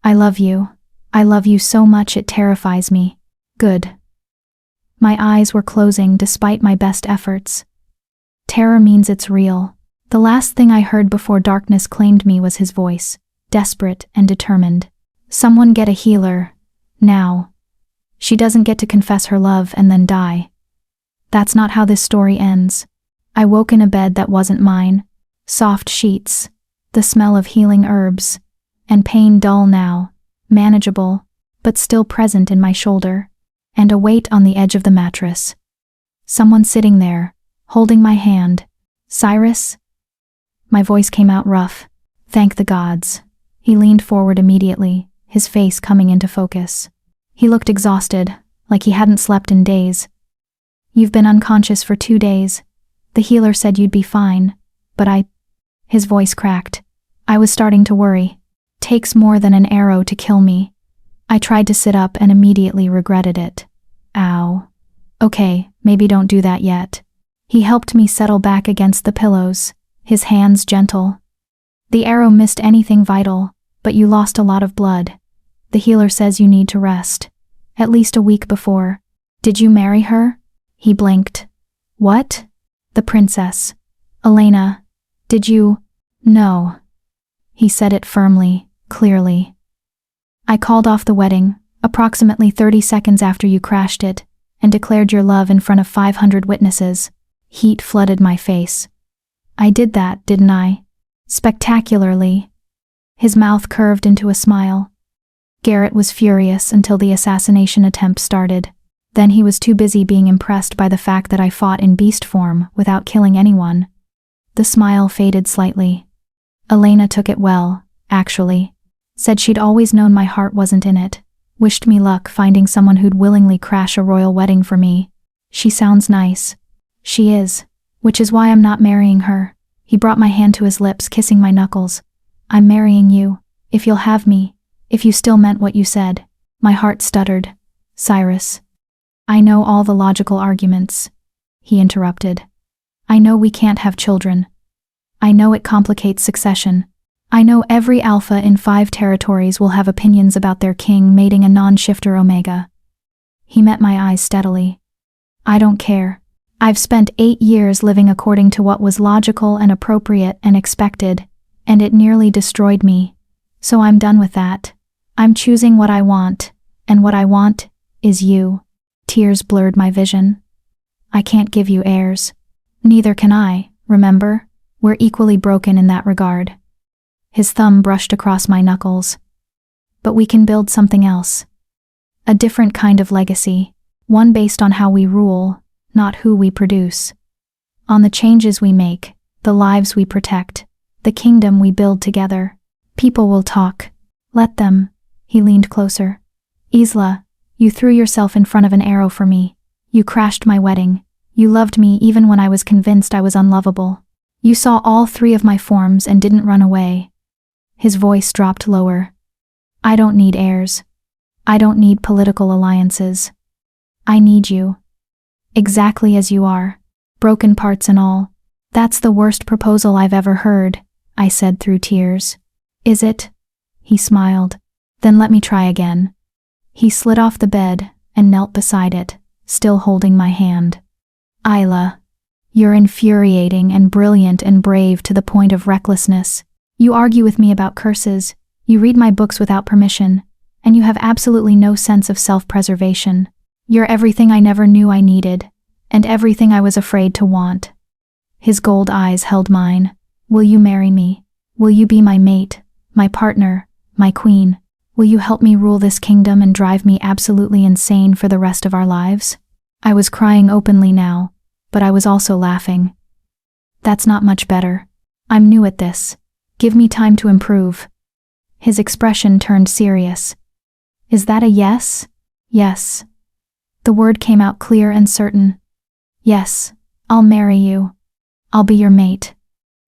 "I love you. I love you so much it terrifies me." Good. My eyes were closing despite my best efforts. Terror means it's real. The last thing I heard before darkness claimed me was his voice, desperate and determined. "Someone get a healer. Now. She doesn't get to confess her love and then die. That's not how this story ends." I woke in a bed that wasn't mine. Soft sheets, the smell of healing herbs, and pain dull now, manageable, but still present in my shoulder, and a weight on the edge of the mattress. Someone sitting there, holding my hand, Cyrus? My voice came out rough. Thank the gods. He leaned forward immediately, his face coming into focus. He looked exhausted, like he hadn't slept in days. You've been unconscious for 2 days. The healer said you'd be fine, but His voice cracked. I was starting to worry. Takes more than an arrow to kill me. I tried to sit up and immediately regretted it. Ow. Okay, maybe don't do that yet. He helped me settle back against the pillows, his hands gentle. The arrow missed anything vital, but you lost a lot of blood. The healer says you need to rest. At least a week before. Did you marry her? He blinked. What? The princess. Elena. Did you? No. He said it firmly, clearly. I called off the wedding, approximately 30 seconds after you crashed it, and declared your love in front of 500 witnesses. Heat flooded my face. I did that, didn't I? Spectacularly. His mouth curved into a smile. Garrett was furious until the assassination attempt started. Then he was too busy being impressed by the fact that I fought in beast form without killing anyone. The smile faded slightly. Elena took it well, actually. Said she'd always known my heart wasn't in it. Wished me luck finding someone who'd willingly crash a royal wedding for me. She sounds nice. She is. Which is why I'm not marrying her. He brought my hand to his lips, kissing my knuckles. I'm marrying you. If you'll have me. If you still meant what you said. My heart stuttered. Cyrus. I know all the logical arguments. He interrupted. I know we can't have children. I know it complicates succession. I know every alpha in 5 territories will have opinions about their king mating a non-shifter omega. He met my eyes steadily. I don't care. I've spent 8 years living according to what was logical and appropriate and expected, and it nearly destroyed me. So I'm done with that. I'm choosing what I want, and what I want is you. Tears blurred my vision. I can't give you heirs. Neither can I, remember? We're equally broken in that regard. His thumb brushed across my knuckles. But we can build something else. A different kind of legacy, one based on how we rule, not who we produce. On the changes we make, the lives we protect, the kingdom we build together. People will talk. Let them. He leaned closer. Isla, you threw yourself in front of an arrow for me. You crashed my wedding. You loved me even when I was convinced I was unlovable. You saw all 3 of my forms and didn't run away. His voice dropped lower. I don't need heirs. I don't need political alliances. I need you. Exactly as you are. Broken parts and all. That's the worst proposal I've ever heard, I said through tears. Is it? He smiled. Then let me try again. He slid off the bed and knelt beside it, still holding my hand. Isla, you're infuriating and brilliant and brave to the point of recklessness. You argue with me about curses, you read my books without permission, and you have absolutely no sense of self-preservation. You're everything I never knew I needed, and everything I was afraid to want. His gold eyes held mine. Will you marry me? Will you be my mate, my partner, my queen? Will you help me rule this kingdom and drive me absolutely insane for the rest of our lives? I was crying openly now, but I was also laughing. That's not much better. I'm new at this. Give me time to improve. His expression turned serious. Is that a yes? Yes. The word came out clear and certain. Yes, I'll marry you. I'll be your mate.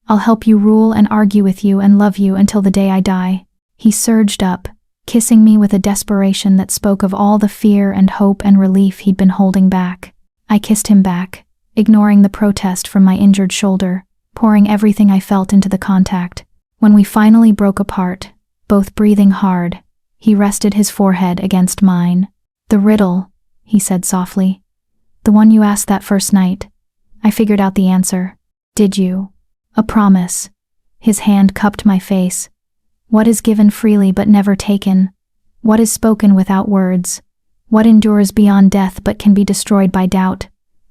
I'll help you rule and argue with you and love you until the day I die. He surged up, kissing me with a desperation that spoke of all the fear and hope and relief he'd been holding back. I kissed him back, ignoring the protest from my injured shoulder, pouring everything I felt into the contact. When we finally broke apart, both breathing hard, he rested his forehead against mine. The riddle, he said softly. The one you asked that first night. I figured out the answer. Did you? A promise. His hand cupped my face. What is given freely but never taken? What is spoken without words? What endures beyond death but can be destroyed by doubt?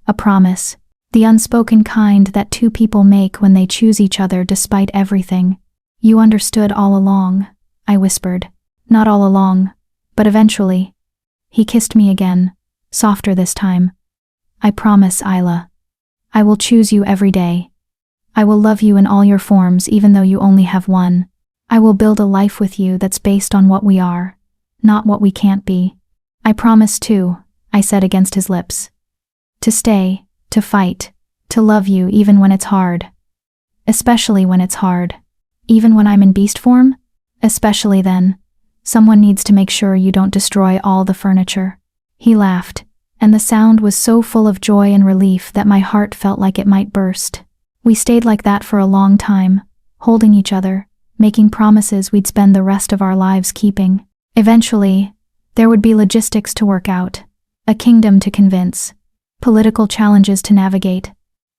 A promise. The unspoken kind that 2 people make when they choose each other despite everything. You understood all along, I whispered. Not all along, but eventually. He kissed me again, softer this time. I promise, Isla. I will choose you every day. I will love you in all your forms even though you only have one. I will build a life with you that's based on what we are, not what we can't be. I promise to, I said against his lips. To stay, to fight, to love you even when it's hard. Especially when it's hard. Even when I'm in beast form? Especially then. Someone needs to make sure you don't destroy all the furniture. He laughed, and the sound was so full of joy and relief that my heart felt like it might burst. We stayed like that for a long time, holding each other, making promises we'd spend the rest of our lives keeping. Eventually, there would be logistics to work out, a kingdom to convince, political challenges to navigate,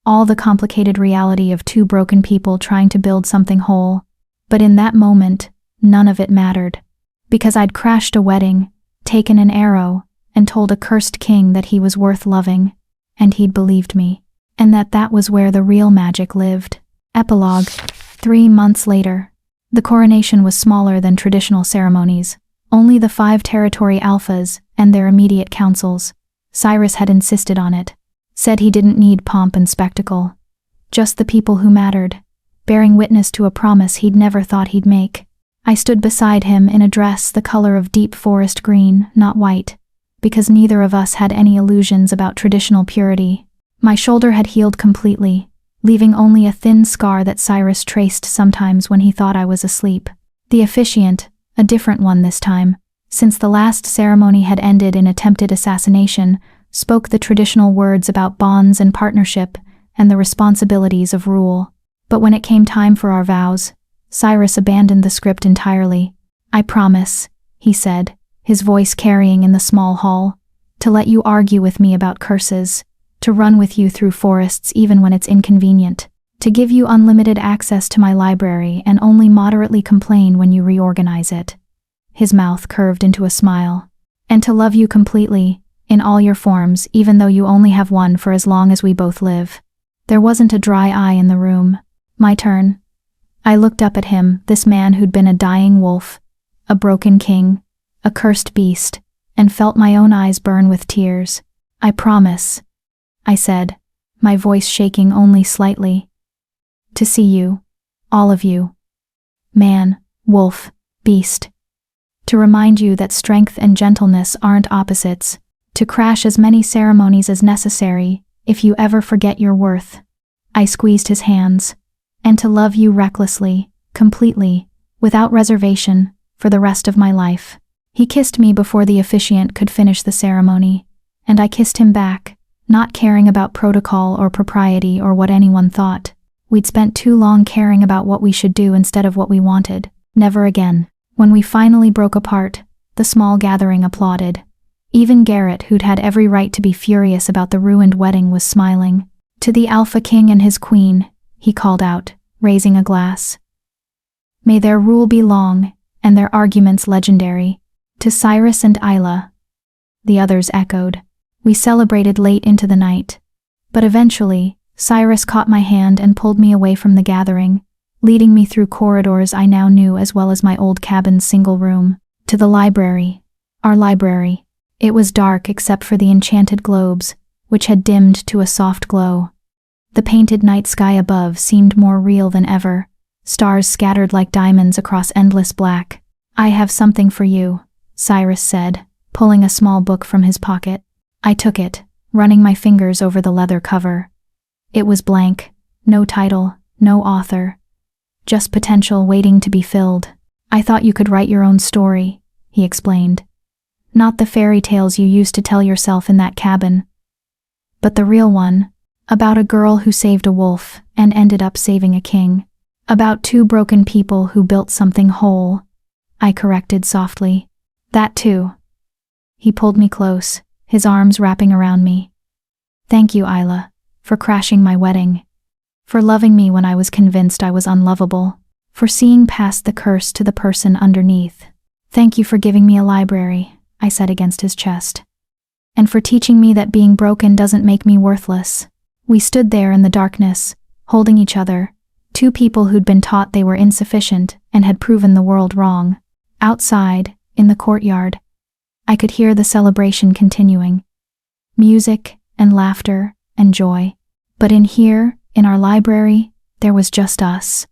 all the complicated reality of two broken people trying to build something whole. But in that moment, none of it mattered. Because I'd crashed a wedding, taken an arrow, and told a cursed king that he was worth loving, and he'd believed me, and that was where the real magic lived. Epilogue. 3 months later. The coronation was smaller than traditional ceremonies. Only the 5 territory alphas and their immediate councils. Cyrus had insisted on it. Said he didn't need pomp and spectacle. Just the people who mattered, bearing witness to a promise he'd never thought he'd make. I stood beside him in a dress the color of deep forest green, not white, because neither of us had any illusions about traditional purity. My shoulder had healed completely, leaving only a thin scar that Cyrus traced sometimes when he thought I was asleep. The officiant, a different one this time, since the last ceremony had ended in attempted assassination, spoke the traditional words about bonds and partnership and the responsibilities of rule. But when it came time for our vows, Cyrus abandoned the script entirely. I promise, he said, his voice carrying in the small hall, to let you argue with me about curses, to run with you through forests even when it's inconvenient, to give you unlimited access to my library and only moderately complain when you reorganize it. His mouth curved into a smile. And to love you completely, in all your forms, even though you only have one for as long as we both live. There wasn't a dry eye in the room. My turn. I looked up at him, this man who'd been a dying wolf, a broken king, a cursed beast, and felt my own eyes burn with tears. I promise, I said, my voice shaking only slightly. To see you, all of you. Man, wolf, beast. To remind you that strength and gentleness aren't opposites. To crash as many ceremonies as necessary, if you ever forget your worth. I squeezed his hands. And to love you recklessly, completely, without reservation, for the rest of my life. He kissed me before the officiant could finish the ceremony, and I kissed him back, not caring about protocol or propriety or what anyone thought. We'd spent too long caring about what we should do instead of what we wanted. Never again. When we finally broke apart, the small gathering applauded. Even Garrett, who'd had every right to be furious about the ruined wedding, was smiling. To the Alpha King and his queen, he called out, raising a glass. May their rule be long, and their arguments legendary. To Cyrus and Isla. The others echoed. We celebrated late into the night. But eventually, Cyrus caught my hand and pulled me away from the gathering, leading me through corridors I now knew as well as my old cabin's single room, to the library. Our library. It was dark except for the enchanted globes, which had dimmed to a soft glow. The painted night sky above seemed more real than ever, stars scattered like diamonds across endless black. I have something for you, Cyrus said, pulling a small book from his pocket. I took it, running my fingers over the leather cover. It was blank, no title, no author. Just potential waiting to be filled. I thought you could write your own story, he explained. Not the fairy tales you used to tell yourself in that cabin, but the real one. About a girl who saved a wolf and ended up saving a king. About 2 broken people who built something whole. I corrected softly. That too. He pulled me close, his arms wrapping around me. Thank you, Isla, for crashing my wedding. For loving me when I was convinced I was unlovable. For seeing past the curse to the person underneath. Thank you for giving me a library, I said against his chest. And for teaching me that being broken doesn't make me worthless. We stood there in the darkness, holding each other, 2 people who'd been taught they were insufficient and had proven the world wrong. Outside, in the courtyard, I could hear the celebration continuing. Music and laughter and joy. But in here, in our library, There was just us.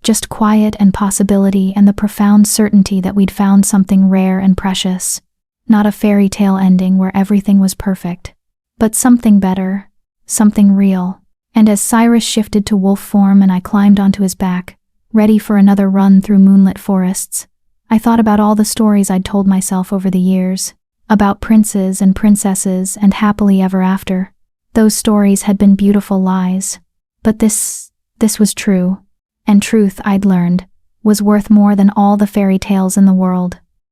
Just quiet and possibility and the profound certainty that we'd found something rare and precious. Not a fairy tale ending where everything was perfect, but something better, something real. And as Cyrus shifted to wolf form and I climbed onto his back, ready for another run through moonlit forests, I thought about all the stories I'd told myself over the years, about princes and princesses and happily ever after. Those stories had been beautiful lies, but this was true, and truth, I'd learned, was worth more than all the fairy tales in the world.